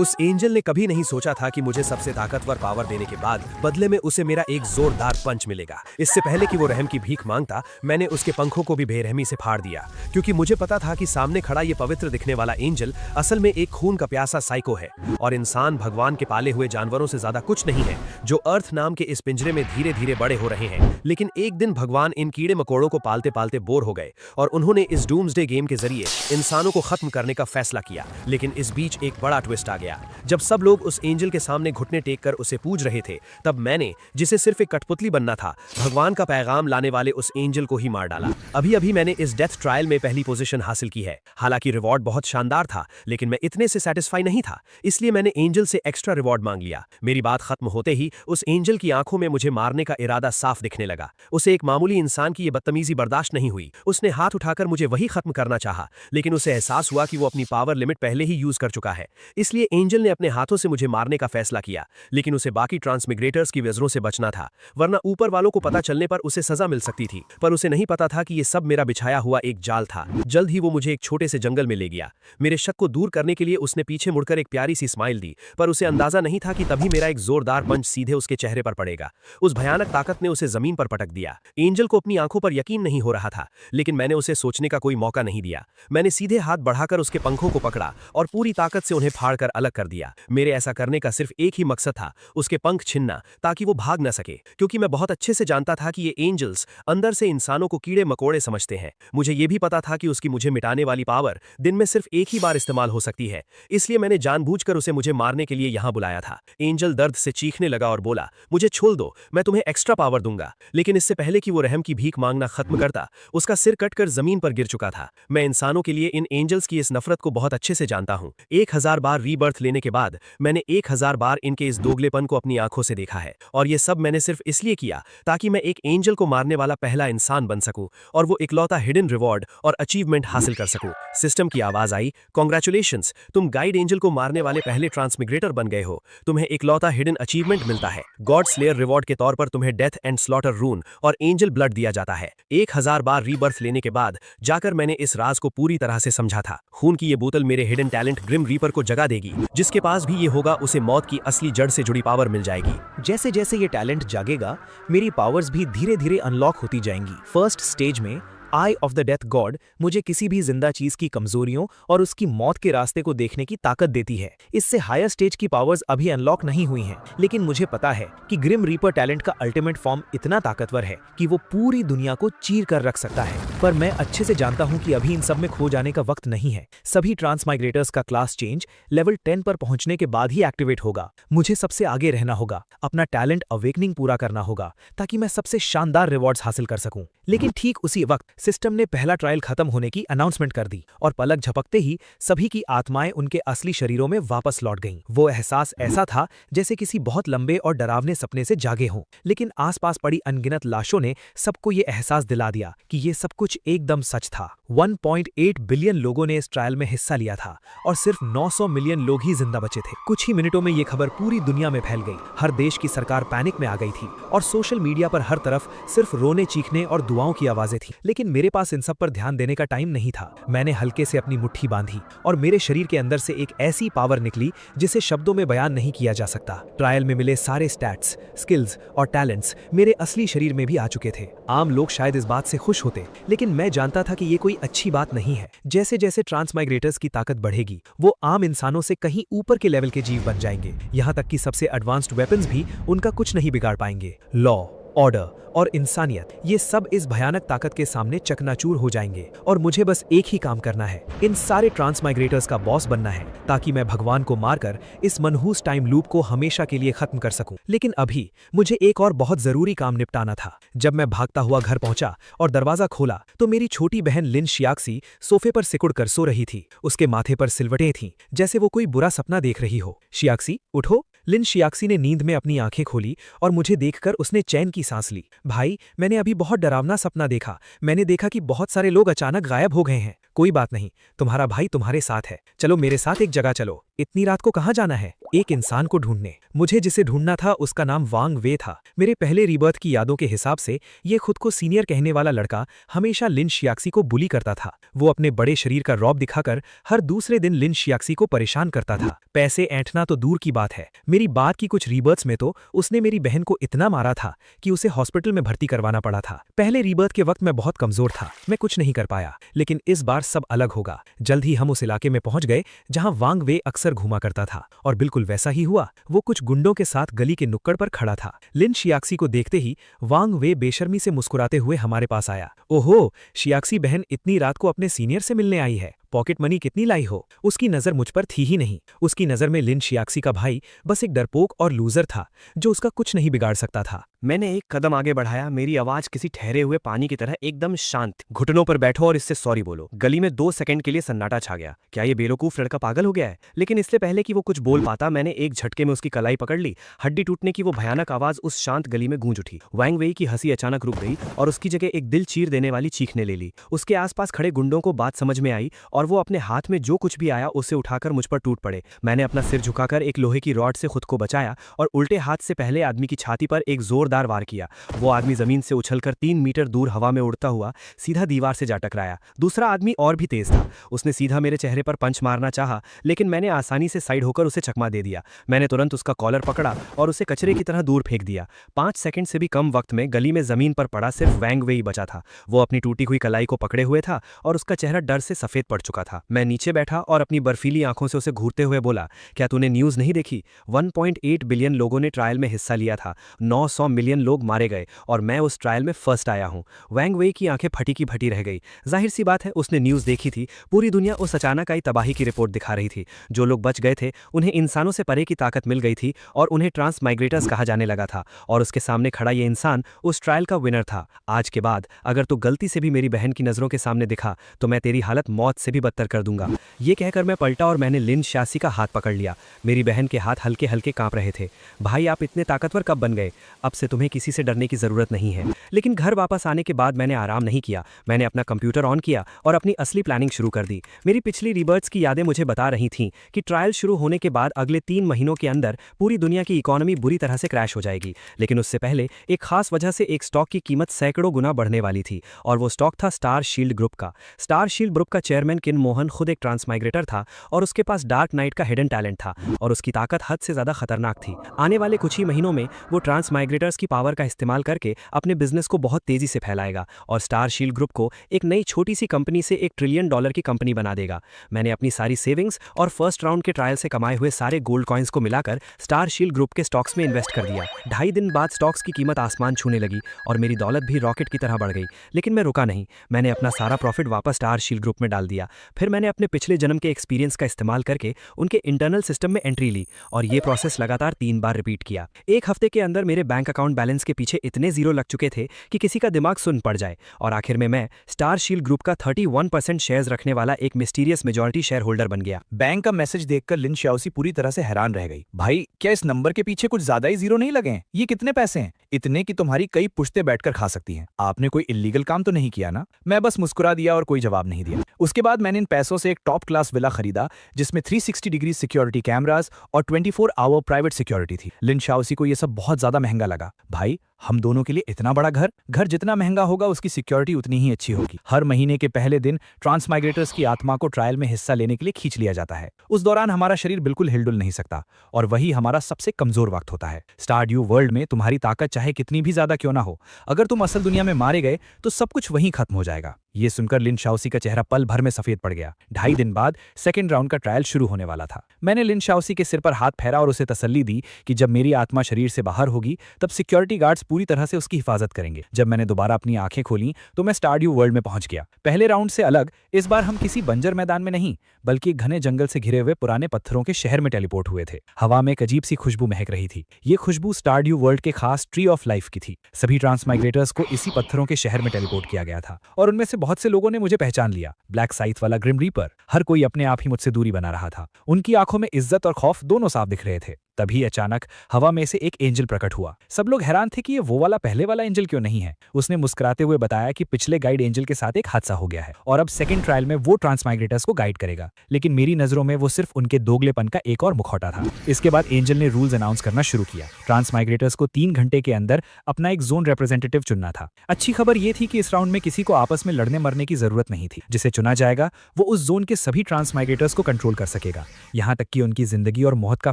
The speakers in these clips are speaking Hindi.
उस एंजल ने कभी नहीं सोचा था कि मुझे सबसे ताकतवर पावर देने के बाद बदले में उसे मेरा एक जोरदार पंच मिलेगा। इससे पहले कि वो रहम की भीख मांगता, मैंने उसके पंखों को भी बेरहमी से फाड़ दिया, क्योंकि मुझे पता था कि सामने खड़ा ये पवित्र दिखने वाला एंजल असल में एक खून का प्यासा साइको है और इंसान भगवान के पाले हुए जानवरों से ज्यादा कुछ नहीं है, जो अर्थ नाम के इस पिंजरे में धीरे धीरे बड़े हो रहे हैं। लेकिन एक दिन भगवान इन कीड़े मकोड़ों को पालते पालते बोर हो गए और उन्होंने इस डूम्सडे गेम के जरिए इंसानों को खत्म करने का फैसला किया। लेकिन इस बीच एक बड़ा ट्विस्ट आ गया। जब सब लोग उस एंजल के सामने घुटने टेक कर उसे पूज रहे थे, तब मैंने, जिसे सिर्फ एक कठपुतली बनना था, भगवान का पैगाम लाने वाले उस एंजल को ही मार डाला। अभी अभी मैंने इस डेथ ट्रायल में पहली पोजीशन हासिल की है। हालांकि रिवॉर्ड बहुत शानदार था, लेकिन मैं इतने से सेटिस्फाई नहीं था, इसलिए मैंने एंजल से एक्स्ट्रा रिवॉर्ड मांग लिया। मेरी बात खत्म होते ही उस एंजल की आंखों में मुझे मारने का इरादा साफ दिखने लगा। उसे एक मामूली इंसान की ये बदतमीजी बर्दाश्त नहीं हुई। उसने हाथ उठाकर मुझे वही खत्म करना चाहा, लेकिन उसे एहसास हुआ कि वो अपनी पावर लिमिट पहले ही यूज कर चुका है। इसलिए एंजल ने अपने हाथों से मुझे मारने का फैसला किया, लेकिन उसे बाकी ट्रांसमिग्रेटर्स की वजरों से बचना था, वरना ऊपर वालों को पता चलने पर उसे सजा मिल सकती थी। पर उसे नहीं पता था कि ये सब मेरा बिछाया हुआ एक जाल था। जल्द ही वो मुझे एक छोटे से जंगल में ले गया। मेरे शक को दूर करने के लिए उसने पीछे मुड़कर एक प्यारी सी स्माइल दी, पर उसे अंदाजा नहीं था कि तभी मेरा एक जोरदार पंच सीधे उसके चेहरे पर पड़ेगा। उस भयानक ताकत ने उसे जमीन पर पटक दिया। एंजल को अपनी आंखों पर यकीन नहीं हो रहा था, लेकिन मैंने उसे सोचने का कोई मौका नहीं दिया। मैंने सीधे हाथ बढ़ाकर उसके पंखों को पकड़ा और पूरी ताकत से उन्हें फाड़कर अलग कर दिया। मेरे ऐसा करने का सिर्फ एक ही मकसद था, उसके पंख छीनना, ताकि वो भाग न सके, क्योंकि मैं बहुत अच्छे से जानता था कि ये एंजल्स अंदर से इंसानों को कीड़े मकोड़े समझते हैं। मुझे ये भी पता था कि उसकी मुझे मिटाने वाली पावर दिन में सिर्फ एक ही बार इस्तेमाल हो सकती है, इसलिए मैंने जानबूझकर उसे मुझे मारने के लिए यहां बुलाया था। एंजल दर्द से चीखने लगा और बोला, मुझे छोड़ दो, मैं तुम्हें एक्स्ट्रा पावर दूंगा। लेकिन इससे पहले कि वो रहम की भीख मांगना खत्म करता, उसका सिर कटकर जमीन पर गिर चुका था। मैं इंसानों के लिए इन एंजल्स की इस नफरत को बहुत अच्छे से जानता हूं। 1000 बार रीबर्थ लेने के बाद मैंने 1000 बार इनके इस दोगलेपन को अपनी आंखों से देखा है, और ये सब मैंने सिर्फ इसलिए किया ताकि मैं एक एंजल को मारने वाला पहला इंसान बन सकूं और वो इकलौता हिडन रिवॉर्ड और अचीवमेंट हासिल कर सकूं। सिस्टम की आवाज आई, कांग्रेचुलेशंस, तुम गाइड एंजल को मारने वाले पहले ट्रांसमिग्रेटर बन गए हो। तुम्हें इकलौता हिडन अचीवमेंट मिलता है। गॉड स्लेयर रिवॉर्ड के तौर पर तुम्हें डेथ एंड स्लॉटर रून और एंजल ब्लड दिया जाता है। 1000 बार रीबर्थ लेने के बाद जाकर मैंने इस राज को पूरी तरह से समझा था। खून की ये बोतल मेरे हिडन टैलेंट ग्रिम रीपर को जगा देगी। जिसके पास भी ये होगा, उसे मौत की असली जड़ से जुड़ी पावर मिल जाएगी। जैसे जैसे ये टैलेंट जागेगा, मेरी पावर्स भी धीरे धीरे अनलॉक होती जाएंगी। फर्स्ट स्टेज में आई ऑफ द डेथ गॉड मुझे किसी भी जिंदा चीज की कमजोरियों और उसकी मौत के रास्ते को देखने की ताकत देती है। इससे हायर स्टेज की पावर्स अभी अनलॉक नहीं हुई हैं, लेकिन मुझे पता है कि ग्रिम रीपर टैलेंट का अल्टीमेट फॉर्म इतना ताकतवर है कि वो पूरी दुनिया को चीर कर रख सकता है। पर मैं अच्छे से जानता हूं कि अभी इन सब में खो जाने का वक्त नहीं है। सभी ट्रांसमाइग्रेटर्स का क्लास चेंज लेवल 10 पर पहुंचने के बाद ही एक्टिवेट होगा। मुझे सबसे आगे रहना होगा, अपना टैलेंट अवेकनिंग पूरा करना होगा, ताकि मैं सबसे शानदार रिवॉर्ड्स हासिल कर सकूं। लेकिन ठीक उसी वक्त सिस्टम ने पहला ट्रायल खत्म होने की अनाउंसमेंट कर दी और पलक झपकते ही सभी की आत्माएं उनके असली शरीरों में वापस लौट गईं। वो एहसास ऐसा था जैसे किसी बहुत लंबे और डरावने सपने से जागे हों। लेकिन आसपास पड़ी अनगिनत लाशों ने सबको ये एहसास दिला दिया कि ये सब कुछ एकदम सच था। 1.8 बिलियन लोगों ने इस ट्रायल में हिस्सा लिया था और सिर्फ 900 मिलियन लोग ही जिंदा बचे थे। कुछ ही मिनटों में ये खबर पूरी दुनिया में फैल गई। हर देश की सरकार पैनिक में आ गई थी और सोशल मीडिया पर हर तरफ सिर्फ रोने चीखने और दुआओं की आवाजें थी। लेकिन मेरे पास इन सब पर ध्यान देने का टाइम नहीं था। मैंने हल्के से अपनी मुट्ठी बांधी और मेरे शरीर के अंदर से एक ऐसी पावर निकली जिसे शब्दों में बयान नहीं किया जा सकता। ट्रायल में मिले सारे स्टैट्स, स्किल्स और टैलेंट्स मेरे असली शरीर में भी आ चुके थे। आम लोग शायद इस बात से खुश होते, लेकिन मैं जानता था कि ये कोई अच्छी बात नहीं है। जैसे जैसे ट्रांसमाइग्रेटर्स की ताकत बढ़ेगी, वो आम इंसानों से कहीं ऊपर के लेवल के जीव बन जाएंगे। यहाँ तक कि सबसे एडवांस्ड वेपन्स भी उनका कुछ नहीं बिगाड़ पाएंगे। लॉ, ऑर्डर और इंसानियत, ये सब इस भयानक ताकत के सामने चकनाचूर हो जाएंगे और मुझे बस एक ही काम करना है, इन सारे ट्रांसमाइग्रेटर्स का बॉस बनना है, ताकि मैं भगवान को मारकर इस मनहूस टाइम लूप को हमेशा के लिए खत्म कर सकूं। लेकिन अभी मुझे एक और बहुत जरूरी काम निपटाना था। जब मैं भागता हुआ घर पहुंचा और दरवाजा खोला तो मेरी छोटी बहन लिन शियाक्सी सोफे पर सिकुड़ कर सो रही थी। उसके माथे पर सिलवटें थीं, जैसे वो कोई बुरा सपना देख रही हो। शियाक्सी, उठो। लिन शियाक्सी ने नींद में अपनी आंखें खोली और मुझे देखकर उसने चैन की सांस ली। भाई, मैंने अभी बहुत डरावना सपना देखा। मैंने देखा कि बहुत सारे लोग अचानक गायब हो गए हैं। कोई बात नहीं, तुम्हारा भाई तुम्हारे साथ है। चलो मेरे साथ एक जगह चलो। इतनी रात को कहाँ जाना है? एक इंसान को ढूंढने। मुझे जिसे ढूंढना था उसका नाम वांग वे था। मेरे पहले रीबर्थ की यादों के हिसाब से ये खुद को सीनियर कहने वाला लड़का हमेशा लिन शियाक्सी को बुली करता था। वो अपने बड़े शरीर का रौब दिखाकर हर दूसरे दिन लिन शियाक्सी को परेशान करता था। पैसे ऐंठना तो दूर की बात है, मेरी बात की कुछ रीबर्थ्स में तो उसने मेरी बहन को इतना मारा था कि उसे हॉस्पिटल में भर्ती करवाना पड़ा था। पहले रीबर्थ के वक्त मैं बहुत कमजोर था, मैं कुछ नहीं कर पाया, लेकिन इस बार सब अलग होगा। जल्द ही हम उस इलाके में पहुंच गए जहां वांग वे अक्सर घूमा करता था, और बिल्कुल वैसा ही हुआ। वो कुछ गुंडों के साथ गली के नुक्कड़ पर खड़ा था। लिन शियाक्सी को देखते ही वांग वे बेशर्मी से मुस्कुराते हुए हमारे पास आया। ओहो, शियाक्सी बहन इतनी रात को अपने सीनियर से मिलने आई है। पॉकेट मनी कितनी लाई हो? उसकी नजर मुझ पर थी ही नहीं। उसकी नजर में लिन शियाक्सी का भाई बस एक डरपोक और लूजर था जो उसका कुछ नहीं बिगाड़ सकता था। मैंने एक कदम आगे बढ़ाया, मेरी आवाज किसी ठहरे हुए पानी की तरह एकदम शांत। घुटनों पर बैठो और इससे सॉरी बोलो। गली में 2 सेकंड के लिए सन्नाटा छा गया। क्या ये बेवकूफ लड़का पागल हो गया है? लेकिन इससे पहले कि वो कुछ बोल पाता, मैंने एक झटके में उसकी कलाई पकड़ ली। हड्डी टूटने की वो भयानक आवाज उस शांत गली में गूंज उठी। वांग वेई की हंसी अचानक रुक गई और उसकी जगह एक दिल चीर देने वाली चीखने ले ली। उसके आसपास खड़े गुंडों को बात समझ में आई और वो अपने हाथ में जो कुछ भी आया उसे उठाकर मुझ पर टूट पड़े। मैंने अपना सिर झुकाकर एक लोहे की रॉड से खुद को बचाया और उल्टे हाथ से पहले आदमी की छाती पर एक जोरदार वार किया। वो आदमी जमीन से उछलकर 3 मीटर दूर हवा में उड़ता हुआ सीधा दीवार से जा टकराया। दूसरा आदमी और भी तेज था। उसने सीधा मेरे चेहरे पर पंच मारना चाहा, लेकिन मैंने आसानी से साइड होकर उसे चकमा दे दिया। मैंने तुरंत उसका कॉलर पकड़ा और उसे कचरे की तरह दूर फेंक दिया। 5 सेकंड से भी कम वक्त में गली में जमीन पर पड़ा सिर्फ वांग वेई बचा था। वो अपनी टूटी हुई कलाई को पकड़े हुए था और उसका चेहरा डर से सफेद पड़ चुका था। मैं नीचे बैठा और अपनी बर्फीली आंखों से उसे घूरते हुए बोला, क्या तूने न्यूज नहीं देखी? 1.8 बिलियन लोगों ने ट्रायल में हिस्सा लिया था, 900 मिलियन लोग मारे गए और मैं उस ट्रायल में फर्स्ट आया हूं। वांग वेई की आंखें फटी की फटी रह गई। जाहिर सी बात है, उसने न्यूज देखी थी। पूरी दुनिया उस अचानक आई तबाही की रिपोर्ट दिखा रही थी। जो लोग बच गए थे उन्हें इंसानों से परे की ताकत मिल गई थी और उन्हें ट्रांस माइग्रेटर्स कहा जाने लगा था, और उसके सामने खड़ा ये इंसान उस ट्रायल का विनर था। आज के बाद अगर तू गलती से भी मेरी बहन की नजरों के सामने दिखा तो मैं तेरी हालत मौत से भी बदतर कर दूंगा। ये कहकर मैं पलटा और मैंने लिन शियाक्सी का हाथ पकड़ लिया। मेरी बहन के हाथ हल्के हल्के कांप रहे थे। भाई, आप इतने ताकतवर कब बन गए? अब से तुम्हें किसी से डरने की जरूरत नहीं है। लेकिन घर वापस आने के बाद मैंने आराम नहीं किया। मैंने अपना कंप्यूटर ऑन किया और अपनी असली प्लानिंग शुरू कर दी। मेरी पिछली रीबर्थ्स की यादें मुझे बता रही थीं कि ट्रायल शुरू होने के बाद अगले 3 महीनों के अंदर पूरी दुनिया की इकोनॉमी बुरी तरह से क्रैश हो जाएगी। लेकिन उससे पहले एक खास वजह से एक स्टॉक की कीमत सैकड़ों गुना बढ़ने वाली थी, और वो स्टॉक था स्टार शील्ड ग्रुप का। स्टार शील्ड ग्रुप का चेयरमैन किन मोहन खुद एक ट्रांसमाइग्रेटर था और उसके पास डार्क नाइट का हिडन टैलेंट था, और उसकी ताकत हद से ज्यादा खतरनाक थी। आने वाले कुछ ही महीनों में वो ट्रांसमाइग्रेटर्स की पावर का इस्तेमाल करके अपने बिजनेस को बहुत तेजी से फैलाएगा और स्टार शील्ड ग्रुप को एक नई छोटी सी कंपनी से $1 ट्रिलियन की कंपनी बना देगा। मैंने अपनी सारी सेविंग्स और फर्स्ट राउंड के ट्रायल से कमाए हुए सारे गोल्ड कॉइंस को मिलाकर स्टार शील्ड ग्रुप के स्टॉक्स में इन्वेस्ट कर दिया। 2.5 दिन बाद स्टॉक्स की कीमत आसमान छूने लगी और मेरी दौलत भी रॉकेट की तरह बढ़ गई। लेकिन मैं रुका नहीं। मैंने अपना सारा प्रॉफिट वापस स्टार शील्ड ग्रुप में डाल दिया। फिर मैंने अपने पिछले जन्म के एक्सपीरियंस का इस्तेमाल करके उनके इंटरनल सिस्टम में एंट्री ली और ये प्रोसेस लगातार 3 बार रिपीट किया। एक हफ्ते के अंदर मेरे बैंक अकाउंट बैलेंस के पीछे इतने जीरो लग चुके थे कि किसी का दिमाग सुन पड़ जाए, और आखिर में मैं स्टार शील्ड ग्रुप का 31% शेयर्स रखने वाला एक मिस्टीरियस मेजॉरिटी शेयर होल्डर बन गया। बैंक का मैसेज देखकर लिन शियाक्सी पूरी तरह से हैरान रह गई। भाई, क्या इस नंबर के पीछे कुछ ज्यादा ही जीरो नहीं लगे हैं? ये कितने पैसे हैं? इतने कि तुम्हारी कई पुश्ते बैठकर खा सकती हैं। आपने कोई इल्लीगल काम तो नहीं किया ना? मैं बस मुस्कुरा दिया और कोई जवाब नहीं दिया। उसके बाद मैंने इन पैसों से एक टॉप क्लास विला खरीदा जिसमें 360 डिग्री सिक्योरिटी कैमरास और 24 आवर प्राइवेट सिक्योरिटी थी। लिन शियाक्सी को यह सब बहुत ज्यादा महंगा लगा। भाई, हम दोनों के लिए इतना बड़ा घर जितना महंगा होगा उसकी सिक्योरिटी उतनी ही अच्छी होगी। हर महीने के पहले दिन ट्रांसमाइग्रेटर्स की आत्मा को ट्रायल में हिस्सा लेने के लिए खींच लिया जाता है। उस दौरान हमारा शरीर बिल्कुल हिलडुल नहीं सकता और वही हमारा सबसे कमजोर वक्त होता है। स्टारड्यू वर्ल्ड में तुम्हारी ताकत चाहे कितनी भी ज्यादा क्यों ना हो, अगर तुम असल दुनिया में मारे गए तो सब कुछ वहीं खत्म हो जाएगा। ये सुनकर लिन शियाक्सी का चेहरा पल भर में सफेद पड़ गया। 2.5 दिन बाद सेकंड राउंड का ट्रायल शुरू होने वाला था। मैंने लिन शियाक्सी के सिर पर हाथ फेरा और उसे तसल्ली दी कि जब मेरी आत्मा शरीर से बाहर होगी तब सिक्योरिटी गार्ड्स पूरी तरह से उसकी हिफाजत करेंगे। जब मैंने दोबारा अपनी आंखें खोली तो मैं स्टारड्यू वर्ल्ड में पहुंच गया। पहले राउंड से अलग इस बार हम किसी बंजर मैदान में नहीं बल्कि घने जंगल से घिरे हुए पुराने पत्थरों के शहर में टेलीपोर्ट हुए थे। हवा में एक अजीब सी खुशबू महक रही थी। ये खुशबू स्टारड्यू वर्ल्ड के खास ट्री ऑफ लाइफ की थी। सभी ट्रांसमाइग्रेटर्स को इसी पत्थरों के शहर में टेलीपोर्ट किया गया था और उनमें से बहुत से लोगों ने मुझे पहचान लिया। ब्लैक साइथ वाला ग्रिम रीपर, हर कोई अपने आप ही मुझसे दूरी बना रहा था। उनकी आंखों में इज्जत और खौफ दोनों साफ दिख रहे थे। तभी अचानक हवा में से एक एंजल प्रकट हुआ। सब लोग हैरान थे कि ये वो वाला पहले वाला एंजल क्यों नहीं है। उसने मुस्कुराते हुए बताया कि पिछले गाइड एंजल के साथ एक हादसा हो गया है और अब सेकंड ट्रायल में वो ट्रांसमाइग्रेटर्स को गाइड करेगा। लेकिन मेरी नजरों में वो सिर्फ उनके दोगलेपन का एक और मुखौटा था। इसके बाद एंजल ने रूल्स अनाउंस करना शुरू किया। ट्रांसमाइग्रेटर्स को 3 घंटे के अंदर अपना एक जोन रिप्रेजेंटेटिव चुनना था। अच्छी खबर ये थी कि इस राउंड में किसी को आपस में लड़ने मरने की जरूरत नहीं थी। जिसे चुना जाएगा वो उस जोन के सभी ट्रांसमाइग्रेटर्स को कंट्रोल कर सकेगा, यहाँ तक कि उनकी जिंदगी और मौत का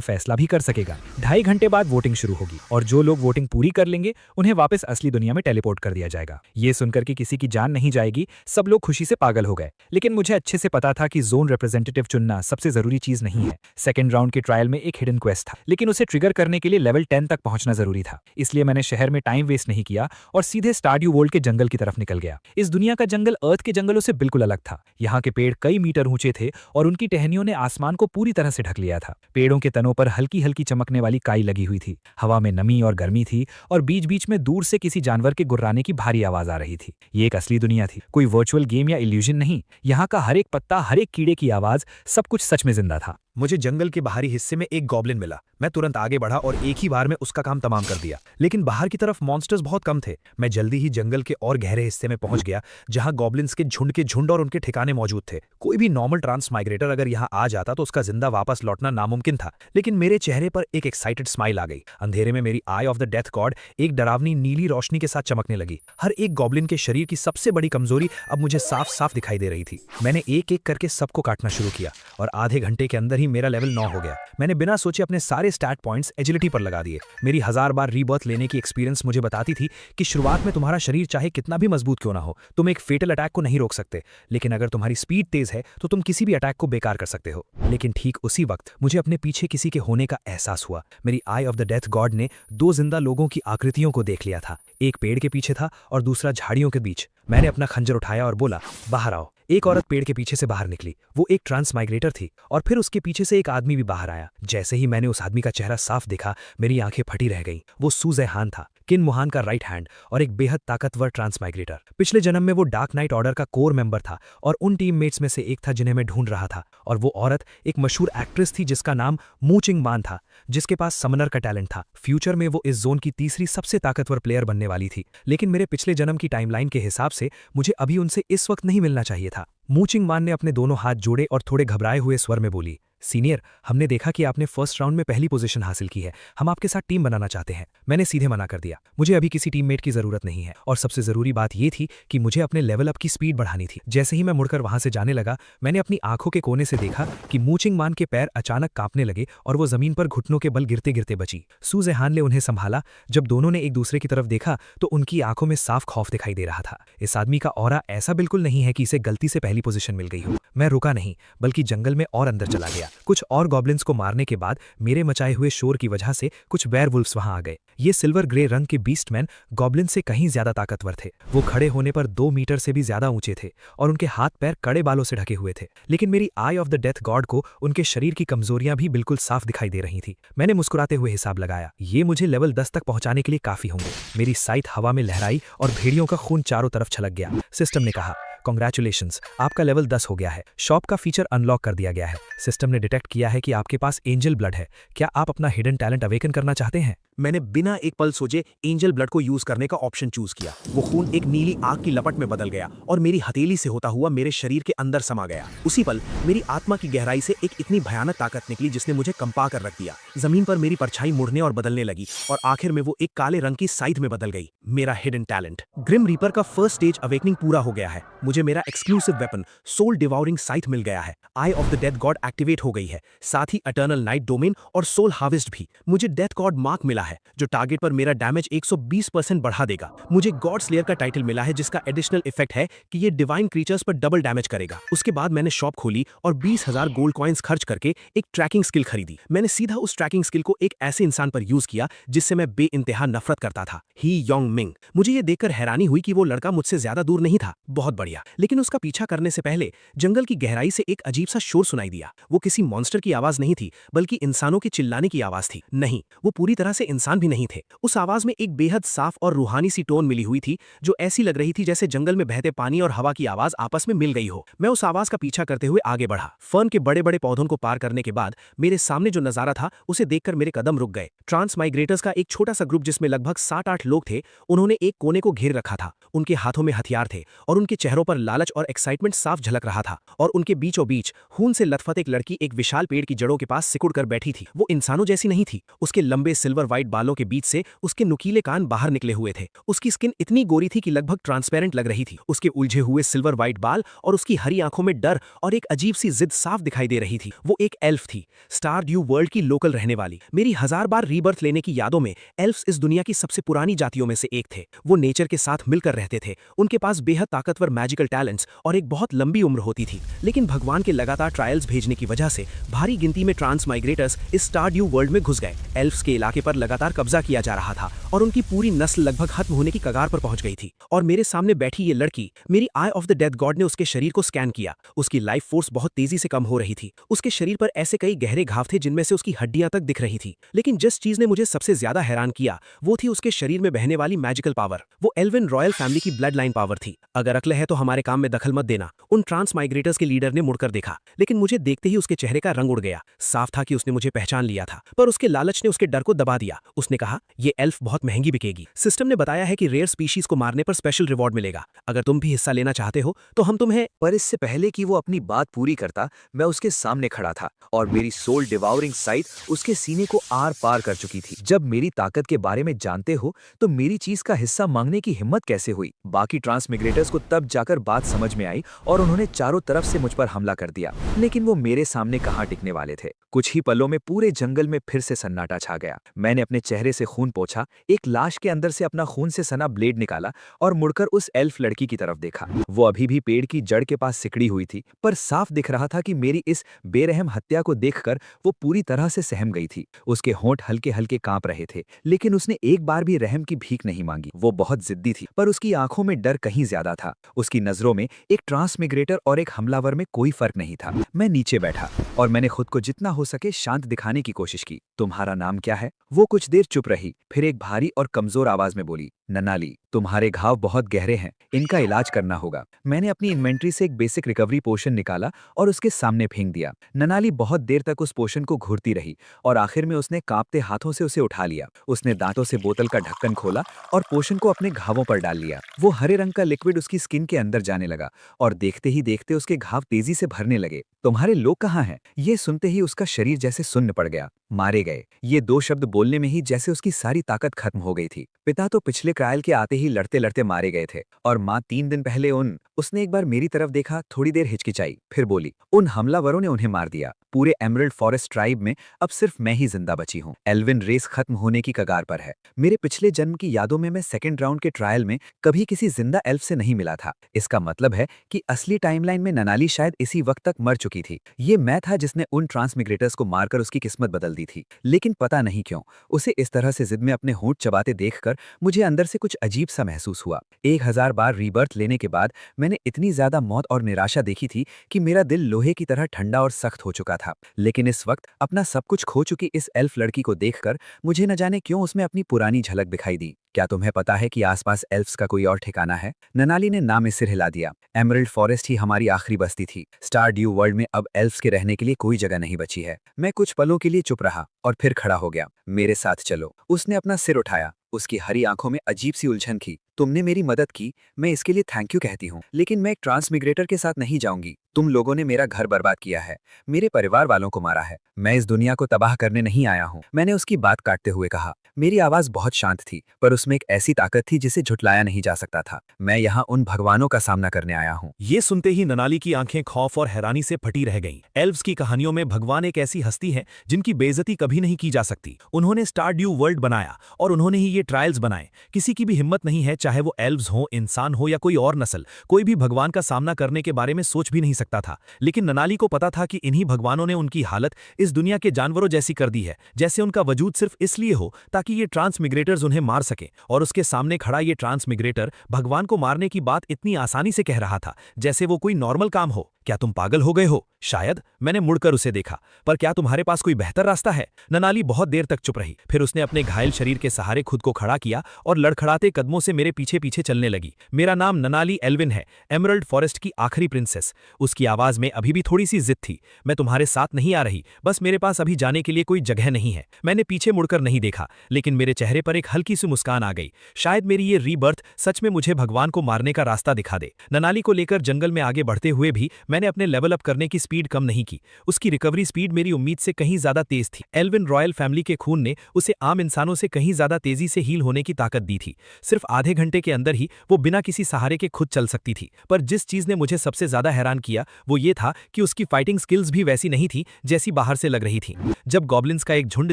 फैसला भी कर सकेगा। 2.5 घंटे बाद वोटिंग शुरू होगी और जो लोग वोटिंग पूरी कर लेंगे उन्हें वापस असली दुनिया में टेलीपोर्ट कर दिया जाएगा। ये सुनकर कि किसी की जान नहीं जाएगी, सब लोग खुशी से पागल हो गए। लेकिन मुझे अच्छे से पता था कि जोन रिप्रेजेंटेटिव चुनना सबसे जरूरी चीज नहीं है। सेकंड राउंड के ट्रायल में एक हिडन क्वेस्ट था, लेकिन उसे ट्रिगर करने के लिए लेवल 10 तक पहुंचना जरूरी था। इसलिए मैंने शहर में टाइम वेस्ट नहीं किया और सीधे स्टारड्यू वर्ल्ड के जंगल की तरफ निकल गया। इस दुनिया का जंगल अर्थ के जंगलों से बिल्कुल अलग था। यहाँ के पेड़ कई मीटर ऊंचे थे और उनकी टहनियों ने आसमान को पूरी तरह से ढक लिया था। पेड़ों के तनों पर हल्की हल्की चमकने वाली काई लगी हुई थी। हवा में नमी और गर्मी थी और बीच बीच में दूर से किसी जानवर के गुर्राने की भारी आवाज आ रही थी। ये एक असली दुनिया थी, कोई वर्चुअल गेम या इल्यूजन नहीं। यहाँ का हर एक पत्ता, हर एक कीड़े की आवाज, सब कुछ सच में जिंदा था। मुझे जंगल के बाहरी हिस्से में एक गॉब्लिन मिला। मैं तुरंत आगे बढ़ा और एक ही बार में उसका काम तमाम कर दिया। लेकिन बाहर की तरफ मॉन्स्टर्स बहुत कम थे। मैं जल्दी ही जंगल के और गहरे हिस्से में पहुंच गया जहां गॉब्लिन्स के झुंड और उनके ठिकाने मौजूद थे। कोई भी नॉर्मल ट्रांसमाइग्रेटर अगर यहां आ जाता तो उसका जिंदा वापस लौटना नामुमकिन था। लेकिन मेरे चेहरे पर एक एक्साइटेड स्माइल आ गई। अंधेरे में मेरी आई ऑफ द डेथ गॉड एक डरावनी नीली रोशनी के साथ चमकने लगी। हर एक गॉब्लिन के शरीर की सबसे बड़ी कमजोरी अब मुझे साफ साफ दिखाई दे रही थी। मैंने एक एक करके सबको काटना शुरू किया और आधे घंटे के अंदर ही मेरा लेवल 9 हो गया। मैंने बिना सोचे अपने सारे स्टैट पॉइंट्स एजिलिटी पर लगा दिए। मेरी 1000 बार रीबर्थ लेने की एक्सपीरियंस मुझे बताती थी कि शुरुआत में तुम्हारा शरीर चाहे कितना भी मजबूत क्यों ना हो, तुम एक फेटल अटैक को नहीं रोक सकते। लेकिन अगर तुम्हारी स्पीड तेज है तो तुम किसी भी अटैक को बेकार कर सकते हो। लेकिन ठीक उसी वक्त मुझे अपने पीछे किसी के होने का एहसास हुआ। मेरी आई ऑफ द डेथ गॉड ने 2 जिंदा लोगों की आकृतियों को देख लिया था। एक पेड़ के पीछे था और दूसरा झाड़ियों के बीच। मैंने अपना खंजर उठाया और बोला, बाहर आओ। एक औरत पेड़ के पीछे से बाहर निकली। वो एक ट्रांसमाइग्रेटर थी और फिर उसके पीछे से एक आदमी भी बाहर आया। जैसे ही मैंने उस आदमी का चेहरा साफ देखा, मेरी आंखें फटी रह गईं। वो सूज़े हान था, किन मुहान का राइट हैंड और एक बेहद ताकतवर ट्रांसमाइग्रेटर। पिछले जन्म में वो डार्क नाइट ऑर्डर का कोर मेंबर था और उन टीममेट्स में से एक था जिन्हें मैं ढूंढ रहा था। और वो औरत एक मशहूर एक्ट्रेस थी जिसका नाम मू चिंग मान था, जिसके पास समनर का टैलेंट था। फ्यूचर में वो इस जोन की तीसरी सबसे ताकतवर प्लेयर बनने वाली थी। लेकिन मेरे पिछले जन्म की टाइमलाइन के हिसाब से मुझे अभी उनसे इस वक्त नहीं मिलना चाहिए था। मू चिंग मान ने अपने दोनों हाथ जोड़े और थोड़े घबराए हुए स्वर में बोली, सीनियर, हमने देखा कि आपने फर्स्ट राउंड में पहली पोजीशन हासिल की है। हम आपके साथ टीम बनाना चाहते हैं। मैंने सीधे मना कर दिया। मुझे अभी किसी टीममेट की जरूरत नहीं है और सबसे जरूरी बात यह थी कि मुझे अपने लेवल अप की स्पीड बढ़ानी थी। जैसे ही मैं मुड़कर वहां से जाने लगा, मैंने अपनी आंखों के कोने से देखा कि मू चिंग मान के पैर अचानक कांपने लगे और वो जमीन पर घुटनों के बल गिरते गिरते बची। सूज़े हान ने उन्हें संभाला। जब दोनों ने एक दूसरे की तरफ देखा तो उनकी आंखों में साफ खौफ दिखाई दे रहा था। इस आदमी का ऑरा ऐसा बिल्कुल नहीं है कि इसे गलती से पहली पोजीशन मिल गई हो। मैं रुका नहीं, बल्कि जंगल में और अंदर चला गया। कुछ और गॉब्लिन्स को मारने के बाद मेरे मचाए हुए शोर की वजह से कुछ वेयरवुल्फ्स वहां आ गए। ये सिल्वर ग्रे रंग के बीस्टमैन गॉब्लिन से कहीं ज्यादा ताकतवर थे। वो खड़े होने पर 2 मीटर से भी ज्यादा ऊंचे थे और उनके हाथ पैर कड़े बालों से ढके हुए थे। लेकिन मेरी आई ऑफ द डेथ गॉड को उनके शरीर की कमजोरियां भी बिल्कुल साफ दिखाई दे रही थी। मैंने मुस्कुराते हुए हिसाब लगाया, ये मुझे लेवल 10 तक पहुंचाने के लिए काफी होंगे। मेरी साइट हवा में लहराई और भेड़ियों का खून चारों तरफ छलक गया। सिस्टम ने कहा, कांग्रेचुलेशंस, आपका लेवल 10 हो गया है। शॉप का फीचर अनलॉक कर दिया गया है। सिस्टम ने डिटेक्ट किया है कि आपके पास एंजल ब्लड है। क्या आप अपना हिडन टैलेंट अवेकन करना चाहते हैं? मैंने बिना एक पल सोचे एंजल ब्लड को यूज करने का ऑप्शन चूज किया। वो खून एक नीली आग की लपट में बदल गया और मेरी हथेली से होता हुआ मेरे शरीर के अंदर समा गया। उसी पल मेरी आत्मा की गहराई से एक इतनी भयानक ताकत निकली जिसने मुझे कंपा कर रख दिया। जमीन पर मेरी परछाई मुड़ने और बदलने लगी और आखिर में वो एक काले रंग की साइथ में बदल गई। मेरा हिडन टैलेंट ग्रिम रीपर का फर्स्ट स्टेज अवेकनिंग पूरा हो गया है। मुझे मेरा एक्सक्लूसिव वेपन सोल डिवाउरिंग साइथ मिल गया है। Eye of the death god activate हो गई है, साथ ही अटर्नल नाइट डोमेन और सोल हार्वेस्ट भी। मुझे डेथ गॉड मार्क मिला है जो टारगेट पर मेरा डैमेज 120% बढ़ा देगा। मुझे गॉड स्लेयर का टाइटल मिला है जिसका एडिशनल इफेक्ट है कि ये डिवाइन क्रीचर्स पर डबल डैमेज करेगा। उसके बाद मैंने शॉप खोली और 20,000 गोल्ड कॉइंस खर्च करके एक ट्रैकिंग स्किल खरीदी। मैंने सीधा उस ट्रैकिंग स्किल को एक ऐसे इंसान पर यूज किया जिससे मैं बेइंतहा नफरत करता था, ही योंग मिंग। मुझे ये देखकर हैरानी हुई कि वो लड़का मुझसे ज्यादा दूर नहीं था। बहुत बढ़िया। दिया, लेकिन उसका पीछा करने से पहले जंगल की गहराई से एक अजीब सा शोर सुनाई दिया। वो किसी मॉन्स्टर की आवाज नहीं थी, बल्कि इंसानों के चिल्लाने की आवाज थी। नहीं, वो पूरी तरह से इंसान भी नहीं थे। उस आवाज में एक बेहद साफ और रूहानी सी टोन मिली हुई थी, जो ऐसी लग रही थी जैसे जंगल में बहते पानी और हवा की आवाज आपस में मिल गई हो। मैं उस आवाज का पीछा करते हुए आगे बढ़ा। फर्न के बड़े बड़े पौधों को पार करने के बाद मेरे सामने जो नजारा था उसे देखकर मेरे कदम रुक गए। ट्रांस माइग्रेटर्स का एक छोटा सा ग्रुप जिसमें लगभग 7-8 लोग थे, उन्होंने एक कोने को घेर रखा था। उनके हाथों में हथियार थे और उनके चेहरों पर लालच और एक्साइटमेंट साफ झलक रहा था। और उनके बीचों बीच खून से लथपथ एक लड़की एक विशाल पेड़ की जड़ों के पास सिकुड़ कर बैठी थी। वो इंसानों जैसी नहीं थी। उसके लंबे सिल्वर व्हाइट बालों के बीच से उसके नुकीले कान बाहर निकले हुए थे। उसकी स्किन इतनी गोरी थी कि लगभग ट्रांसपेरेंट लग रही थी। उसके उलझे हुए सिल्वर व्हाइट बाल और उसकी हरी आंखों में डर और एक अजीब सी जिद साफ दिखाई दे रही थी। वो एक एल्फ थी, स्टार ड्यू वर्ल्ड की लोकल रहने वाली। मेरी 1000 बार रीबर्थ लेने की यादों में एल्फ्स इस दुनिया की सबसे पुरानी जातियों में से एक थे। वो नेचर के साथ मिलकर रहते थे। उनके पास बेहद ताकतवर मैजिकल टैलेंट्स और एक बहुत लंबी उम्र होती थी। लेकिन भगवान के लगातार ट्रायल्स भेजने की वजह से भारी गिनती में ट्रांस माइग्रेटर्स इस स्टार ड्यू वर्ल्ड में घुस गए। एल्फ्स के इलाके पर लगातार कब्जा किया जा रहा था और उनकी पूरी नस्ल लगभग खत्म होने की कगार पर पहुंच गई थी। और मेरे सामने बैठी ये लड़की, मेरी आई ऑफ द डेथ गॉड ने उसके शरीर को स्कैन किया। उसकी लाइफ फोर्स बहुत तेजी से कम हो रही थी। उसके शरीर पर ऐसे कई गहरे घाव थे जिनमें से उसकी हड्डियां तक दिख रही थी। लेकिन जिस चीज ने मुझे सबसे ज्यादा हैरान किया वो थी उसके शरीर में बहने वाली मैजिकल पावर। वो एल्विन रॉयल फैमिली की ब्लड लाइन पावर थी। अगर अक्ल है तो हमारे काम में दखल मत देना। उन ट्रांस माइग्रेटर्स के लीडर ने मुड़कर देखा, लेकिन मुझे देखते ही उसके चेहरे का रंग उड़ गया। साफ था कि उसने मुझे पहचान लिया था, पर उसके लालच ने उसके डर को दबा दिया। उसने कहा, ये एल्फ बहुत महंगी बिकेगी। सिस्टम ने बताया है कि रेयर स्पीशीज को मारने पर स्पेशल रिवॉर्ड मिलेगा। अगर तुम भी हिस्सा लेना चाहते हो तो हम तुम्हें। पर इससे पहले कि वो अपनी बात पूरी करता, मैं उसके सामने खड़ा था और मेरी सोल डिवाउरिंग साइट उसके सीने को आर पार कर चुकी थी। जब मेरी ताकत के बारे में जानते हो तो मेरी चीज का हिस्सा मांगने की हिम्मत कैसे हुई? बाकी ट्रांसमिग्रेटर्स को तब जाकर बात समझ में आई और उन्होंने चारों तरफ से मुझ पर हमला कर दिया। लेकिन वो मेरे सामने कहाँ टिकने वाले थे। कुछ ही पलों में पूरे जंगल में फिर से सन्नाटा छा गया। मैंने अपने चेहरे से खून पोंछा, एक लाश के अंदर से अपना खून से सना ब्लेड निकाला और मुड़कर उस एल्फ लड़की की तरफ देखा। वो अभी भी पेड़ की जड़ के पास सिकड़ी हुई थी, पर साफ दिख रहा था कि मेरी इस बेरहम हत्या को देखकर वो पूरी तरह से सहम गई थी। उसके होंठ हल्के हल्के कांप रहे थे, लेकिन उसने एक बार भी रहम की भीख नहीं मांगी। वो बहुत जिद्दी थी, पर उसकी आंखों में डर कहीं ज्यादा था। उसकी नजरों में एक ट्रांसमिग्रेटर और एक हमलावर में कोई फर्क नहीं था। मैं नीचे बैठा और मैंने खुद को जितना हो सके शांत दिखाने की कोशिश की। तुम्हारा नाम क्या है? वो कुछ देर चुप रही, फिर एक भारी और कमजोर आवाज में बोली, ननाली। तुम्हारे घाव बहुत गहरे हैं, इनका इलाज करना होगा। मैंने अपनी इन्वेंट्री से एक बेसिक रिकवरी पोशन निकाला और उसके सामने फेंक दिया। ननाली बहुत देर तक उस पोशन को घूरती रही और आखिर में उसने कांपते हाथों से उसे उठा लिया। उसने दांतों से बोतल का ढक्कन खोला और पोशन को अपने घावों पर डाल लिया। वो हरे रंग का लिक्विड उसकी स्किन के अंदर जाने लगा और देखते ही देखते उसके घाव तेजी से भरने लगे। तुम्हारे लोग कहाँ हैं? ये सुनते ही उसका शरीर जैसे सुन्न पड़ गया। मारे गए। ये 2 शब्द बोलने में ही जैसे उसकी सारी ताकत खत्म हो गई थी। पिता तो पिछले ट्रायल के आते ही लड़ते लड़ते मारे गए थे और माँ 3 दिन पहले उसने एक बार मेरी तरफ देखा, थोड़ी देर हिचकिचाई, फिर बोली, उन हमलावरों ने उन्हें मार दिया। पूरे एमरल्ड फॉरेस्ट ट्राइब में अब सिर्फ मैं ही जिंदा बची हूँ। एल्विन रेस खत्म होने की कगार पर है। मेरे पिछले जन्म की यादों में मैं सेकंड राउंड के ट्रायल में कभी किसी जिंदा एल्फ से नहीं मिला था। इसका मतलब है कि असली टाइमलाइन में ननाली शायद इसी वक्त तक मर चुकी थी। ये मैं था जिसने उन ट्रांसमिग्रेटर्स को मारकर उसकी किस्मत बदल दी थी। लेकिन पता नहीं क्यों उसे इस तरह से जिद में अपने होंठ चबाते देखकर मुझे अंदर से कुछ अजीब सा महसूस हुआ। 1000 बार रीबर्थ लेने के बाद मैंने इतनी ज्यादा मौत और निराशा देखी थी कि मेरा दिल लोहे की तरह ठंडा और सख्त हो चुका था। लेकिन इस वक्त अपना सब कुछ खो चुकी इस एल्फ लड़की को देखकर मुझे न जाने क्यों उसमें अपनी पुरानी झलक दिखाई दी। क्या तुम्हें पता है कि आसपास एल्फ्स का कोई और ठिकाना है? ननाली ने ना में सिर हिला दिया। एमरल्ड फॉरेस्ट ही हमारी आखिरी बस्ती थी। स्टार ड्यू वर्ल्ड में अब एल्फ्स के रहने के लिए कोई जगह नहीं बची है। मैं कुछ पलों के लिए चुप रहा और फिर खड़ा हो गया। मेरे साथ चलो। उसने अपना सिर उठाया। उसकी हरी आंखों में अजीब सी उलझन थी। तुमने मेरी मदद की, मैं इसके लिए थैंक यू कहती हूँ, लेकिन मैं एक ट्रांसमिग्रेटर के साथ नहीं जाऊंगी। तुम लोगों ने मेरा घर बर्बाद किया है, मेरे परिवार वालों को मारा है। मैं इस दुनिया को तबाह करने नहीं आया हूँ। मैंने उसकी बात काटते हुए कहा। मेरी आवाज बहुत शांत थी, पर उसमें एक ऐसी ताकत थी जिसे झुटलाया नहीं जा सकता था। मैं यहाँ उन भगवानों का सामना करने आया हूँ। ये सुनते ही ननाली की आंखें खौफ और हैरानी से फटी रह गईं। एल्व्स की कहानियों में भगवान एक ऐसी हस्ती है जिनकी बेइज्जती कभी नहीं की जा सकती। उन्होंने स्टार ड्यू वर्ल्ड बनाया और उन्होंने ही ये ट्रायल्स बनाए। किसी की भी हिम्मत नहीं है, चाहे वो एल्व्स हो, इंसान हो या कोई और नस्ल, कोई भी भगवान का सामना करने के बारे में सोच भी नहीं सकता था, लेकिन ननाली को पता था कि इन्हीं भगवानों ने उनकी हालत इस दुनिया के जानवरों जैसी कर दी है, जैसे उनका वजूद सिर्फ इसलिए हो ताकि ये ट्रांसमिग्रेटर्स उन्हें मार सकें। और उसके सामने खड़ा ये ट्रांसमिग्रेटर भगवान को मारने की बात इतनी आसानी से कह रहा था जैसे वो कोई नॉर्मल काम हो। क्या तुम पागल हो गए हो? शायद। मैंने मुड़कर उसे देखा। पर क्या तुम्हारे पास कोई बेहतर रास्ता है? ननाली बहुत देर तक चुप रही, फिर उसने अपने घायल शरीर के सहारे खुद को खड़ा किया और लड़खड़ाते कदमों से मेरे पीछे पीछे चलने लगी। मेरा नाम ननाली एल्विन है, एमरल्ड फॉरेस्ट की आखिरी प्रिंसेस। उसकी आवाज में अभी भी थोड़ी सी जिद थी। मैं तुम्हारे साथ नहीं आ रही, बस मेरे पास अभी जाने के लिए कोई जगह नहीं है। मैंने पीछे मुड़कर नहीं देखा, लेकिन मेरे चेहरे पर एक हल्की सी मुस्कान आ गई। शायद मेरी ये रीबर्थ सच में मुझे भगवान को मारने का रास्ता दिखा दे। ननाली को लेकर जंगल में आगे बढ़ते हुए भी मैंने अपने लेवल अप करने की स्पीड कम नहीं की। उसकी रिकवरी स्पीड मेरी उम्मीद से कहीं ज्यादा तेज थी। एल्विन रॉयल फैमिली के खून ने उसे आम इंसानों से कहीं ज्यादा तेजी से हील होने की ताकत दी थी। सिर्फ आधे घंटे के अंदर ही वो बिना किसी सहारे के खुद चल सकती थी। पर जिस चीज ने मुझे सबसे ज्यादा हैरान किया वो ये था कि उसकी फाइटिंग स्किल्स भी वैसी नहीं थी जैसी बाहर से लग रही थी। जब गॉब्लिन्स का एक झुंड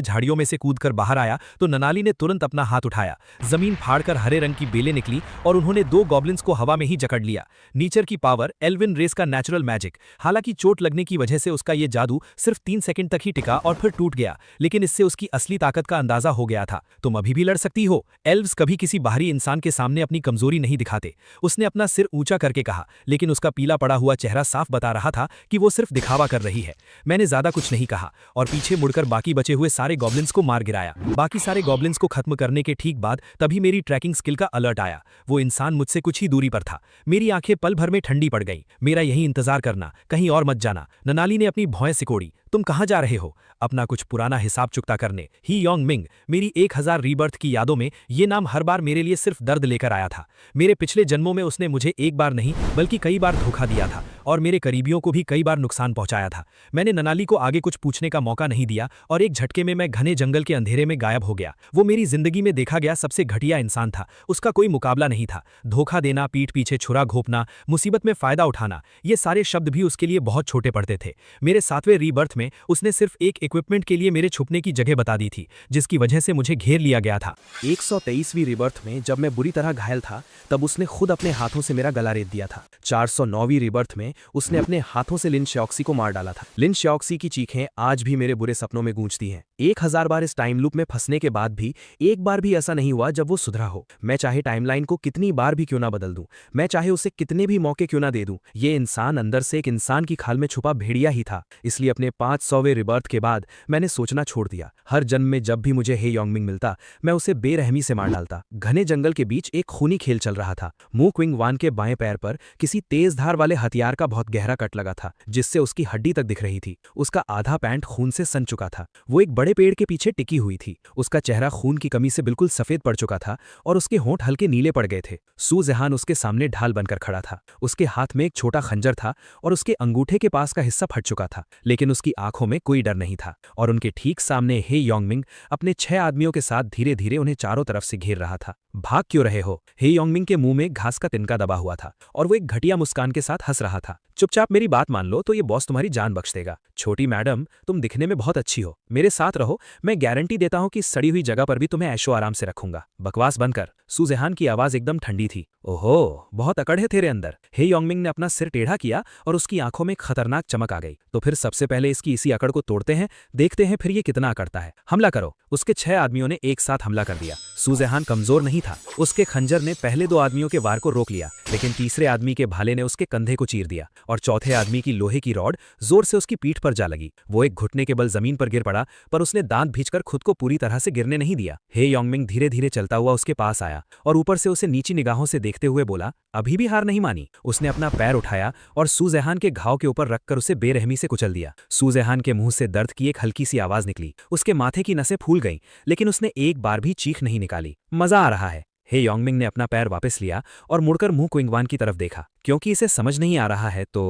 झाड़ियों में से कूदकर बाहर आया तो ननाली ने तुरंत अपना हाथ उठाया। जमीन फाड़कर हरे रंग की बेलें निकली और उन्होंने 2 गॉब्लिन्स को हवा में ही जकड़ लिया। नीचर की पावर, एल्विन रेस का नेचुरल मैजिक। हालांकि चोट लगने की वजह से उसका ये जादू सिर्फ 3 सेकंड तक ही टिका और फिर टूट गया, लेकिन इससे उसकी असली ताकत का अंदाजा हो गया था। तुम अभी भी लड़ सकती हो। एल्व्स कभी किसी बाहरी इंसान के सामने अपनी कमजोरी नहीं दिखाते। उसने अपना सिर ऊंचा करके कहा, लेकिन उसका पीला पड़ा हुआ चेहरा साफ बता रहा था कि वो सिर्फ दिखावा कर रही है। मैंने ज्यादा कुछ नहीं कहा और पीछे मुड़कर बाकी बचे हुए सारे गॉब्लिन्स को मार गिराया। बाकी सारे गॉब्लिन्स को खत्म करने के ठीक बाद तभी मेरी ट्रैकिंग स्किल का अलर्ट आया। वो इंसान मुझसे कुछ ही दूरी पर था। मेरी आंखें पल भर में ठंडी पड़ गईं। मेरा यही इंतजार करना, कहीं और मत जाना। ननाली ने अपनी भौएं सिकोड़ी। तुम कहां जा रहे हो? अपना कुछ पुराना हिसाब चुकता करने। ही योंग मिंग। मेरी 1000 रीबर्थ की यादों में ये नाम हर बार मेरे लिए सिर्फ दर्द लेकर आया था। मेरे पिछले जन्मों में उसने मुझे एक बार नहीं बल्कि कई बार धोखा दिया था और मेरे करीबियों को भी कई बार नुकसान पहुंचाया था। मैंने ननाली को आगे कुछ पूछने का मौका नहीं दिया और एक झटके में मैं घने जंगल के अंधेरे में गायब हो गया। वो मेरी जिंदगी में देखा गया सबसे घटिया इंसान था। उसका कोई मुकाबला नहीं था। धोखा देना, पीठ पीछे छुरा घोंपना, मुसीबत में फायदा उठाना, ये सारे शब्द भी उसके लिए बहुत छोटे पड़ते थे। मेरे 7वें रीबर्थ में उसने सिर्फ एक इक्विपमेंट के लिए मेरे छुपने की जगह बता दी थी, जिसकी वजह से मुझे घेर लिया गया था। 123वीं रिबर्थ में जब मैं बुरी तरह घायल था तब उसने खुद अपने हाथों से मेरा गला रेत दिया था। 409वीं रिबर्थ में उसने अपने हाथों से लिन श्योक्सी को मार डाला था। लिन श्योक्सी की चीखें आज भी मेरे बुरे सपनों में गूंजती हैं। 1000 बार इस टाइम लूप में फंसने के बाद भी एक बार भी ऐसा नहीं हुआ जब वो सुधरा हो। मैं चाहे टाइमलाइन को कितनी बार भी क्यों ना बदल दूं, मैं चाहे उसे कितने भी मौके क्यों ना दे दूं, ये इंसान अंदर से एक इंसान की खाल में छुपा भेड़िया ही था। इसलिए अपने 500वें रिबर्थ के बाद मैंने सोचना छोड़ दिया। हर जन्म में जब भी मुझे हे योंगमिंग मिलता मैं उसे बेरहमी से मार डालता। घने जंगल के बीच एक खूनी खेल चल रहा था। मू क्विंग वान के बाएं पैर पर किसी तेज धार वाले हथियार का बहुत गहरा कट लगा था, जिससे उसकी हड्डी तक दिख रही थी। उसका आधा पैंट खून से सन चुका था। वो एक बड़े पेड़ के पीछे टिकी हुई थी। उसका चेहरा खून की कमी से बिल्कुल सफेद पड़ चुका था और उसके होंठ हल्के नीले पड़ गए थे। सू जहान उसके सामने ढाल बनकर खड़ा था। उसके हाथ में एक छोटा खंजर था और उसके अंगूठे के पास का हिस्सा फट चुका था, लेकिन उसकी आंखों में कोई डर नहीं था। और उनके ठीक सामने हे योंगमिंग अपने 6 आदमियों के साथ धीरे धीरे उन्हें चारों तरफ से घेर रहा था। भाग क्यों रहे हो? हे योंगमिंग के मुंह में घास का तिनका दबा हुआ था और वो एक घटिया मुस्कान के साथ हंस रहा था। चुपचाप मेरी बात मान लो तो ये बॉस तुम्हारी जान बख्श देगा। छोटी मैडम, तुम दिखने में बहुत अच्छी हो, मेरे साथ रहो, मैं गारंटी देता हूं कि इस सड़ी हुई जगह पर भी तुम्हें ऐशो आराम से रखूंगा। बकवास बंद कर। सुजेहान की आवाज एकदम ठंडी थी। ओहो, बहुत अकड़ है तेरे अंदर। हे योंगमिंग ने अपना सिर टेढ़ा किया और उसकी आंखों में एक खतरनाक चमक आ गई। तो फिर सबसे पहले इसकी इसी अकड़ को तोड़ते हैं, देखते हैं फिर ये कितना अकड़ता है। हमला करो। उसके 6 आदमियों ने एक साथ हमला कर दिया। सुजेहान कमजोर नहीं था। उसके खंजर ने पहले 2 आदमियों के वार को रोक लिया, लेकिन तीसरे आदमी के भाले ने उसके कंधे को चीर दिया और चौथे आदमी की लोहे की रॉड जोर से उसकी पीठ पर जा लगी। वो एक घुटने के बल जमीन पर गिर पड़ा, पर उसने दांत भींचकर खुद को पूरी तरह से गिरने नहीं दिया। हे योंगमिंग धीरे धीरे चलता हुआ उसके पास आया और ऊपर से उसे नीची निगाहों से देखते हुए बोला, अभी भी हार नहीं मानी। उसने अपना पैर उठाया और सुजेहान के घाव के ऊपर रखकर उसे बेरहमी से कुचल दिया। सुजेहान के मुंह से दर्द की एक हल्की सी आवाज निकली। उसके माथे की नसें फूल गईं, लेकिन उसने एक बार भी चीख नहीं निकाली। मजा आ रहा है। हे योंगमिंग ने अपना पैर वापस लिया और मुड़कर मू क्विंगवान की तरफ देखा। क्योंकि इसे समझ नहीं आ रहा है तो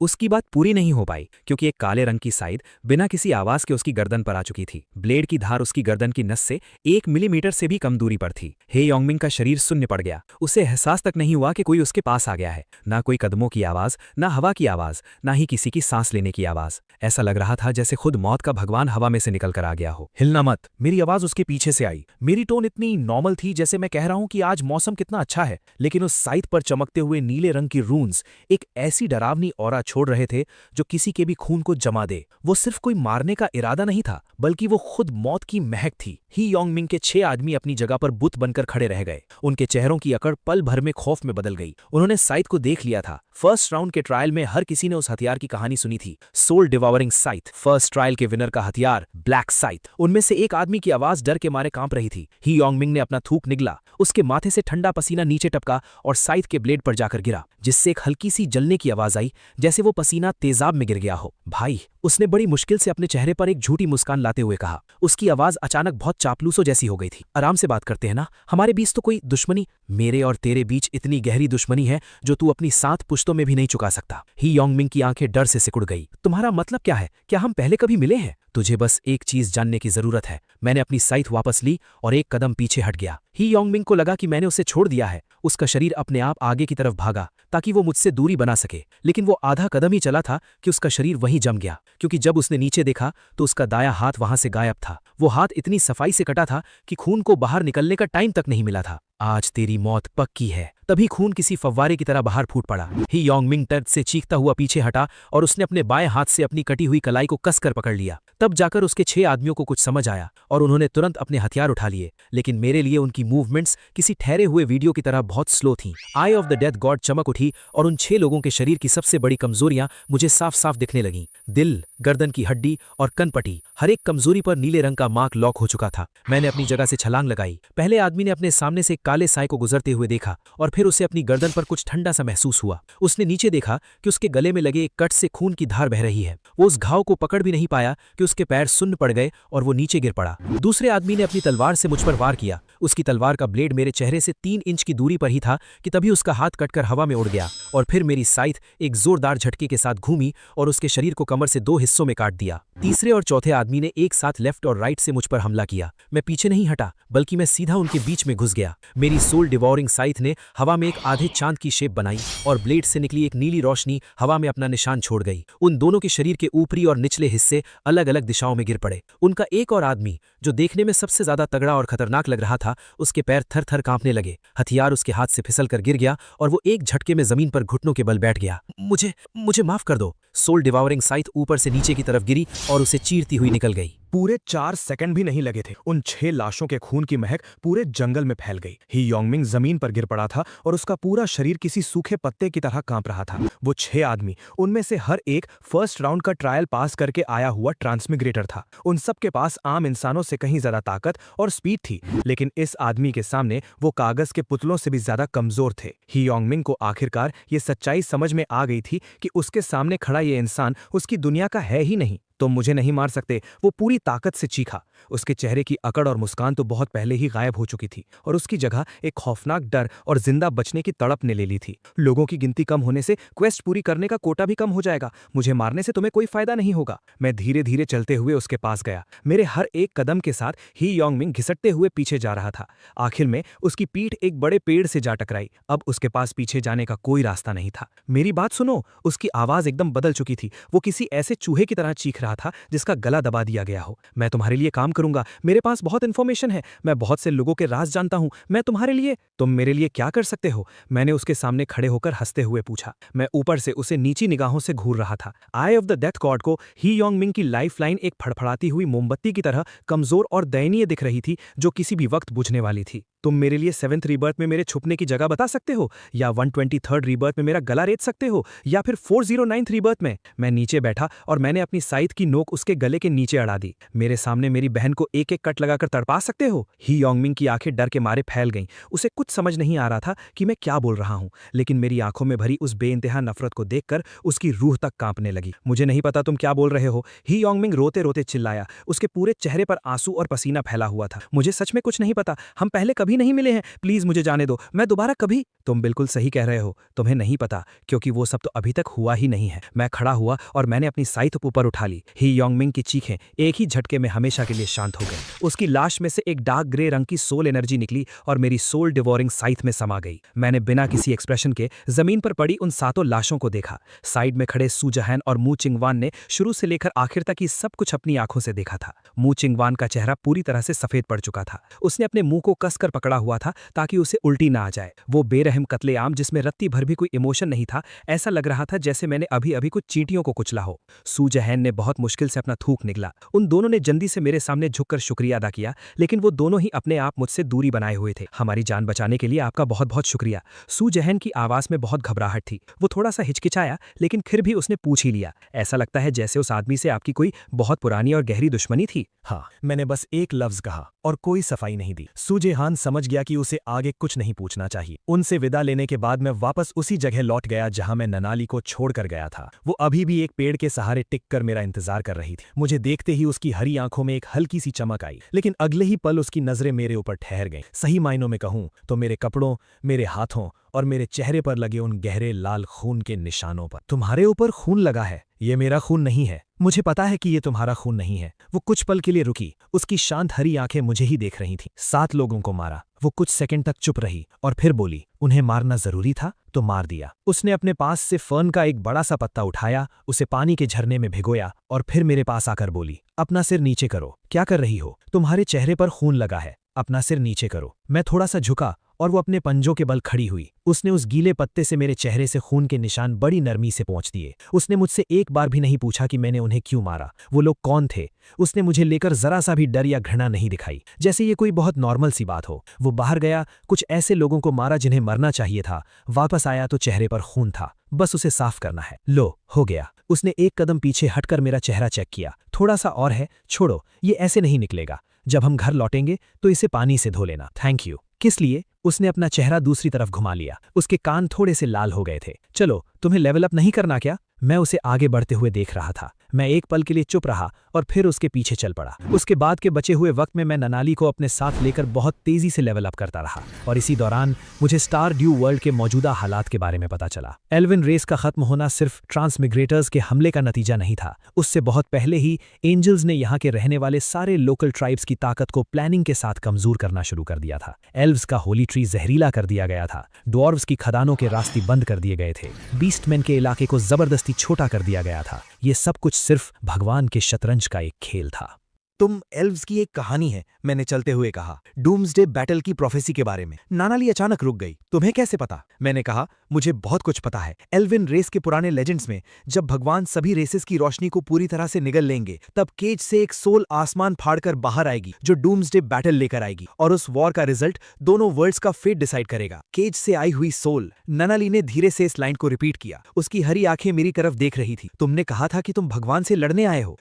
उसकी बात पूरी नहीं हो पाई, क्योंकि एक काले रंग की साइड बिना किसी आवाज के उसकी गर्दन पर आ चुकी थी। ब्लेड की धार उसकी गर्दन की नस से 1 मिलीमीटर से भी कम दूरी पर थी। हे योंगमिंग का शरीर शून्य पड़ गया। उसे एहसास तक नहीं हुआ कि कोई उसके पास आ गया है। ना कोई कदमों की आवाज, ना हवा की आवाज, ना ही किसी की सांस लेने की आवाज। ऐसा लग रहा था जैसे खुद मौत का भगवान हवा में से निकल कर आ गया हो। हिलना मत। मेरी आवाज उसके पीछे से आई। मेरी टोन इतनी नॉर्मल थी जैसे मैं कह रहा हूं कि आज मौसम कितना अच्छा है, लेकिन उस साइड पर चमकते हुए नीले रंग की रून्स एक ऐसी डरावनी ऑरा छोड़ रहे थे जो किसी के भी खून को जमा दे। वो सिर्फ कोई मारने का इरादा नहीं था, बल्कि वो खुद मौत की महक थी। ही योंगमिंग के 6 आदमी अपनी जगह पर बुत बनकर खड़े रह गए। उनके चेहरों की अकड़ पल भर में खौफ में बदल गई। उन्होंने साइथ को देख लिया था। फर्स्ट राउंड के ट्रायल में हर किसी ने उस हथियार की कहानी सुनी थी, सोल डिवॉरिंग साइथ। फर्स्ट ट्रायल के विनर का हथियार ब्लैक साइथ। उनमें से एक आदमी की आवाज डर के मारे कांप रही थी। ही योंगमिंग ने अपना थूक निगला, उसके माथे से ठंडा पसीना नीचे टपका और साइथ के ब्लेड पर जाकर गिरा, जिससे एक हल्की सी जलने की आवाज आई, जैसे वो पसीना तेजाब में गिर गया हो। भाई, उसने बड़ी मुश्किल से अपने चेहरे पर एक झूठी मुस्कान लाते हुए कहा। उसकी आवाज अचानक बहुत चापलूसों जैसी हो गई थी। आराम से बात करते हैं ना, हमारे बीच तो कोई दुश्मनी, मेरे और तेरे बीच इतनी गहरी दुश्मनी है जो तू अपनी 7 पुश्तों में भी नहीं चुका सकता। ही योंगमिंग की आंखें डर से सिकुड़ गई। तुम्हारा मतलब क्या है? क्या हम पहले कभी मिले हैं? तुझे बस एक चीज जानने की जरूरत है। मैंने अपनी साइथ वापस ली और एक कदम पीछे हट गया। ही योंगमिंग को लगा कि मैंने उसे छोड़ दिया है। उसका शरीर अपने आप आगे की तरफ भागा ताकि वो मुझसे दूरी बना सके, लेकिन वो आधा कदम ही चला था कि उसका शरीर वहीं जम गया, क्योंकि जब उसने नीचे देखा तो उसका दायां हाथ वहां से गायब था। वो हाथ इतनी सफाई से कटा था कि खून को बाहर निकलने का टाइम तक नहीं मिला था। आज तेरी मौत पक्की है। तभी खून किसी फव्वारे की तरह बाहर फूट पड़ा। ही योंगमिंग दर्द से चीखता हुआ पीछे हटा और उसने अपने बाएं हाथ से अपनी कटी हुई कलाई को कसकर पकड़ लिया। तब जाकर उसके 6 आदमियों को कुछ समझ आया और उन्होंने तुरंत अपने हथियार उठा लिए, लेकिन मेरे लिए उनकी मूवमेंट्स किसी ठहरे हुए वीडियो की तरह बहुत स्लो थीं। आई ऑफ द डेथ गॉड चमक उठी और उन 6 लोगों के शरीर की सबसे बड़ी कमजोरियां मुझे साफ साफ दिखने लगीं। दिल, गर्दन की हड्डी और कनपटी, हर एक कमजोरी पर नीले रंग का मार्क लॉक हो चुका था। मैंने अपनी जगह से छलांग लगाई। पहले आदमी ने अपने सामने से काले साए को गुजरते हुए देखा और फिर उसे अपनी गर्दन पर कुछ ठंडा सा महसूस हुआ। उसने नीचे देखा कि उसके गले में लगे एक कट से खून की धार बह रही है। वो उस घाव को पकड़ भी नहीं पाया कि उसके पैर सुन्न पड़ गए और वो नीचे गिर पड़ा। दूसरे आदमी ने अपनी तलवार से मुझ पर वार किया। उसकी तलवार का ब्लेड मेरे चेहरे से 3 इंच की दूरी पर ही था कि तभी उसका हाथ कटकर हवा में उड़ गया और फिर मेरी साइथ एक जोरदार झटके के साथ घूमी और उसके शरीर को कमर से 2 हिस्सों में काट दिया। तीसरे और चौथे आदमी ने एक साथ लेफ्ट और राइट से मुझ पर हमला किया। मैं पीछे नहीं हटा, बल्कि मैं सीधा उनके बीच में घुस गया। मेरी सोल डिवॉरिंग साइथ ने हवा में एक आधे चांद की शेप बनाई और ब्लेड से निकली एक नीली रोशनी हवा में अपना निशान छोड़ गई। उन दोनों के शरीर के ऊपरी और निचले हिस्से अलग अलग दिशाओं में गिर पड़े। उनका एक और आदमी, जो देखने में सबसे ज्यादा तगड़ा और खतरनाक लग रहा था, उसके पैर थर थर कांपने लगे। हथियार उसके हाथ से फिसल कर गिर गया और वो एक झटके में जमीन पर घुटनों के बल बैठ गया। मुझे माफ कर दो। सोल डिवॉरिंग साइथ ऊपर से नीचे की तरफ गिरी और उसे चीरती हुई निकल गई। पूरे 4 सेकंड भी नहीं लगे थे। उन 6 लाशों के खून की महक पूरे जंगल में फैल गई। ही योंगमिंग जमीन पर गिर पड़ा था और उसका पूरा शरीर किसी सूखे पत्ते की तरह कांप रहा था। वो 6 आदमी, उनमें से हर एक फर्स्ट राउंड का ट्रायल पास करके आया हुआ ट्रांसमिग्रेटर था। उन सब के पास आम इंसानों से कहीं ज्यादा ताकत और स्पीड थी, लेकिन इस आदमी के सामने वो कागज के पुतलों से भी ज्यादा कमजोर थे। ही योंगमिंग को आखिरकार ये सच्चाई समझ में आ गई थी कि उसके सामने खड़ा ये इंसान उसकी दुनिया का है ही नहीं। तुम मुझे नहीं मार सकते, वो पूरी ताकत से चीखा। उसके चेहरे की अकड़ और मुस्कान तो बहुत पहले ही गायब हो चुकी थी और उसकी जगह एक खौफनाक डर और जिंदा बचने की तड़प ने ले ली थी। लोगों की गिनती कम होने से क्वेस्ट पूरी करने का कोटा भी कम हो जाएगा। मुझे मारने से तुम्हें कोई फायदा नहीं होगा। मैं धीरे धीरे चलते हुए उसके पास गया। मेरे हर एक कदम के साथ ही योंगमिंग घिसटते हुए पीछे जा रहा था। आखिर में उसकी पीठ एक बड़े पेड़ से जा टकराई। अब उसके पास पीछे जाने का कोई रास्ता नहीं था। मेरी बात सुनो। उसकी आवाज एकदम बदल चुकी थी। वो किसी ऐसे चूहे की तरह चीख रहा था जिसका गला दबा दिया गया हो। मैं तुम्हारे लिए काम करूंगा। मेरे पास बहुत इंफॉर्मेशन है। मैं बहुत से लोगों के राज जानता हूं। मैं तुम्हारे लिए, तुम मेरे लिए क्या कर सकते हो? मैंने उसके सामने खड़े होकर हंसते हुए पूछा। मैं ऊपर से उसे नीची निगाहों से घूर रहा था। आई ऑफ द डेथ गॉड को ही योंगमिंग की लाइफलाइन एक फड़फड़ाती हुई मोमबत्ती की तरह कमजोर और दयनीय दिख रही थी, जो किसी भी वक्त बुझने वाली थी। तुम मेरे लिए 7th रीबर्थ में मेरे छुपने की जगह बता सकते हो, या 123rd रीबर्थ में मेरा गला रेत सकते हो, या फिर 409th रीबर्थ में? मैं नीचे बैठा और मैंने अपनी साइथ की नोक उसके गले के नीचे अड़ा दी। मेरे सामने मेरी बहन को एक एक कट लगाकर तड़पा सकते हो? ही योंगमिंग की आंखें डर के मारे फैल गईं। उसे कुछ समझ नहीं आ रहा था कि मैं क्या बोल रहा हूं, लेकिन मेरी आंखों में भरी उस बेइंतहा नफरत को देखकर उसकी रूह तक कांपने लगी। मुझे नहीं पता तुम क्या बोल रहे हो, ही योंगमिंग रोते रोते चिल्लाया। उसके पूरे चेहरे पर आंसू और पसीना फैला हुआ था। मुझे सच में कुछ नहीं पता। हम पहले कभी नहीं मिले हैं। प्लीज मुझे जाने दो। मैं दोबारा कभी। तुम बिल्कुल सही कह रहे हो। तुम्हें नहीं पता, क्योंकि वो सब तो अभी तक हुआ ही नहीं है। मैं खड़ा हुआ और मैंने अपनी साइथ ऊपर उठा ली। ही योंगमिंग की चीखें एक ही झटके में हमेशा के लिए शांत हो गई। उसकी लाश में से एक डार्क ग्रे रंग की सोल एनर्जी निकली और मेरी सोल डिवोरिंग साइथ में समा गई। मैंने बिना किसी एक्सप्रेशन के जमीन पर पड़ी उन 7 लाशों को देखा। साइड में खड़े सू जहान और मू चिंगवान ने शुरू से लेकर आखिर तक ही सब कुछ अपनी आंखों से देखा था। मू चिंगवान का चेहरा पूरी तरह से सफेद पड़ चुका था। उसने अपने मुंह को कसकर पकड़ पकड़ा हुआ था ताकि उसे उल्टी ना आ जाए। वो बेरहम कत्लेआम जिसमें रत्ती भर भी कोई इमोशन नहीं था, ऐसा लग रहा था जैसे मैंने अभी अभी कुछ चींटियों को कुचला हो। सू जहैन ने बहुत मुश्किल से अपना थूक निकला। उन दोनों ने जल्दी से मेरे सामने झुककर शुक्रिया अदा किया, लेकिन वो दोनों ही अपने आप मुझसे दूरी बनाए हुए थे। हमारी जान बचाने के लिए आपका बहुत बहुत शुक्रिया। सू जहैन की आवाज में बहुत घबराहट थी। वो थोड़ा सा हिचकिचाया, लेकिन फिर भी उसने पूछ ही लिया। ऐसा लगता है जैसे उस आदमी से आपकी कोई बहुत पुरानी और गहरी दुश्मनी थी। हाँ, मैंने बस एक लफ्ज कहा और कोई सफाई नहीं दी। सू जेहान समझ गया कि उसे आगे कुछ नहीं पूछना चाहिए। उनसे विदा लेने के बाद मैं वापस उसी जगह लौट गया जहां मैं ननाली को छोड़कर गया था। वो अभी भी एक पेड़ के सहारे टिक कर मेरा इंतजार कर रही थी। मुझे देखते ही उसकी हरी आंखों में एक हल्की सी चमक आई, लेकिन अगले ही पल उसकी नजरें मेरे ऊपर ठहर गईं। सही मायनों में कहूं तो मेरे कपड़ों, मेरे हाथों और मेरे चेहरे पर लगे उन गहरे लाल खून के निशानों पर। तुम्हारे ऊपर खून लगा है, ये मेरा खून नहीं है। मुझे पता है कि ये तुम्हारा खून नहीं है। वो कुछ पल के लिए रुकी। उसकी शांत हरी आंखें मुझे ही देख रही थीं। 7 लोगों को मारा। वो कुछ सेकंड तक चुप रही और फिर बोली, उन्हें मारना जरूरी था तो मार दिया। उसने अपने पास से फर्न का एक बड़ा सा पत्ता उठाया, उसे पानी के झरने में भिगोया और फिर मेरे पास आकर बोली, अपना सिर नीचे करो। क्या कर रही हो? तुम्हारे चेहरे पर खून लगा है, अपना सिर नीचे करो। मैं थोड़ा सा झुका और वो अपने पंजों के बल खड़ी हुई। उसने उस गीले पत्ते से मेरे चेहरे से खून के निशान बड़ी नरमी से पोंछ दिए। उसने मुझसे एक बार भी नहीं पूछा कि मैंने उन्हें क्यों मारा, वो लोग कौन थे। उसने मुझे लेकर जरा सा भी डर या घृणा नहीं दिखाई, जैसे ये कोई बहुत नॉर्मल सी बात हो। वो बाहर गया, कुछ ऐसे लोगों को मारा जिन्हें मरना चाहिए था। वापस आया तो चेहरे पर खून था, बस उसे साफ करना है। लो, हो गया। उसने एक कदम पीछे हटकर मेरा चेहरा चेक किया। थोड़ा सा और है, छोड़ो, ये ऐसे नहीं निकलेगा। जब हम घर लौटेंगे तो इसे पानी से धो लेना। Thank you. किस लिए? उसने अपना चेहरा दूसरी तरफ घुमा लिया। उसके कान थोड़े से लाल हो गए थे। चलो, तुम्हें लेवल अप नहीं करना क्या? मैं उसे आगे बढ़ते हुए देख रहा था। मैं एक पल के लिए चुप रहा और फिर उसके पीछे चल पड़ा। उसके बाद के बचे हुए वक्त में मैं ननाली को अपने साथ लेकर बहुत तेजी से लेवल अप करता रहा और इसी दौरान मुझे स्टार ड्यू वर्ल्ड के मौजूदा हालात के बारे में पता चला। एल्विन रेस का खत्म होना सिर्फ ट्रांसमिग्रेटर्स के हमले का नतीजा नहीं था। उससे बहुत पहले ही एंजल्स ने यहाँ के रहने वाले सारे लोकल ट्राइब्स की ताकत को प्लानिंग के साथ कमजोर करना शुरू कर दिया था। एल्व्स का होली ट्री जहरीला कर दिया गया था। ड्वार्व्स की खदानों के रास्ते बंद कर दिए गए थे। बीस्टमैन के इलाके को जबरदस्ती छोटा कर दिया गया था। ये सब कुछ सिर्फ भगवान के शतरंज का एक खेल था। तुम एल्व्स की एक कहानी है, मैंने चलते हुए कहा। डूम्सडे बैटल की प्रोफेसी के बारे में। नानाली अचानक रुक गई। तुम्हें कैसे पता? मैंने कहा, मुझे बहुत कुछ पता है। एल्विन रेस के पुराने लेजेंड्स में जब भगवान सभी रेसेस की रोशनी को पूरी तरह से निगल लेंगे, तब केज से एक सोल आसमान फाड़कर बाहर आएगी जो डूम्सडे बैटल लेकर आएगी और उस वॉर का रिजल्ट दोनों वर्ल्ड्स का फेट डिसाइड करेगा। केज से आई हुई सोल। नानाली ने धीरे से इस लाइन को रिपीट किया। उसकी हरी आंखें मेरी तरफ देख रही थी। तुमने कहा था कि तुम भगवान से लड़ने आए हो।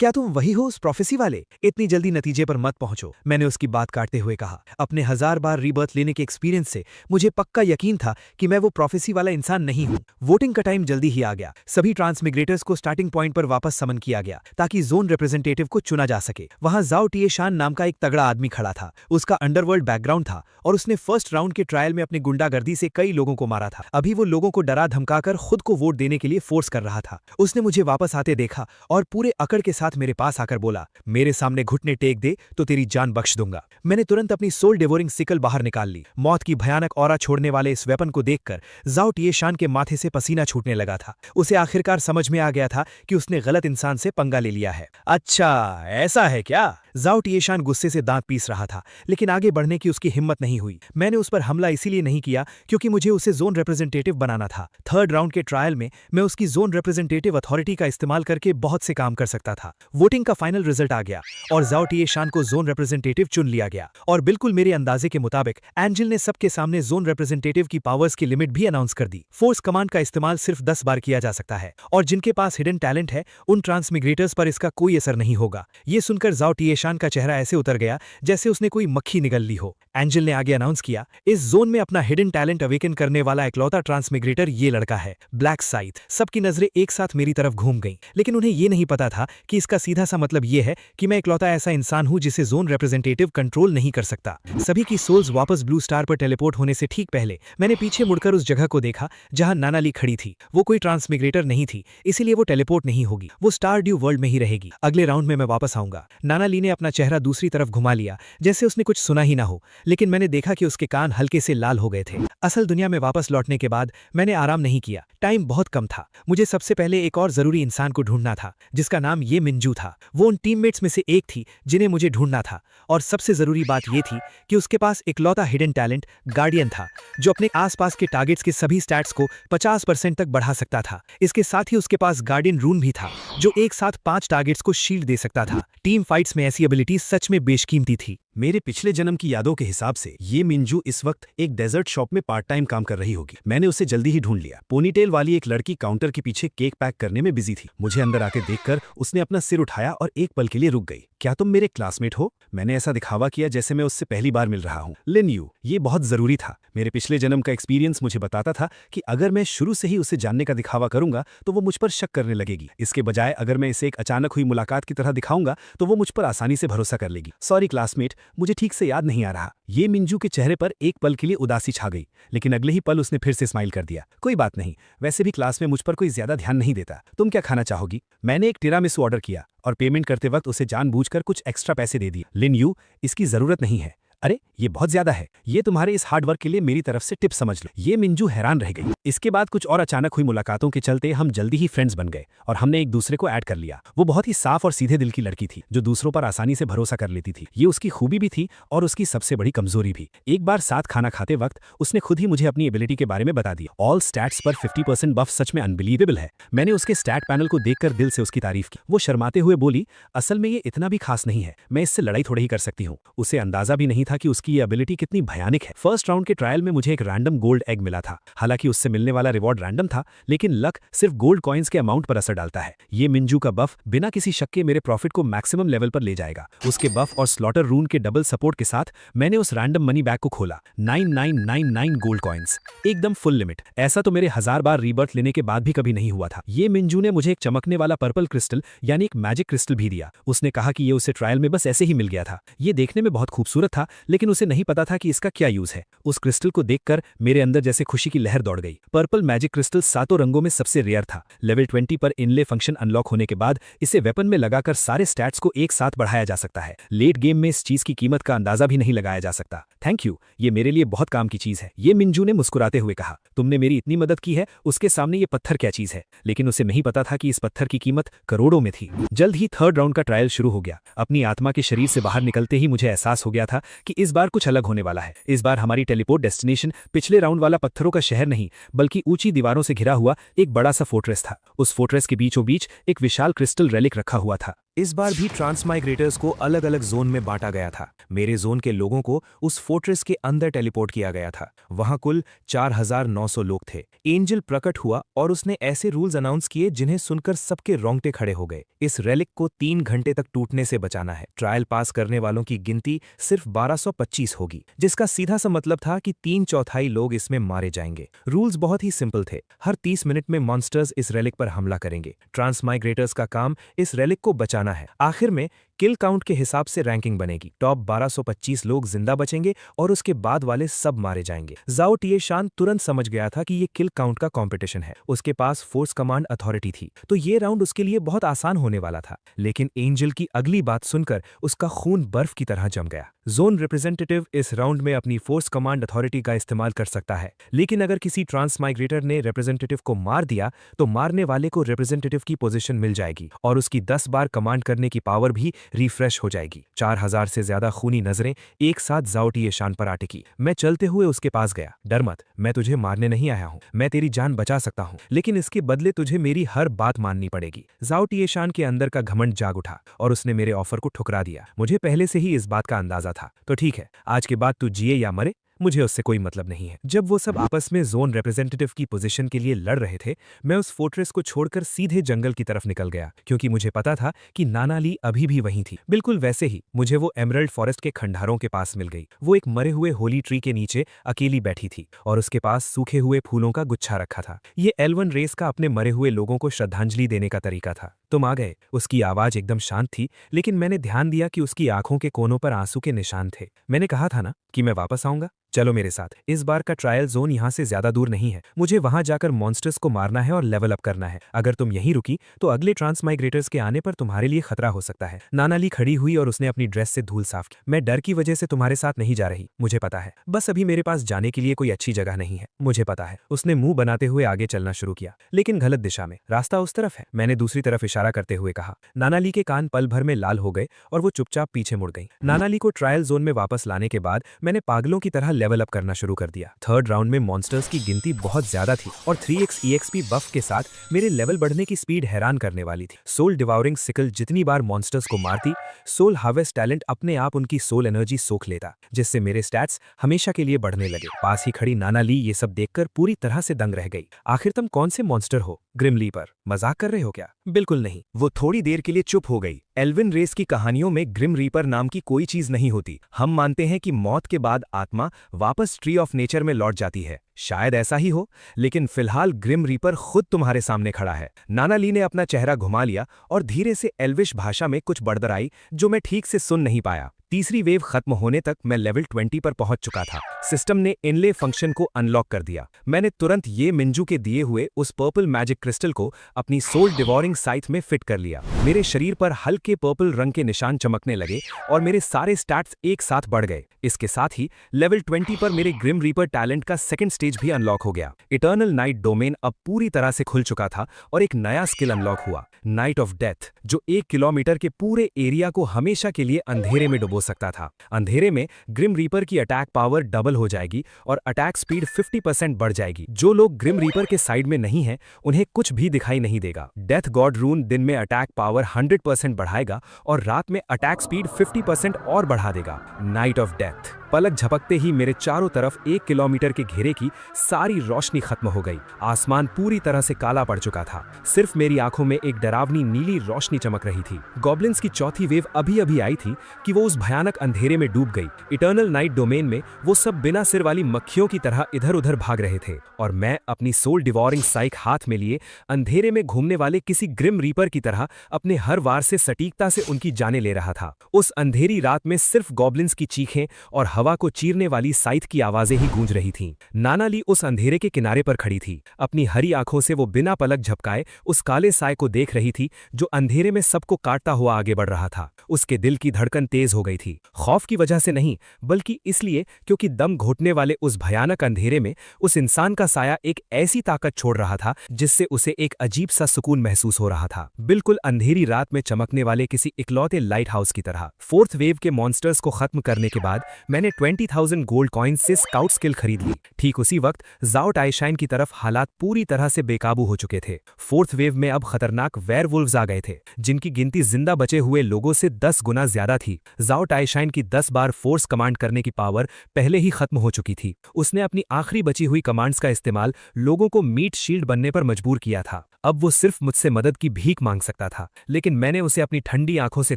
क्या तुम वही हो उस प्रोफेसी वाले? इतनी जल्दी नतीजे पर मत पहुंचो, मैंने उसकी बात काटते हुए कहा। अपने 1000 बार रीबर्थ लेने के एक्सपीरियंस से मुझे पक्का यकीन था कि मैं वो प्रोफेसी वाला इंसान नहीं हूं। वोटिंग का टाइम जल्दी ही आ गया। सभी ट्रांसमिग्रेटर्स को स्टार्टिंग पॉइंट पर वापस समन किया गया ताकि जोन रिप्रेजेंटेटिव को चुना जा सके। वहां जाओ टिएशान नाम का एक तगड़ा आदमी खड़ा था। उसका अंडरवर्ल्ड बैकग्राउंड था और उसने फर्स्ट राउंड के ट्रायल में अपनी गुंडागर्दी से कई लोगों को मारा था। अभी वो लोगों को डरा धमकाकर खुद को वोट देने के लिए फोर्स कर रहा था। उसने मुझे वापस आते देखा और पूरे अकड़ के साथ मेरे पास आकर बोला, मेरे सामने घुटने टेक दे तो तेरी जान बख्श दूंगा। मैंने तुरंत अपनी सोल डिवोरिंग सिकल बाहर निकाल ली। मौत की भयानक ऑरा छोड़ने वाले इस वेपन को देखकर जाओ टिएशान के माथे से पसीना छूटने लगा था। उसे आखिरकार समझ में आ गया था कि उसने गलत इंसान से पंगा ले लिया है। अच्छा, ऐसा है क्या? जाओ टिएशान गुस्से से दांत पीस रहा था, लेकिन आगे बढ़ने की उसकी हिम्मत नहीं हुई। मैंने उस पर हमला इसीलिए नहीं किया क्योंकि मुझे उसे जोन रिप्रेजेंटेटिव बनाना था। थर्ड राउंड के ट्रायल में मैं उसकी जोन रिप्रेजेंटेटिव अथॉरिटी का इस्तेमाल करके बहुत से काम कर सकता था। वोटिंग का फाइनल रिजल्ट आ गया और जाओ टिएशान को जोन रिप्रेजेंटेटिव चुन लिया गया। और बिल्कुल मेरे अंदाजे के मुताबिक एंजल ने सबके सामने जोन रिप्रेजेंटेटिव की पावर्स की लिमिट भी अनाउंस कर दी। फोर्स कमांड का इस्तेमाल सिर्फ 10 बार किया जा सकता है और जिनके पास हिडन टैलेंट है उन ट्रांसमिग्रेटर्स पर इसका कोई असर नहीं होगा। ये सुनकर जाओ टिएशान का चेहरा ऐसे उतर गया जैसे उसने कोई मक्खी निगल ली हो। एंजल ने आगे अनाउंस किया, इस जोन में अपना हिडन टैलेंट अवेकन करने वाला इकलौता ट्रांसमिग्रेटर ये लड़का है, ब्लैक साइथ। सबकी नजरें एक साथ मेरी तरफ घूम गईं, लेकिन उन्हें ये नहीं पता था कि इसका सीधा सा मतलब ये है कि मैं इकलौता ऐसा इंसान हूं जिसे जोन रिप्रेजेंटेटिव कंट्रोल नहीं कर सकता। सभी की सोल्स वापस ब्लू स्टार पर टेलीपोर्ट होने से ठीक पहले मैंने पीछे मुड़कर उस जगह को देखा जहां नानाली खड़ी थी। वो कोई ट्रांसमिग्रेटर नहीं थी, इसीलिए वो टेलीपोर्ट नहीं होगी। वो स्टार ड्यू वर्ल्ड में ही रहेगी। अगले राउंड में मैं वापस आऊंगा। नानाली ने अपना चेहरा दूसरी तरफ घुमा लिया जैसे उसने कुछ सुना ही ना हो, लेकिन मैंने देखा कि उसके कान हल्के से लाल हो गए थे। असल दुनिया में वापस लौटने के बाद मैंने आराम नहीं किया। टाइम बहुत कम था। मुझे सबसे पहले एक और जरूरी इंसान को ढूंढना था जिसका नाम ये मिन मिंजू था। वो उन टीममेट्स में से एक थी जिन्हें मुझे ढूंढना था, और सबसे जरूरी बात यह थी कि उसके पास इकलौता हिडन टैलेंट गार्डियन था जो अपने आसपास के टारगेट्स के सभी स्टैट्स को 50% तक बढ़ा सकता था। इसके साथ ही उसके पास गार्डियन रून भी था जो एक साथ 5 टारगेट्स को शील्ड दे सकता था। टीम फाइट्स में ऐसी एबिलिटी सच में बेशकीमती थी। मेरे पिछले जन्म की यादों के हिसाब से ये मिंजू इस वक्त एक डेजर्ट शॉप में पार्ट टाइम काम कर रही होगी। मैंने उसे जल्दी ही ढूंढ लिया। पोनीटेल वाली एक लड़की काउंटर के पीछे केक पैक करने में बिजी थी। मुझे अंदर आके देखकर उसने अपना सिर उठाया और एक पल के लिए रुक गई। क्या तुम मेरे क्लासमेट हो? मैंने ऐसा दिखावा किया जैसे मैं उससे पहली बार मिल रहा हूँ। लिन यू, ये बहुत जरूरी था। मेरे पिछले जन्म का एक्सपीरियंस मुझे बताता था कि अगर मैं शुरू से ही उसे जानने का दिखावा करूंगा तो वो मुझ पर शक करने लगेगी। इसके बजाय अगर मैं इसे एक अचानक हुई मुलाकात की तरह दिखाऊंगा तो वो मुझ पर आसानी से भरोसा कर लेगी। सॉरी क्लासमेट, मुझे ठीक से याद नहीं आ रहा। ये मिंजू के चेहरे पर एक पल के लिए उदासी छा गई, लेकिन अगले ही पल उसने फिर से स्माइल कर दिया। कोई बात नहीं, वैसे भी क्लास में मुझ पर कोई ज्यादा ध्यान नहीं देता। तुम क्या खाना चाहोगी? मैंने एक टिरामिसू ऑर्डर किया और पेमेंट करते वक्त उसे जानबूझकर कुछ एक्स्ट्रा पैसे दे दिए। लिन यू, इसकी जरूरत नहीं है। अरे ये बहुत ज्यादा है। ये तुम्हारे इस हार्डवर्क के लिए मेरी तरफ से टिप समझ लो। ये मिंजू हैरान रह गई। इसके बाद कुछ और अचानक हुई मुलाकातों के चलते हम जल्दी ही फ्रेंड्स बन गए और हमने एक दूसरे को ऐड कर लिया। वो बहुत ही साफ और सीधे दिल की लड़की थी जो दूसरों पर आसानी से भरोसा कर लेती थी। ये उसकी खूबी भी थी और उसकी सबसे बड़ी कमजोरी भी। एक बार साथ खाना खाते वक्त उसने खुद ही मुझे अपनी एबिलिटी के बारे में बता दिया। ऑल स्टैट्स पर 50% बफ सच में अनबिलीवेबल है। मैंने उसके स्टैट पैनल को देखकर दिल से उसकी तारीफ की। वो शर्माते हुए बोली, असल में ये इतना भी खास नहीं है, मैं इससे लड़ाई थोड़ी ही कर सकती हूँ। उसे अंदाजा भी नहीं था कि उसकी ये एबिलिटी कितनी भयानक है। फर्स्ट राउंड के ट्रायल में मुझे एक रैंडम गोल्ड एग मिला था। हालांकि उससे मिलने वाला रिवॉर्ड रैंडम था, लेकिन लक सिर्फ गोल्ड कॉइन्स के अमाउंट पर असर डालता है। ये मिंजू का बफ बिना किसी शक के मेरे प्रॉफिट को मैक्सिमम लेवल पर ले जाएगा। उसके बफ और स्लॉटर रून के डबल सपोर्ट के साथ मैंने उस रैंडम मनी बैग को खोला। 9999 गोल्ड कॉइन्स, एकदम फुल लिमिट। ऐसा तो मेरे 1000 बार रीबर्थ लेने के बाद भी कभी नहीं हुआ था। ये मिंजू ने मुझे एक चमकने वाला पर्पल क्रिस्टल यानी एक मैजिक क्रिस्टल भी दिया। उसने कहा कि ये उसे ट्रायल में बस ऐसे ही मिल गया था। ये देखने में बहुत खूबसूरत था, लेकिन उसे नहीं पता था कि इसका क्या यूज है। उस क्रिस्टल को देखकर मेरे अंदर जैसे खुशी की लहर दौड़ गई। पर्पल मैजिक क्रिस्टल 7 रंगों में सबसे रेयर था। लेवल 20 पर इनले फंक्शन अनलॉक होने के बाद इसे वेपन में लगाकर सारे स्टैट्स को एक साथ बढ़ाया जा सकता है। लेट गेम में इस चीज की कीमत का अंदाजा भी नहीं लगाया जा सकता। थैंक यू, ये मेरे लिए बहुत काम की चीज है। ये मिंजू ने मुस्कुराते हुए कहा। तुमने मेरी इतनी मदद की है, उसके सामने ये पत्थर क्या चीज है। लेकिन उसे नहीं पता था कि इस पत्थर की कीमत करोड़ों में थी। जल्द ही थर्ड राउंड का ट्रायल शुरू हो गया। अपनी आत्मा के शरीर से बाहर निकलते ही मुझे एहसास हो गया था कि इस बार कुछ अलग होने वाला है। इस बार हमारी टेलीपोर्ट डेस्टिनेशन पिछले राउंड वाला पत्थरों का शहर नहीं, बल्कि ऊंची दीवारों से घिरा हुआ एक बड़ा सा फोर्ट्रेस था। उस फोर्ट्रेस के बीचों बीच एक विशाल क्रिस्टल रेलिक रखा हुआ था। इस बार भी ट्रांसमाइग्रेटर्स को अलग अलग जोन में बांटा गया था। मेरे जोन के लोगों को उस फोर्ट्रेस के अंदर टेलीपोर्ट किया गया था। वहां कुल 4900 लोग थे। एंजल प्रकट हुआ और उसने ऐसे रूल्स अनाउंस किए जिन्हें सुनकर सबके रोंगटे खड़े हो गए। इस रेलिक को 3 घंटे तक टूटने से बचाना है। ट्रायल पास करने वालों की गिनती सिर्फ 1225 होगी, जिसका सीधा सा मतलब था कि 3/4 लोग इसमें मारे जाएंगे। रूल्स बहुत ही सिंपल थे। हर 30 मिनट में मॉन्स्टर्स इस रेलिक पर हमला करेंगे। ट्रांसमाइग्रेटर्स का काम इस रेलिक को बचाना है। आखिर में किल काउंट के हिसाब से रैंकिंग बनेगी। टॉप 1225 लोग जिंदा बचेंगे और उसके बाद वाले सब मारे जाएंगे। जाओ टिएशान तुरंत समझ गया था कि ये किल काउंट का कंपटीशन है। उसके पास फोर्स कमांड अथॉरिटी थी, तो ये राउंड उसके लिए बहुत आसान होने वाला था। लेकिन एंजल की अगली बात सुनकर उसका खून बर्फ की तरह जम गया। जोन रिप्रेजेंटेटिव इस राउंड में अपनी फोर्स कमांड अथॉरिटी का इस्तेमाल कर सकता है, लेकिन अगर किसी ट्रांसमाइग्रेटर ने रिप्रेजेंटेटिव को मार दिया तो मारने वाले को रिप्रेजेंटेटिव की पोजीशन मिल जाएगी और उसकी 10 बार कमांड करने की पावर भी रिफ्रेश हो जाएगी। 4000 से ज्यादा खूनी नजरें एक साथ जाओ टिएशान पर आ टिकी। मैं चलते हुए उसके पास गया। डर मत, मैं तुझे मारने नहीं आया हूं। मैं तेरी जान बचा सकता हूं, लेकिन इसके बदले तुझे मेरी हर बात माननी पड़ेगी। जाओ टिएशान के अंदर का घमंड जाग उठा और उसने मेरे ऑफर को ठुकरा दिया। मुझे पहले से ही इस बात का अंदाजा था। तो ठीक है, आज के बाद तू जिए या मरे, मुझे उससे कोई मतलब नहीं है। जब वो सब आपस में जोन रिप्रेजेंटेटिव की पोजीशन के लिए लड़ रहे थे, मैं उस फोर्ट्रेस को छोड़कर सीधे जंगल की तरफ निकल गया, क्योंकि मुझे पता था कि नाना ली अभी भी वहीं थी। बिल्कुल वैसे ही मुझे वो एमरल्ड फॉरेस्ट के खंडारों के पास मिल गई। वो एक मरे हुए होली ट्री के नीचे अकेली बैठी थी और उसके पास सूखे हुए फूलों का गुच्छा रखा था। ये एल्वन रेस का अपने मरे हुए लोगों को श्रद्धांजलि देने का तरीका था। तुम आ गए। उसकी आवाज एकदम शांत थी, लेकिन मैंने ध्यान दिया कि उसकी आंखों के कोनों पर आंसू के निशान थे। मैंने कहा था ना कि मैं वापस आऊंगा। चलो मेरे साथ। इस बार का ट्रायल जोन यहाँ से ज्यादा दूर नहीं है। मुझे वहां जाकर मॉन्स्टर्स को मारना है और लेवल अप करना है। अगर तुम यहीं रुकी तो अगले ट्रांसमाइग्रेटर्स के आने पर तुम्हारे लिए खतरा हो सकता है। नाना ली खड़ी हुई और उसने अपनी ड्रेस से धूल साफ की। मैं डर की वजह से तुम्हारे साथ नहीं जा रही, मुझे पता है। बस अभी मेरे पास जाने के लिए कोई अच्छी जगह नहीं है, मुझे पता है। उसने मुंह बनाते हुए आगे चलना शुरू किया, लेकिन गलत दिशा में। रास्ता उस तरफ है। मैंने दूसरी तरफ इशारा इशारा करते हुए कहा। नाना ली के कान पल भर में लाल हो गए और वो चुपचाप पीछे मुड़ गई। नाना ली को ट्रायल जोन में वापस लाने के बाद मैंने पागलों की तरह लेवल अप करना शुरू कर दिया। थर्ड राउंड में मॉन्स्टर्स की गिनती बहुत ज्यादा थी और 3x EXP बफ के साथ मेरे लेवल बढ़ने की स्पीड हैरान करने वाली थी। सोल डिवाउरिंग सिकल जितनी बार मॉन्स्टर्स को मारती, सोल हार्वेस्ट टैलेंट अपने आप उनकी सोल एनर्जी सोख लेता, जिससे मेरे स्टैट्स हमेशा के लिए बढ़ने लगे। पास ही खड़ी नाना ली ये सब देखकर पूरी तरह से दंग रह गई। आखिर तुम कौन से मॉन्स्टर हो ग्रिम रीपर? मजाक कर रहे हो क्या? बिल्कुल नहीं। वो थोड़ी देर के लिए चुप हो गई। एल्विन रेस की कहानियों में ग्रिम रीपर नाम की कोई चीज नहीं होती। हम मानते हैं कि मौत के बाद आत्मा वापस ट्री ऑफ नेचर में लौट जाती है। शायद ऐसा ही हो, लेकिन फिलहाल ग्रिम रीपर खुद तुम्हारे सामने खड़ा है। नाना ली ने अपना चेहरा घुमा लिया और धीरे से एल्विश भाषा में कुछ बड़बड़ाई जो मैं ठीक से सुन नहीं पाया। तीसरी वेव खत्म होने तक मैं लेवल 20 पर पहुंच चुका था। सिस्टम ने इनले फंक्शन को अनलॉक कर दिया। मैंने तुरंत ये मिंजू के दिए हुए उस पर्पल मैजिक क्रिस्टल को अपनी सोल डिवोरिंग साइट में फिट कर लिया। मेरे शरीर पर हल्के पर्पल रंग के निशान चमकने लगे और मेरे सारे स्टैट्स एक साथ बढ़ गए। इसके साथ ही लेवल 20 पर मेरे ग्रिम रीपर टैलेंट का सेकंड स्टेज भी अनलॉक हो गया। इटर्नल नाइट डोमेन अब पूरी तरह से खुल चुका था और एक नया स्किल अनलॉक हुआ, नाइट ऑफ डेथ, जो 1 किलोमीटर के पूरे एरिया को हमेशा के लिए अंधेरे में डुबो सकता था। अंधेरे में ग्रिम रीपर की अटैक पावर डबल हो जाएगी और अटैक स्पीड 50% बढ़ जाएगी। जो लोग ग्रिम रीपर के साइड में नहीं हैं, उन्हें कुछ भी दिखाई नहीं देगा। डेथ गॉड रून दिन में अटैक पावर 100% बढ़ाएगा और रात में अटैक स्पीड 50% और बढ़ा देगा। Night of death. पलक झपकते ही मेरे चारों तरफ 1 किलोमीटर के घेरे की सारी रोशनी खत्म हो गई। आसमान पूरी तरह से काला पड़ चुका था। सिर्फ मेरी आंखों में एक डरावनी नीली रोशनी चमक रही थी। गॉब्लिन्स की चौथी वेव अभी अभी आई थी कि वो उस भयानक अंधेरे में डूब गई। इटर्नल नाइट डोमेन में वो सब बिना सिर वाली मक्खियों की तरह इधर उधर भाग रहे थे और मैं अपनी सोल डिवोरिंग साइक हाथ में लिए अंधेरे में घूमने वाले किसी ग्रिम रीपर की तरह अपने हर वार से सटीकता से उनकी जाने ले रहा था। उस अंधेरी रात में सिर्फ गॉब्लिन्स की चीखें और हवा को चीरने वाली साइथ की आवाजें ही गूंज रही थीं। नाना ली उस अंधेरे के किनारे पर खड़ी थी। अपनी हरी आंखों से वो बिना पलक झपकाए उस काले साय को देख रही थी जो अंधेरे में सबको काटता हुआ आगे बढ़ रहा था। उसके दिल की धड़कन तेज हो गई थी, खौफ की वजह से नहीं, बल्कि इसलिए क्योंकि दम घोटने वाले उस भयानक अंधेरे में उस इंसान का साया एक ऐसी ताकत छोड़ रहा था जिससे उसे एक अजीब सा सुकून महसूस हो रहा था, बिल्कुल अंधेरी रात में चमकने वाले किसी इकलौते लाइट हाउस की तरह। फोर्थ वेव के मॉन्स्टर्स को खत्म करने के बाद मैंने 20,000 गोल्ड कॉइन्स से स्काउट स्किल खरीद ली। ठीक उसी वक्त ज़ाओ टाइशाइन की तरफ हालात पूरी तरह से बेकाबू हो चुके थे। फोर्थ वेव में अब खतरनाक वेयरवुल्व्स आ गए थे, जिनकी गिनती जिंदा बचे हुए लोगों से 10 गुना ज्यादा थी। ज़ाओ टाइशाइन की 10 बार फोर्स कमांड करने की पावर पहले ही खत्म हो चुकी थी। उसने अपनी आखिरी बची हुई कमांड्स का इस्तेमाल लोगों को मीट शील्ड बनने पर मजबूर किया था। अब वो सिर्फ मुझसे मदद की भीख मांग सकता था, लेकिन मैंने उसे अपनी ठंडी आंखों से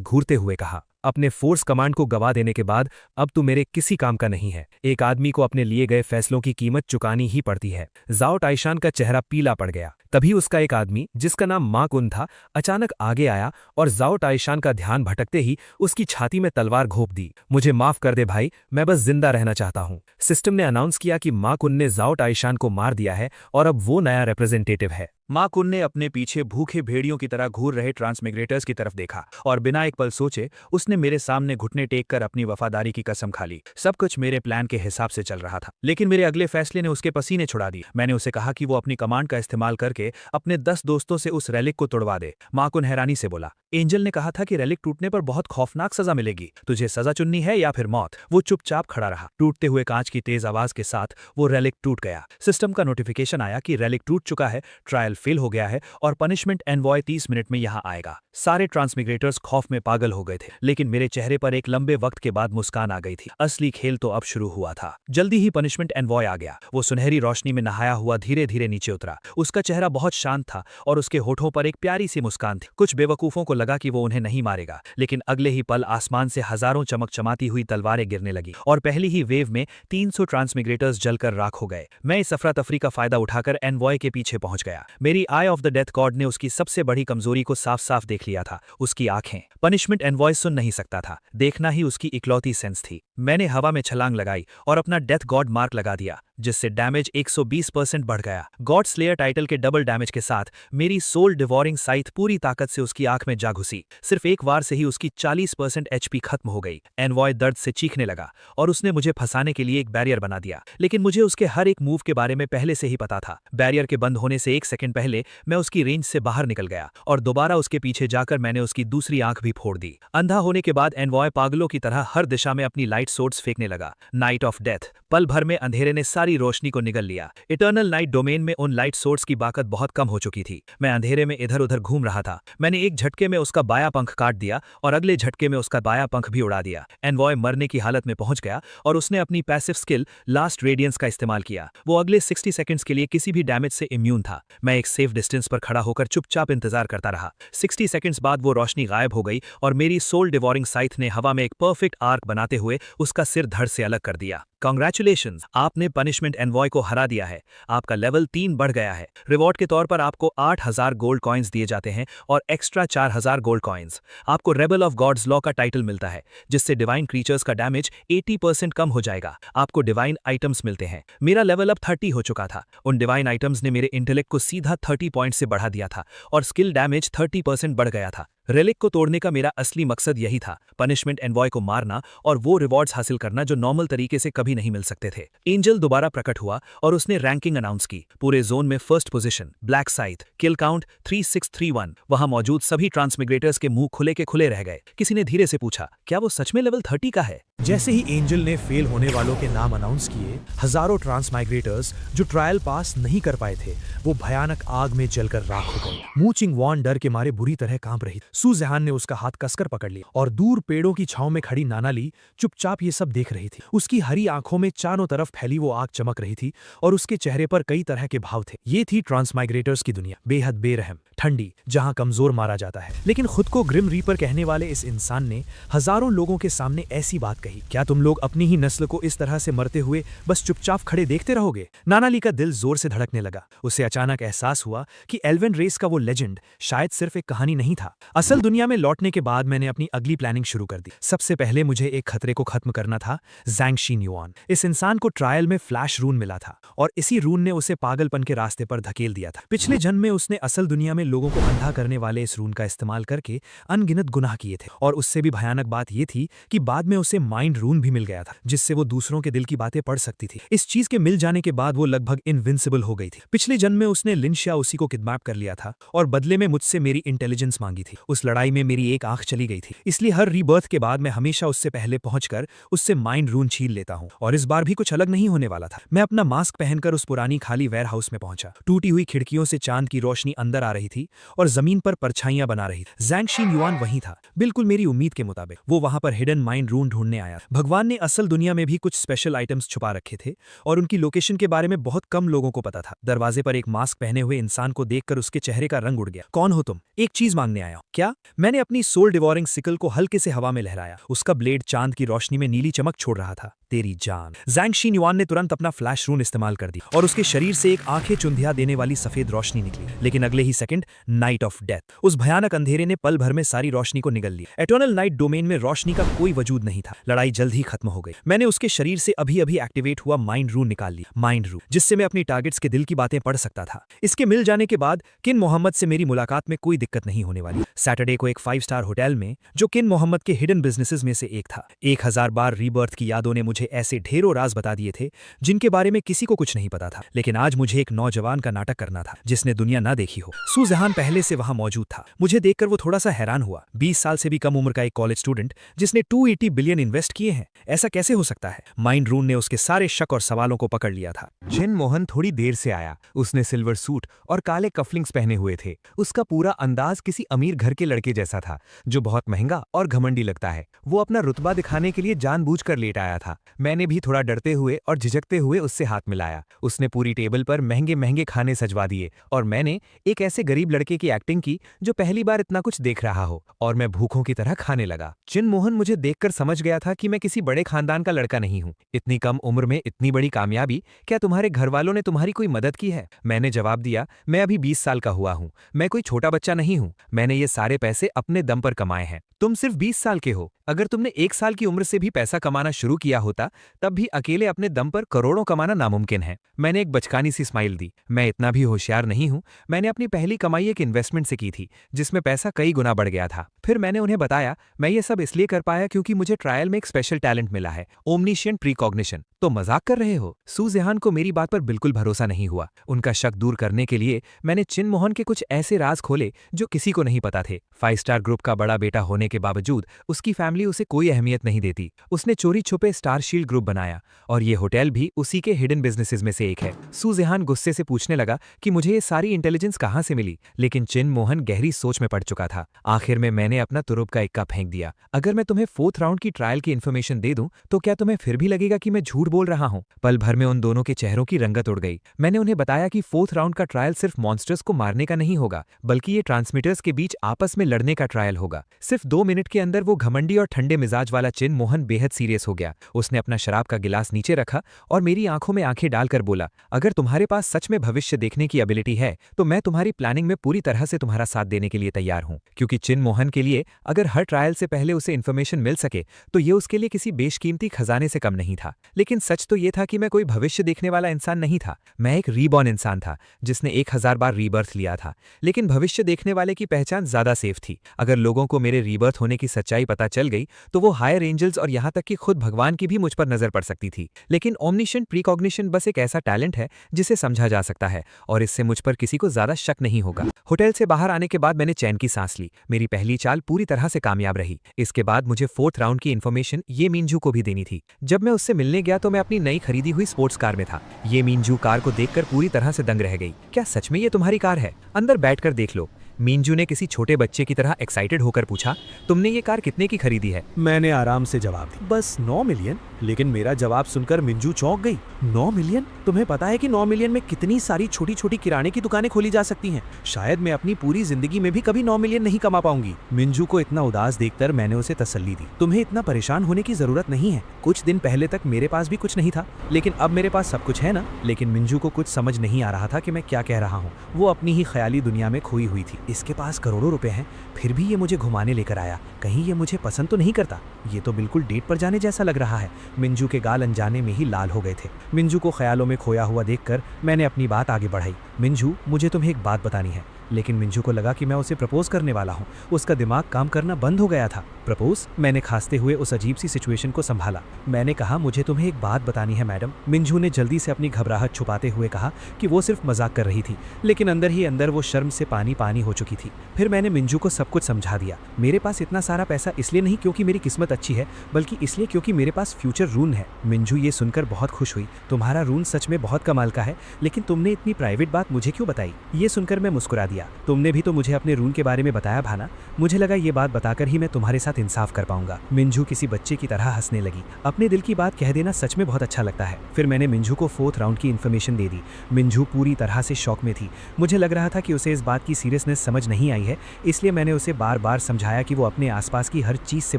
घूरते हुए कहा, अपने फोर्स कमांड को गवा देने के बाद अब तू मेरे किसी काम का नहीं है। एक आदमी को अपने लिए गए फैसलों की कीमत चुकानी ही पड़ती है। ज़ाओ टाइशान का चेहरा पीला पड़ गया। तभी उसका एक आदमी, जिसका नाम मा कुन था, अचानक आगे आया और ज़ाओ टाइशान का ध्यान भटकते ही उसकी छाती में तलवार घोंप दी। मुझे माफ कर दे भाई, मैं बस जिंदा रहना चाहता हूँ। सिस्टम ने अनाउंस किया कि मा कुन ने ज़ाओ टाइशान को मार दिया है और अब वो नया रिप्रेजेंटेटिव है। मा कुन ने अपने पीछे भूखे भेड़ियों की तरह घूर रहे ट्रांसमिग्रेटर्स की तरफ देखा और बिना एक पल सोचे उसने मेरे सामने घुटने टेक कर अपनी वफादारी की कसम खा ली। सब कुछ मेरे प्लान के हिसाब से चल रहा था, लेकिन मेरे अगले फैसले ने उसके पसीने छुड़ा दिए। मैंने उसे कहा कि वो अपनी कमांड का इस्तेमाल करके अपने 10 दोस्तों से उस रेलिक को तोड़वा दे। मा कुन हैरानी से बोला, एंजल ने कहा था कि रेलिक टूटने पर बहुत खौफनाक सजा मिलेगी। तुझे सजा चुननी है या फिर मौत? वो चुपचाप खड़ा रहा। टूटते हुए कांच की तेज आवाज के साथ वो रेलिक टूट गया। सिस्टम का नोटिफिकेशन आया कि रेलिक टूट चुका है, ट्रायल फेल हो गया है और पनिशमेंट एनवॉय 30 मिनट में यहां आएगा। सारे ट्रांसमिग्रेटर्स खौफ में पागल हो गए थे, लेकिन मेरे चेहरे पर एक लंबे वक्त के बाद मुस्कान आ गई थी। असली खेल तो अब शुरू हुआ था। जल्दी ही पनिशमेंट एनवॉय आ गया। वो सुनहरी रोशनी में नहाया हुआ धीरे धीरे नीचे उतरा। उसका चेहरा बहुत शांत था और उसके होठों पर एक प्यारी सी मुस्कान थी। कुछ बेवकूफों को लगा कि वो उन्हें नहीं मारेगा, लेकिन अगले ही पल आसमान से हजारों चमकचमाती हुई तलवारें गिरने लगी और पहली ही वेव में 300 ट्रांसमिग्रेटर्स जलकर राख हो गए। मैं इस अफरा तफरी का फायदा उठाकर एनवॉय के पीछे पहुंच गया। मेरी आई ऑफ द डेथ गॉड ने उसकी सबसे बड़ी कमजोरी को साफ साफ देख लिया था, उसकी आंखें। पनिशमेंट एनवॉय सुन नहीं सकता था, देखना ही उसकी इकलौती सेंस थी। मैंने हवा में छलांग लगाई और अपना डेथ गॉड मार्क लगा दिया। जिससे डैमेज 120% बढ़ गया। गॉड स्लेयर टाइटल के डबल डैमेज के साथ मेरी सोल डिवोरिंग साइथ पूरी ताकत से उसकी आंख में जा घुसी। सिर्फ एक वार से ही उसकी 40% एचपी खत्म हो गई। एनवॉय दर्द से चीखने लगा और उसने मुझे फंसाने के लिए एक बैरियर बना दिया, लेकिन मुझे उसके हर एक मूव के बारे में पहले से ही पता था। बैरियर के बंद होने से 1 सेकंड पहले मैं उसकी रेंज से बाहर निकल गया और दोबारा उसके पीछे जाकर मैंने उसकी दूसरी आंख भी फोड़ दी। अंधा होने के बाद एनवॉय पागलों की तरह हर दिशा में अपनी लाइट सोर्स फेंकने लगा। Night of death. पल भर में अंधेरे ने सारी रोशनी को निगल लिया। इटर्नल नाइट डोमेन में उन लाइट सोर्स की ताकत बहुत कम हो चुकी थी। मैं अंधेरे में इधर उधर घूम रहा था। मैंने एक झटके में उसका बायां पंख काट दिया और अगले झटके में उसका बायां पंख भी उड़ा दिया। एनवॉय मरने की हालत में पहुंच गया और उसने अपनी पैसिव स्किल लास्ट रेडियंस का इस्तेमाल किया। वो अगले 60 सेकंड्स के लिए किसी भी डैमेज से इम्यून था। मैं एक सेफ डिस्टेंस पर खड़ा होकर चुपचाप इंतजार करता रहा। 60 सेकंड्स बाद वो रोशनी गायब हो गई और मेरी सोल डिवोरिंग साइथ ने हवा में एक परफेक्ट आर्क बनाते हुए उसका सिर धड़ से अलग कर दिया। कांग्रेचुलेशंस, आपने पनिशमेंट एनवॉय को हरा दिया है। आपका लेवल 3 बढ़ गया है। रिवॉर्ड के तौर पर आपको 8000 गोल्ड कॉइन्स दिए जाते हैं और एक्स्ट्रा 4000 गोल्ड कॉइन्स। आपको रेबल ऑफ गॉड्स लॉ का टाइटल मिलता है, जिससे डिवाइन क्रीचर्स का डैमेज 80% कम हो जाएगा। आपको डिवाइन आइटम्स मिलते हैं। मेरा लेवल अब 30 हो चुका था। उन डिवाइन आइटम्स ने मेरे इंटेलेक्ट को सीधा 30 पॉइंट से बढ़ा दिया था और स्किल डैमेज 30% बढ़ गया था। रेलिक को तोड़ने का मेरा असली मकसद यही था, पनिशमेंट एनवॉय को मारना और वो रिवॉर्ड्स हासिल करना जो नॉर्मल तरीके से कभी नहीं मिल सकते थे। एंजल दोबारा प्रकट हुआ और उसने रैंकिंग अनाउंस की। पूरे जोन में फर्स्ट पोजीशन, ब्लैक साइथ, किल काउंट 3631। वहां मौजूद सभी ट्रांसमिग्रेटर्स के मुंह खुले के खुले रह गए। किसी ने धीरे से पूछा, क्या वो सच में लेवल 30 का है? जैसे ही एंजल ने फेल होने वालों के नाम अनाउंस किए, हजारों ट्रांसमाइग्रेटर्स जो ट्रायल पास नहीं कर पाए थे, वो भयानक आग में जलकर राख हो गए। मूचिंग वॉन डर के मारे बुरी तरह कांप रही। सू जहान ने उसका हाथ कसकर पकड़ लिया और दूर पेड़ों की छांव में खड़ी नानाली चुपचाप ये सब देख रही थी। उसकी हरी आंखों में चारों तरफ फैली वो आग चमक रही थी और उसके चेहरे पर कई तरह के भाव थे। ये थी ट्रांसमाइग्रेटर्स की दुनिया, बेहद बेरहम, ठंडी, जहां कमजोर मारा जाता है। लेकिन खुद को ग्रिम रीपर कहने वाले इस इंसान ने हजारों लोगों के सामने ऐसी बात कही। क्या तुम लोग अपनी ही नस्ल को इस तरह से मरते हुए बस चुपचाप खड़े देखते रहोगे? नानाली का दिल जोर से धड़कने लगा। उसे अचानक एहसास हुआ कि एल्वेन रेस का वो लेजेंड शायद सिर्फ एक कहानी नहीं था। असल दुनिया में लौटने के बाद मैंने अपनी अगली प्लानिंग शुरू कर दी। सबसे पहले मुझे एक खतरे को खत्म करना था, ज़ैंगशीन युआन। इस इंसान को ट्रायल में फ्लैश रून मिला था और इसी रून ने उसे पागलपन के रास्ते पर धकेल दिया था। पिछले जन्म में उसने असल दुनिया में लोगों को अंधा करने वाले इस रून का इस्तेमाल करके अनगिनत गुनाह किए थे और उससे भी भयानक बात यह थी कि बाद में उसे माइंड रून भी मिल गया था, जिससे वो दूसरों के दिल की बातें पढ़ सकती थी। इस चीज के मिल जाने के बाद वो लगभग इनविंसिबल हो गई थी। पिछले जन्म में उसने लिनशिया उसी को किडनैप कर लिया था और बदले में मुझसे मेरी इंटेलिजेंस मांगी थी। उस लड़ाई में मेरी एक आंख चली गई थी, इसलिए हर रीबर्थ के बाद मैं हमेशा उससे पहले पहुंचकर उससे माइंड रून छीन लेता हूं। और इस बार भी कुछ अलग नहीं होने वाला था। मैं अपना मास्क पहनकर उस पुरानी खाली वेयर हाउस में पहुंचा। टूटी हुई खिड़कियों से चांद की रोशनी अंदर आ रही थी और जमीन पर परछाइयां बना रही थी। ज़ैंगशीन युआन वहीं था, बिल्कुल मेरी उम्मीद के मुताबिक। वो वहां पर हिडन माइंड रून ढूंढने आया। भगवान ने असल दुनिया में भी कुछ स्पेशल आइटम्स छुपा रखे थे और उनकी लोकेशन के बारे में बहुत कम लोगों को पता था। दरवाजे पर एक मास्क पहने हुए इंसान को देखकर उसके चेहरे का रंग उड़ गया। कौन हो तुम? एक चीज मांगने आया हो क्या? मैंने अपनी सोल डिवोरिंग सिकल को हल्के से हवा में लहराया। उसका ब्लेड चांद की रोशनी में नीली चमक छोड़ रहा था। तेरी जान। ज़ैंगशीन युआन ने तुरंत अपना फ्लैश रून इस्तेमाल कर दी और उसके शरीर से एक आंखें चुंधिया देने वाली सफेद रोशनी निकली। लेकिन अगले ही सेकंड नाइट ऑफ डेथ, उस भयानक अंधेरे ने पल भर में सारी रोशनी को निगल लिया। एटर्नल नाइट डोमेन में रोशनी का कोई वजूद नहीं था। लड़ाई जल्द ही खत्म हो गई। मैंने उसके शरीर से अभी अभी एक्टिवेट हुआ माइंड रून निकाल लिया। माइंड रून, जिससे मैं अपनी टारगेट्स के दिल की बातें पढ़ सकता था। इसके मिल जाने के बाद किन मोहम्मद से मेरी मुलाकात में कोई दिक्कत नहीं होने वाली। सैटरडे को एक 5 स्टार होटल में, जो किन मोहम्मद के हिडन बिजनेसेस में से एक था। 1000 बार रीबर्थ की यादों ने मुझे ऐसे ढेरों राज बता दिए थे जिनके बारे में किसी को कुछ नहीं पता था। लेकिन आज मुझे एक नौजवान का नाटक करना था जिसने दुनिया ना देखी हो। सू जहान पहले से वहां मौजूद था। मुझे देखकर वो थोड़ा सा हैरान हुआ। 20 साल से भी कम उम्र का एक कॉलेज स्टूडेंट जिसने 280 बिलियन इन्वेस्ट किए हैं, ऐसा कैसे हो सकता है? माइंड रून ने उसके सारे शक और सवालों को पकड़ लिया था। चिन मोहन थोड़ी देर से आया। उसने सिल्वर सूट और काले कफलिंग्स पहने हुए थे। उसका पूरा अंदाज किसी अमीर घर के लड़के जैसा था, जो बहुत महंगा और घमंडी लगता है। वो अपना रुतबा दिखाने के लिए जानबूझकर लेट आया था। मैंने भी थोड़ा डरते हुए और झिझकते हुए उससे हाथ मिलाया। उसने पूरी टेबल पर महंगे महंगे खाने सजवा दिए और मैंने एक ऐसे गरीब लड़के की एक्टिंग की जो पहली बार इतना कुछ देख रहा हो, और मैं भूखों की तरह खाने लगा। चिन मोहन मुझे देखकर समझ गया था कि मैं किसी बड़े खानदान का लड़का नहीं हूँ। इतनी कम उम्र में इतनी बड़ी कामयाबी, क्या तुम्हारे घर वालों ने तुम्हारी कोई मदद की है? मैंने जवाब दिया, मैं अभी 20 साल का हुआ हूँ। मैं कोई छोटा बच्चा नहीं हूँ। मैंने ये सारे पैसे अपने दम पर कमाए हैं। तुम सिर्फ 20 साल के हो। अगर तुमने 1 साल की उम्र से भी पैसा कमाना शुरू किया होता सकता, तब भी अकेले अपने दम पर करोड़ों कमाना नामुमकिन है। मैंने एक बचकानी सी स्माइल दी। मैं इतना भी होशियार नहीं हूं। मैंने अपनी पहली कमाई एक इन्वेस्टमेंट से की थी, जिसमें पैसा कई गुना बढ़ गया था। फिर मैंने उन्हें बताया, मैं ये सब इसलिए कर पाया क्योंकि मुझे ट्रायल में एक स्पेशल टैलेंट मिला है, ओमनिशिएंट प्रीकॉग्निशन। तो मजाक कर रहे हो? सूजेहान को मेरी बात पर बिल्कुल भरोसा नहीं हुआ। उनका शक दूर करने के लिए मैंने चिन मोहन के कुछ ऐसे राज खोले जो किसी को नहीं पता थे। 5 स्टार ग्रुप का बड़ा बेटा होने के बावजूद उसकी फैमिली उसे कोई अहमियत नहीं देती। उसने चोरी छुपे स्टार शील्ड ग्रुप बनाया, और ये होटल भी उसी के हिडन बिजनेसेस में से एक है। सूजेहान गुस्से से पूछने लगा कि मुझे ये सारी इंटेलिजेंस कहां से मिली, लेकिन चिन मोहन गहरी सोच में पड़ चुका था। आखिर में मैंने अपना तुरुप का इक्का फेंक दिया। अगर मैं तुम्हें 4th राउंड की ट्रायल की इन्फॉर्मेशन दे दूं तो क्या तुम्हें फिर भी लगेगा कि मैं झूठ बोल रहा हूं? पल भर में उन दोनों के चेहरों की रंगत उड़ गई। मैंने उन्हें बताया कि 4th राउंड का ट्रायल सिर्फ मॉन्स्टर्स को मारने का नहीं होगा, बल्कि ये ट्रांसमीटर्स के बीच आपस में लड़ने का ट्रायल होगा। सिर्फ 2 मिनट के अंदर वो घमंडी और ठंडे मिजाज वाला चिन मोहन बेहद सीरियस हो गया। उसने अपना शराब का गिलास नीचे रखा और मेरी आंखों में आंखें डालकर बोला, अगर तुम्हारे पास सच में भविष्य देखने की एबिलिटी है तो मैं तुम्हारी प्लानिंग में पूरी तरह से तुम्हारा साथ देने के लिए तैयार हूं। क्योंकि चिन मोहन के लिए अगर हर ट्रायल से पहले उसे इन्फॉर्मेशन मिल सके तो ये उसके लिए किसी बेशकीमती खजाने से कम नहीं था। लेकिन सच तो ये था कि मैं कोई भविष्य देखने वाला इंसान नहीं था। मैं एक रीबॉर्न इंसान था जिसने 1000 बार रीबर्थ लिया था। लेकिन भविष्य देखने वाले की पहचान ज्यादा सेफ थी। अगर लोगों को मेरे रीबर्थ होने की सच्चाई पता चल गई तो वो हायर एंजल्स और यहां तक कि खुद भगवान की भी मुझ पर नजर पड़ सकती थी। लेकिन ओमनिशिएंट प्रीकॉग्निशन बस एक ऐसा टैलेंट है जिसे समझा जा सकता है, और इससे मुझ पर किसी को ज्यादा शक नहीं होगा। होटल से बाहर आने के बाद मैंने चैन की सांस ली। मेरी पहली चाल पूरी तरह से कामयाब रही। इसके बाद मुझे 4th राउंड की इन्फॉर्मेशन ये मीनजू को भी देनी थी। जब मैं उससे मिलने गया तो मैं अपनी नई खरीदी हुई स्पोर्ट्स कार में था। ये मीनजू कार को देखकर पूरी तरह से दंग रह गई। क्या सच में ये तुम्हारी कार है? अंदर बैठकर देख लो। मीनजू ने किसी छोटे बच्चे की तरह एक्साइटेड होकर पूछा, तुमने ये कार कितने की खरीदी है? मैंने आराम से जवाब दी, बस 9 मिलियन। लेकिन मेरा जवाब सुनकर मिंजू चौंक गई। 9 मिलियन? तुम्हें पता है कि 9 मिलियन में कितनी सारी छोटी छोटी किराने की दुकानें खोली जा सकती हैं? शायद मैं अपनी पूरी जिंदगी में भी कभी 9 मिलियन नहीं कमा पाऊंगी। मिंजू को इतना उदास देखकर मैंने उसे तसल्ली दी, तुम्हें इतना परेशान होने की जरूरत नहीं है। कुछ दिन पहले तक मेरे पास भी कुछ नहीं था, लेकिन अब मेरे पास सब कुछ है ना। लेकिन मिंजू को कुछ समझ नहीं आ रहा था कि मैं क्या कह रहा हूँ। वो अपनी ही ख्याली दुनिया में खोई हुई थी। इसके पास करोड़ों रुपए हैं, फिर भी ये मुझे घुमाने लेकर आया। कहीं ये मुझे पसंद तो नहीं करता? ये तो बिल्कुल डेट पर जाने जैसा लग रहा है। मिंजू के गाल अनजाने में ही लाल हो गए थे। मिंजू को ख्यालों में खोया हुआ देखकर मैंने अपनी बात आगे बढ़ाई। मिंजू, मुझे तुम्हें एक बात बतानी है। लेकिन मिंजू को लगा कि मैं उसे प्रपोज करने वाला हूँ। उसका दिमाग काम करना बंद हो गया था। प्रपोज? मैंने खांसते हुए उस अजीब सी सिचुएशन को संभाला। मैंने कहा, मुझे तुम्हें एक बात बतानी है मैडम। मिंजू ने जल्दी से अपनी घबराहट छुपाते हुए कहा कि वो सिर्फ मजाक कर रही थी, लेकिन अंदर ही अंदर वो शर्म से पानी पानी हो चुकी थी। फिर मैंने मिंजू को सब कुछ समझा दिया। मेरे पास इतना सारा पैसा इसलिए नहीं क्योंकि मेरी किस्मत अच्छी है, बल्कि इसलिए क्योंकि मेरे पास फ्यूचर रून है। मिंजू ये सुनकर बहुत खुश हुई। तुम्हारा रून सच में बहुत कमाल का है, लेकिन तुमने इतनी प्राइवेट बात मुझे क्यों बताई? ये सुनकर मैं मुस्कुरा दिया। तुमने भी तो मुझे अपने रून के बारे में बताया भाना। मुझे लगा ये बात बताकर ही मैं तुम्हारे साथ इंसाफ कर पाऊंगा। मिंजू किसी बच्चे की तरह हंसने लगी। अपने दिल की बात कह देना सच में बहुत अच्छा लगता है। फिर मैंने मिंजू को 4th राउंड की इन्फॉर्मेशन दे दी। मिंजू पूरी तरह से शॉक में थी। मुझे लग रहा था कि उसे इस बात की सीरियसनेस समझ नहीं आई है, इसलिए मैंने उसे बार बार समझाया कि वो अपने आसपास की हर चीज से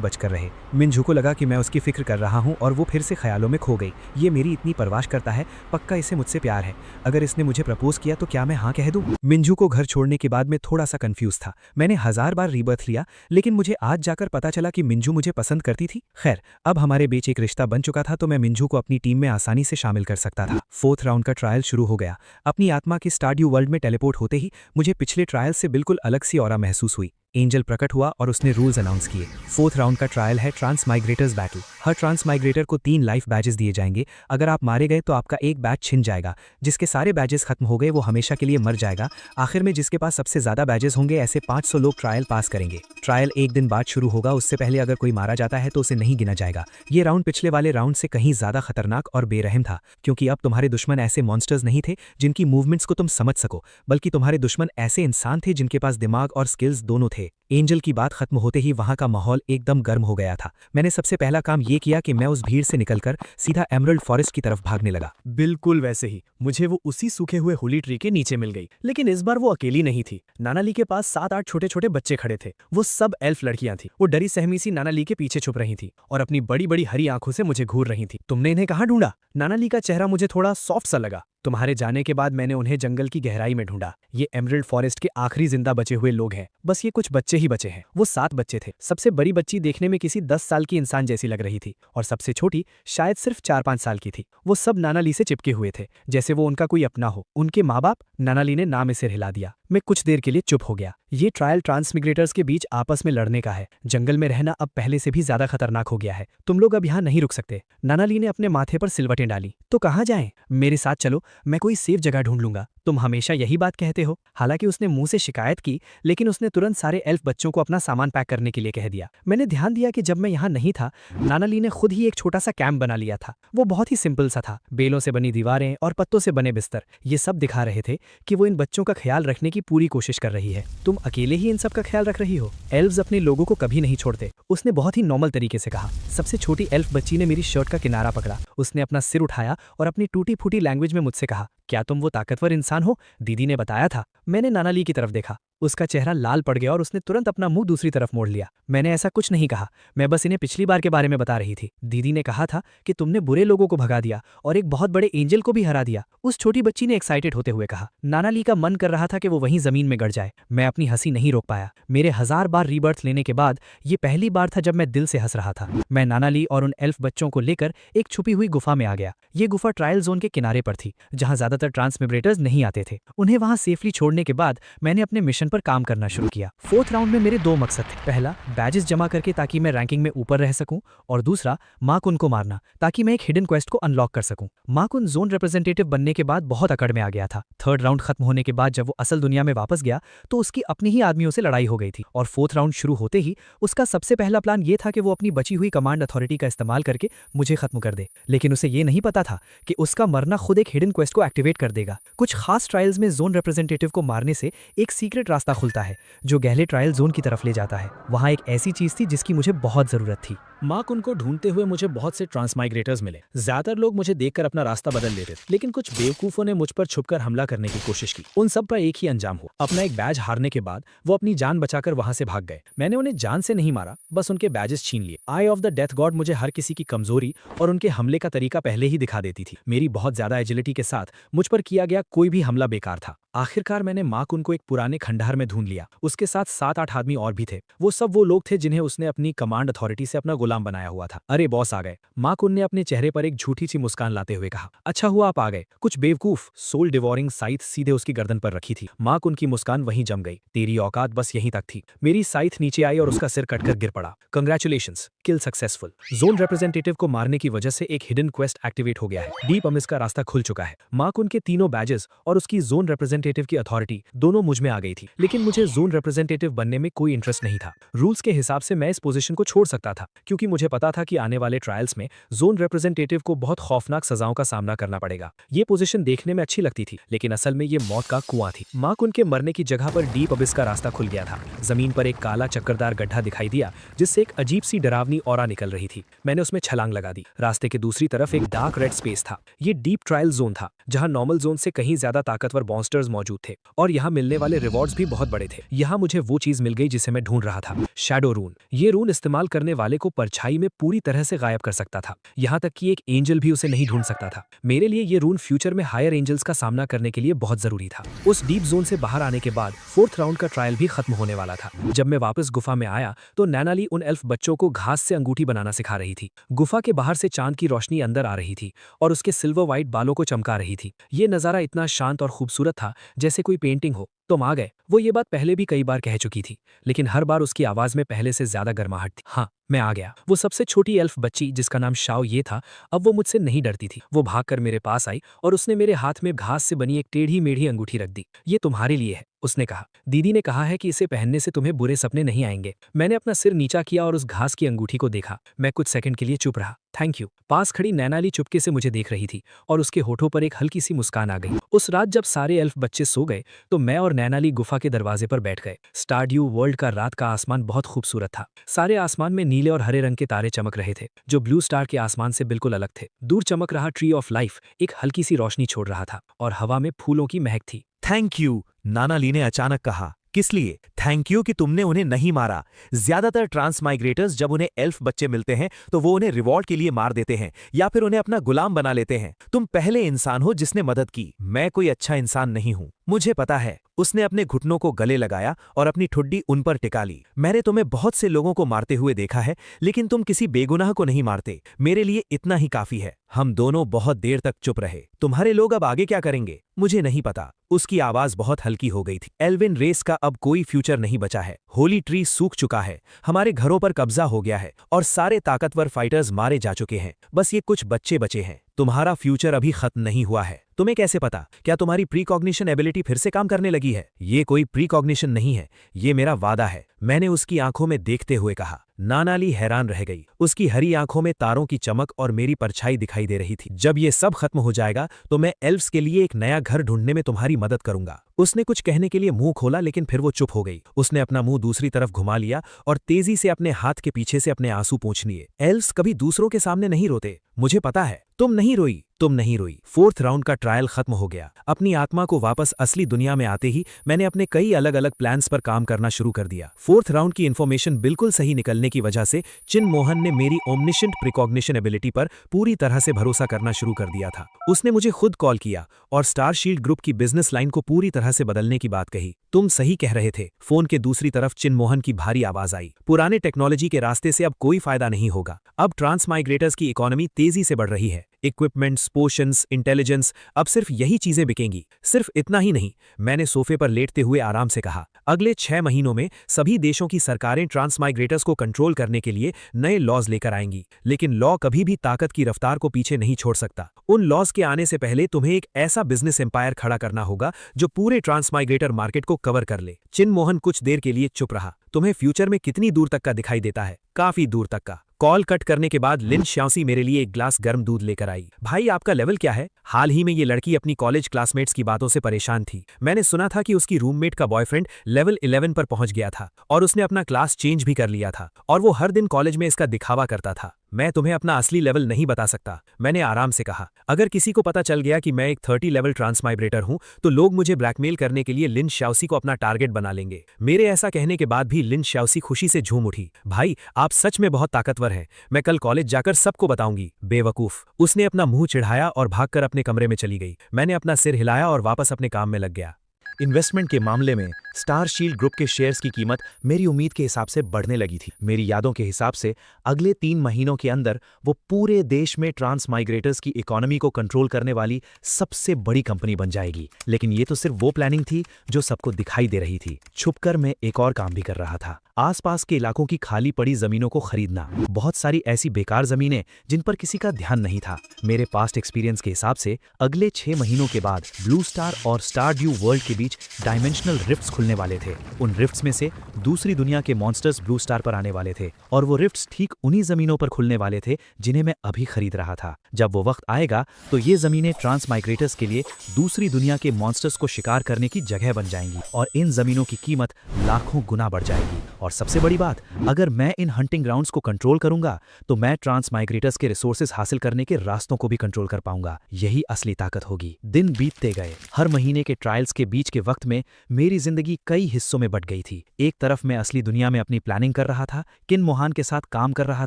बचकर रहे। मिंजू को लगा कि मैं उसकी फिक्र कर रहा हूँ और वो फिर से ख्यालों में खो गई। ये मेरी इतनी परवाश करता है, पक्का इसे मुझसे प्यार है। अगर इसने मुझे प्रपोज किया तो क्या मैं हाँ कह दूँ? मिंजू को घर छोड़ने के बाद मैं थोड़ा सा कंफ्यूज था। मैंने 1000 बार रीबर्थ लिया, लेकिन मुझे आज जाकर पता चला कि मिंजू मुझे पसंद करती थी। खैर, अब हमारे बीच एक रिश्ता बन चुका था तो मैं मिंजू को अपनी टीम में आसानी से शामिल कर सकता था। 4th राउंड का ट्रायल शुरू हो गया। अपनी आत्मा के स्टारड्यू वर्ल्ड में टेलीपोर्ट होते ही मुझे पिछले ट्रायल से बिल्कुल अलग सी ऑरा महसूस हुई। एंजल प्रकट हुआ और उसने रूल्स अनाउंस किए। 4th राउंड का ट्रायल है ट्रांसमाइग्रेटर्स बैटल। हर ट्रांसमाइग्रेटर को 3 लाइफ बैजेस दिए जाएंगे। अगर आप मारे गए तो आपका एक बैज छिन जाएगा। जिसके सारे बैजेस खत्म हो गए वो हमेशा के लिए मर जाएगा। आखिर में जिसके पास सबसे ज्यादा बैजेस होंगे, ऐसे 500 लोग ट्रायल पास करेंगे। ट्रायल एक दिन बाद शुरू होगा। उससे पहले अगर कोई मारा जाता है तो उसे नहीं गिना जाएगा। ये राउंड पिछले वाले राउंड से कहीं ज्यादा खतरनाक और बेरहम था, क्योंकि अब तुम्हारे दुश्मन ऐसे मॉन्स्टर्स नहीं थे जिनकी मूवमेंट्स को तुम समझ सको, बल्कि तुम्हारे दुश्मन ऐसे इंसान थे जिनके पास दिमाग और स्किल्स दोनों थे। एंजल की बात खत्म होते ही वहां का माहौल एकदम गर्म हो गया था। मैंने सबसे पहला काम ये किया कि मैं उस भीड़ से निकलकर सीधा एमरल्ड फॉरेस्ट की तरफ भागने लगा। बिल्कुल वैसे ही मुझे वो उसी सूखे हुए होली ट्री के नीचे मिल गई। लेकिन इस बार वो अकेली नहीं थी। नानाली के पास 7-8 छोटे छोटे बच्चे खड़े थे। वो सब एल्फ लड़कियां थी। वो डरी सहमी सी नानाली के पीछे छुप रही थी और अपनी बड़ी बड़ी हरी आंखों से मुझे घूर रही थी। तुमने इन्हें कहाँ ढूंढा? नानाली का चेहरा मुझे थोड़ा सॉफ्ट सा लगा। तुम्हारे जाने के बाद मैंने उन्हें जंगल की गहराई में ढूंढा। ये एमरल्ड फॉरेस्ट के आखिरी जिंदा बचे हुए लोग हैं। बस ये कुछ बच्चे ही ही बचे हैं। वो 7 बच्चे थे। सबसे बड़ी बच्ची देखने में किसी 10 साल की इंसान जैसी लग रही थी और सबसे छोटी शायद सिर्फ 4-5 साल की थी। वो सब नाना ली से चिपके हुए थे, जैसे वो उनका कोई अपना हो। उनके माँ बाप। नाना ली ने ना में सिर हिला दिया। मैं कुछ देर के लिए चुप हो गया। ये ट्रायल ट्रांसमिग्रेटर्स के बीच आपस में लड़ने का है। जंगल में रहना अब पहले से भी ज्यादा खतरनाक हो गया है। तुम लोग अब यहाँ नहीं रुक सकते। नाना ली ने अपने माथे पर सिलवटें डाली। तो कहाँ जाएं? मेरे साथ चलो, मैं कोई सेफ जगह ढूंढ लूंगा। तुम हमेशा यही बात कहते हो। हालांकि उसने मुंह से शिकायत की, लेकिन उसने तुरंत सारे एल्फ बच्चों को अपना सामान पैक करने के लिए कह दिया। मैंने ध्यान दिया कि जब मैं यहाँ नहीं था, नाना ली ने खुद ही एक छोटा सा कैंप बना लिया था। वो बहुत ही सिंपल सा था। बेलों से बनी दीवारें और पत्तों से बने बिस्तर। ये सब दिखा रहे थे कि वो इन बच्चों का ख्याल रखने की पूरी कोशिश कर रही है। तुम अकेले ही इन सब का ख्याल रख रही हो? एल्व्स अपने लोगों को कभी नहीं छोड़ते, उसने बहुत ही नॉर्मल तरीके से कहा। सबसे छोटी एल्फ बच्ची ने मेरी शर्ट का किनारा पकड़ा। उसने अपना सिर उठाया और अपनी टूटी फूटी लैंग्वेज में मुझसे कहा, क्या तुम वो ताकतवर इंसान हो? दीदी ने बताया था। मैंने नाना ली की तरफ देखा। उसका चेहरा लाल पड़ गया और उसने तुरंत अपना मुंह दूसरी तरफ मोड़ लिया। मैंने ऐसा कुछ नहीं कहा, मैं बस इन्हें पिछली बार के बारे में बता रही थी। दीदी ने कहा था कि तुमने बुरे लोगों को भगा दिया और एक बहुत बड़े एंजल को भी हरा दिया। उस छोटी बच्ची ने एक्साइटेड होते हुए कहा। नाना ली का मन कर रहा था कि वो वहीं जमीन में गड़ जाए। मैं अपनी हंसी नहीं रोक पाया। मेरे 1000 बार रीबर्थ लेने के बाद ये पहली बार था जब मैं दिल से हंस रहा था। मैं नाना ली और उन एल्फ बच्चों को लेकर एक छुपी हुई गुफा में आ गया। ये गुफा ट्रायल जोन के किनारे पर थी, जहां ज्यादातर ट्रांसमिग्रेटर्स नहीं आते थे। उन्हें वहां सेफली छोड़ने के बाद मैंने अपने मिशन पर काम करना शुरू किया। 4th राउंड में मेरे 2 मकसद थे। पहला, बैजेस जमा करके ताकि मैं रैंकिंग में ऊपर रह सकूं, और दूसरा, माकुन को मारना ताकि मैं एक हिडन क्वेस्ट को अनलॉक कर सकूं। माकुन जोन रिप्रेजेंटेटिव बनने के बाद बहुत अकड़ में आ गया था। 3rd राउंड खत्म होने के बाद जब वो असल दुनिया में वापस गया तो उसकी अपने ही आदमियों से लड़ाई हो गई थी, और 4th राउंड शुरू होते ही उसका सबसे पहला प्लान ये था कि वो अपनी बची हुई कमांड अथॉरिटी का इस्तेमाल करके मुझे खत्म कर दे। लेकिन उसे ये नहीं पता था कि उसका मरना खुद एक हिडन क्वेस्ट को एक्टिवेट कर देगा। कुछ खास ट्रायल्स में जोन रिप्रेजेंटेटिव को मारने से एक सीक्रेट रास्ता खुलता है जो गहले ट्रायल जोन की तरफ ले जाता है। वहां एक ऐसी चीज थी जिसकी मुझे बहुत जरूरत थी। मार्कुन को ढूंढते हुए मुझे बहुत से ट्रांसमाइग्रेटर्स मिले। ज्यादातर लोग मुझे देखकर अपना रास्ता बदल लेते थे, लेकिन कुछ बेवकूफों ने मुझ पर छुपकर हमला करने की कोशिश की। उन सब पर एक ही अंजाम हुआ। अपना एक बैज हारने के बाद वो अपनी जान बचाकर वहां से भाग गए। मैंने उन्हें जान से नहीं मारा, बस उनके बैजेस छीन लिए। आई ऑफ द डेथ गॉड मुझे हर किसी की कमजोरी और उनके हमले का तरीका पहले ही दिखा देती थी। मेरी बहुत ज्यादा एजिलिटी के साथ मुझ पर किया गया कोई भी हमला बेकार था। आखिरकार मैंने मार्कुन को एक पुराने खंडहर में ढूंढ लिया। उसके साथ 7-8 आदमी और भी थे। वो सब वो लोग थे जिन्हें उसने अपनी कमांड अथॉरिटी से अपना गुलाम बनाया हुआ था। अरे बॉस आ गए। मार्कुन ने अपने चेहरे पर एक झूठी सी मुस्कान लाते हुए कहा। अच्छा हुआ आप आ गए। कुछ बेवकूफ सोल डिवोरिंग साइथ सीधे उसकी गर्दन पर रखी थी। मार्कुन की मुस्कान वहीं जम गई। तेरी औकात बस यहीं तक थी। मेरी साइथ नीचे आई और उसका सिर कटकर गिर पड़ा। कंग्रेचुलेशंस, किल सक्सेसफुल। जोन रिप्रेजेंटेटिव को मारने की वजह से एक हिडन क्वेस्ट एक्टिवेट हो गया है। डीप अमिस का रास्ता खुल चुका है। मार्कुन के तीनों बैजेस और उसकी जोन रिप्रेजेंटेटिव की अथॉरिटी दोनों मुझ में आ गई थी, लेकिन मुझे जोन रिप्रेजेंटेटिव बनने में कोई इंटरेस्ट नहीं था। रूल्स के हिसाब से मैं इस पोजीशन को छोड़ सकता था, क्योंकि मुझे पता था कि आने वाले ट्रायल्स में जोन रिप्रेजेंटेटिव को बहुत खौफनाक सजाओं का सामना करना पड़ेगा। ये पोजीशन देखने में अच्छी लगती थी, लेकिन असल में ये मौत का कुआं थी। मार्कुन के मरने की जगह पर डीप अबिस का रास्ता खुल गया था। जमीन पर एक काला चक्करदार गड्ढा दिखाई दिया, जिससे एक अजीब सी डरावनी ऑरा निकल रही थी। मैंने उसमें छलांग लगा दी। रास्ते के दूसरी तरफ एक डार्क रेड स्पेस था। ये डीप ट्रायल जोन था, जहां नॉर्मल जोन से कहीं ज्यादा ताकतवर मॉन्स्टर्स मौजूद थे, और यहाँ मिलने वाले रिवॉर्ड्स भी बहुत बड़े थे। यहाँ मुझे वो चीज मिल गई जिसे मैं ढूंढ रहा था, शैडो रून। ये रून इस्तेमाल करने वाले को परछाई में पूरी तरह से गायब कर सकता था, यहाँ तक कि एक एंजल भी उसे नहीं ढूंढ सकता था। मेरे लिए ये रून फ्यूचर में हायर एंजल्स का सामना करने के लिए बहुत जरूरी था। उस डीप जोन से बाहर आने के बाद 4th राउंड का ट्रायल भी खत्म होने वाला था। जब मैं वापस गुफा में आया तो नैना ली उन एल्फ बच्चों को घास से अंगूठी बनाना सिखा रही थी। गुफा के बाहर से चांद की रोशनी अंदर आ रही थी और उसके सिल्वर व्हाइट बालों को चमका रही थी। ये नजारा इतना शांत और खूबसूरत था जैसे कोई पेंटिंग हो। तुम आ गए। वो ये बात पहले भी कई बार कह चुकी थी, लेकिन हर बार उसकी आवाज में पहले से ज्यादा गर्माहट थी। हाँ, मैं आ गया। वो सबसे छोटी एल्फ बच्ची, जिसका नाम शाओ ये था, अब वो मुझसे नहीं डरती थी। वो भागकर मेरे पास आई और उसने मेरे हाथ में घास से बनी एक टेढ़ी मेढ़ी अंगूठी रख दी। ये तुम्हारे लिए है, उसने कहा। दीदी ने कहा है कि इसे पहनने से तुम्हें बुरे सपने नहीं आएंगे। मैंने अपना सिर नीचा किया और उस घास की अंगूठी को देखा। मैं कुछ सेकंड के लिए चुप रहा। Thank you. पास खड़ी नैना ली चुपके से मुझे देख रही थी और उसके होठों पर एक हल्की सी मुस्कान आ गई। उस रात जब सारे एल्फ बच्चे सो गए तो मैं और नैना ली गुफा के दरवाजे पर बैठ गए। स्टारड्यू वर्ल्ड का रात का आसमान बहुत खूबसूरत था। सारे आसमान में नीले और हरे रंग के तारे चमक रहे थे, जो ब्लू स्टार के आसमान से बिल्कुल अलग थे। दूर चमक रहा ट्री ऑफ लाइफ एक हल्की सी रोशनी छोड़ रहा था और हवा में फूलों की महक थी। थैंक यू, नाना ली ने अचानक कहा। किस लिए? थैंक यू कि तुमने उन्हें नहीं मारा। ज्यादातर ट्रांसमाइग्रेटर्स जब उन्हें एल्फ बच्चे मिलते हैं तो वो उन्हें रिवॉर्ड के लिए मार देते हैं या फिर उन्हें अपना गुलाम बना लेते हैं। तुम पहले इंसान हो जिसने मदद की। मैं कोई अच्छा इंसान नहीं हूं। मुझे पता है। उसने अपने घुटनों को गले लगाया और अपनी ठुड्डी उन पर टिका ली। मैंने तुम्हें बहुत से लोगों को मारते हुए देखा है, लेकिन तुम किसी बेगुनाह को नहीं मारते। मेरे लिए इतना ही काफी है। हम दोनों बहुत देर तक चुप रहे। तुम्हारे लोग अब आगे क्या करेंगे? मुझे नहीं पता। उसकी आवाज बहुत हल्की हो गई थी। एल्विन रेस का अब कोई फ्यूचर नहीं बचा है। होली ट्री सूख चुका है, हमारे घरों पर कब्जा हो गया है और सारे ताकतवर फाइटर्स मारे जा चुके हैं। बस ये कुछ बच्चे बचे हैं। तुम्हारा फ्यूचर अभी खत्म नहीं हुआ है। तुम्हें कैसे पता? क्या तुम्हारी प्रीकॉग्निशन एबिलिटी फिर से काम करने लगी है? ये कोई प्रीकॉग्निशन नहीं है, ये मेरा वादा है, मैंने उसकी आंखों में देखते हुए कहा। नानाली हैरान रह गई। उसकी हरी आंखों में तारों की चमक और मेरी परछाई दिखाई दे रही थी। जब ये सब खत्म हो जाएगा तो मैं एल्व्स के लिए एक नया घर ढूंढने में तुम्हारी मदद करूंगा। उसने कुछ कहने के लिए मुंह खोला, लेकिन फिर वो चुप हो गई। उसने अपना मुंह दूसरी तरफ घुमा लिया और तेजी से अपने हाथ के पीछे से अपने आंसू पोंछ लिए। एल्व्स कभी दूसरों के सामने नहीं रोते, मुझे पता है। तुम नहीं रोई, तुम नहीं रोई। फोर्थ राउंड का ट्रायल खत्म हो गया। अपनी आत्मा को वापस असली दुनिया में आते ही मैंने अपने कई अलग अलग प्लान्स पर काम करना शुरू कर दिया। फोर्थ राउंड की इन्फॉर्मेशन बिल्कुल सही निकलने की वजह से चिन मोहन ने मेरी ओमनिशेंट प्रिकॉग्निशन एबिलिटी पर पूरी तरह से भरोसा करना शुरू कर दिया था। उसने मुझे खुद कॉल किया और स्टार शील्ड ग्रुप की बिजनेस लाइन को पूरी तरह से बदलने की बात कही। तुम सही कह रहे थे। फोन के दूसरी तरफ चिन मोहन की भारी आवाज आई। पुराने टेक्नोलॉजी के रास्ते से अब कोई फायदा नहीं होगा। अब ट्रांसमाइग्रेटर्स की इकोनॉमी तेजी से बढ़ रही है। इक्विपमेंट्स, पोशंस, इंटेलिजेंस, अब सिर्फ यही चीजें बिकेंगी। सिर्फ इतना ही नहीं, मैंने सोफे पर लेटते हुए आराम से कहा, अगले 6 महीनों में सभी देशों की सरकारें ट्रांसमाइग्रेटर्स को कंट्रोल करने के लिए नए लॉज लेकर आएंगी। लेकिन लॉ कभी भी ताकत की रफ्तार को पीछे नहीं छोड़ सकता। उन लॉज के आने से पहले तुम्हें एक ऐसा बिजनेस एम्पायर खड़ा करना होगा जो पूरे ट्रांसमाइग्रेटर मार्केट को कवर कर ले। चिन मोहन कुछ देर के लिए चुप रहा। तुम्हें फ्यूचर में कितनी दूर तक का दिखाई देता है? काफी दूर तक का। कॉल कट करने के बाद लिन श्यासी मेरे लिए एक ग्लास गर्म दूध लेकर आई। भाई, आपका लेवल क्या है? हाल ही में ये लड़की अपनी कॉलेज क्लासमेट्स की बातों से परेशान थी। मैंने सुना था कि उसकी रूममेट का बॉयफ्रेंड लेवल 11 पर पहुंच गया था और उसने अपना क्लास चेंज भी कर लिया था और वो हर दिन कॉलेज में इसका दिखावा करता था। मैं तुम्हें अपना असली लेवल नहीं बता सकता, मैंने आराम से कहा। अगर किसी को पता चल गया कि मैं एक 30 लेवल ट्रांसमाइग्रेटर हूं तो लोग मुझे ब्लैकमेल करने के लिए लिन श्यासी को अपना टारगेट बना लेंगे। मेरे ऐसा कहने के बाद भी लिन श्यासी खुशी से झूम उठी। भाई, आप सच में बहुत ताकतवर हैं। मैं कल कॉलेज जाकर सबको बताऊंगी। बेवकूफ। उसने अपना मुंह चिढ़ाया और भागकर अपने कमरे में चली गई। मैंने अपना सिर हिलाया और वापस अपने काम में लग गया। इन्वेस्टमेंट के मामले में स्टार शील्ड ग्रुप के शेयर्स की कीमत मेरी उम्मीद के हिसाब से बढ़ने लगी थी। मेरी यादों के हिसाब से अगले 3 महीनों के अंदर वो पूरे देश में ट्रांसमाइग्रेटर्स की इकोनॉमी को कंट्रोल करने वाली सबसे बड़ी कंपनी बन जाएगी। लेकिन ये तो सिर्फ वो प्लानिंग थी जो सबको दिखाई दे रही थी। छुपकर मैं एक और काम भी कर रहा था, आसपास के इलाकों की खाली पड़ी जमीनों को खरीदना। बहुत सारी ऐसी बेकार जमीनें जिन पर किसी का ध्यान नहीं था। मेरे पास्ट एक्सपीरियंस के हिसाब से अगले 6 महीनों के बाद ब्लू स्टार और स्टार ड्यू वर्ल्ड के बीच डायमेंशनल रिफ्ट्स खुलने वाले थे। उन रिफ्ट्स में से दूसरी दुनिया के मॉन्स्टर्स ब्लू स्टार पर आने वाले थे और वो रिफ्ट्स ठीक उन्हीं जमीनों पर खुलने वाले थे जिन्हें मैं अभी खरीद रहा था। जब वो वक्त आएगा तो ये जमीनें ट्रांसमाइग्रेटर्स के लिए दूसरी दुनिया के मॉन्स्टर्स को शिकार करने की जगह बन जाएंगी और इन जमीनों की कीमत लाखों गुना बढ़ जाएगी। और सबसे बड़ी बात, अगर मैं इन हंटिंग ग्राउंड्स को कंट्रोल करूंगा तो मैं ट्रांसमाइग्रेटर्स के रिसोर्सेज हासिल करने के रास्तों को भी कंट्रोल कर पाऊंगा। यही असली ताकत होगी। दिन बीतते गए। हर महीने के ट्रायल्स के बीच के वक्त में मेरी जिंदगी कई हिस्सों में बट गई थी। एक तरफ मैं असली दुनिया में अपनी प्लानिंग कर रहा था, किन मोहान के साथ काम कर रहा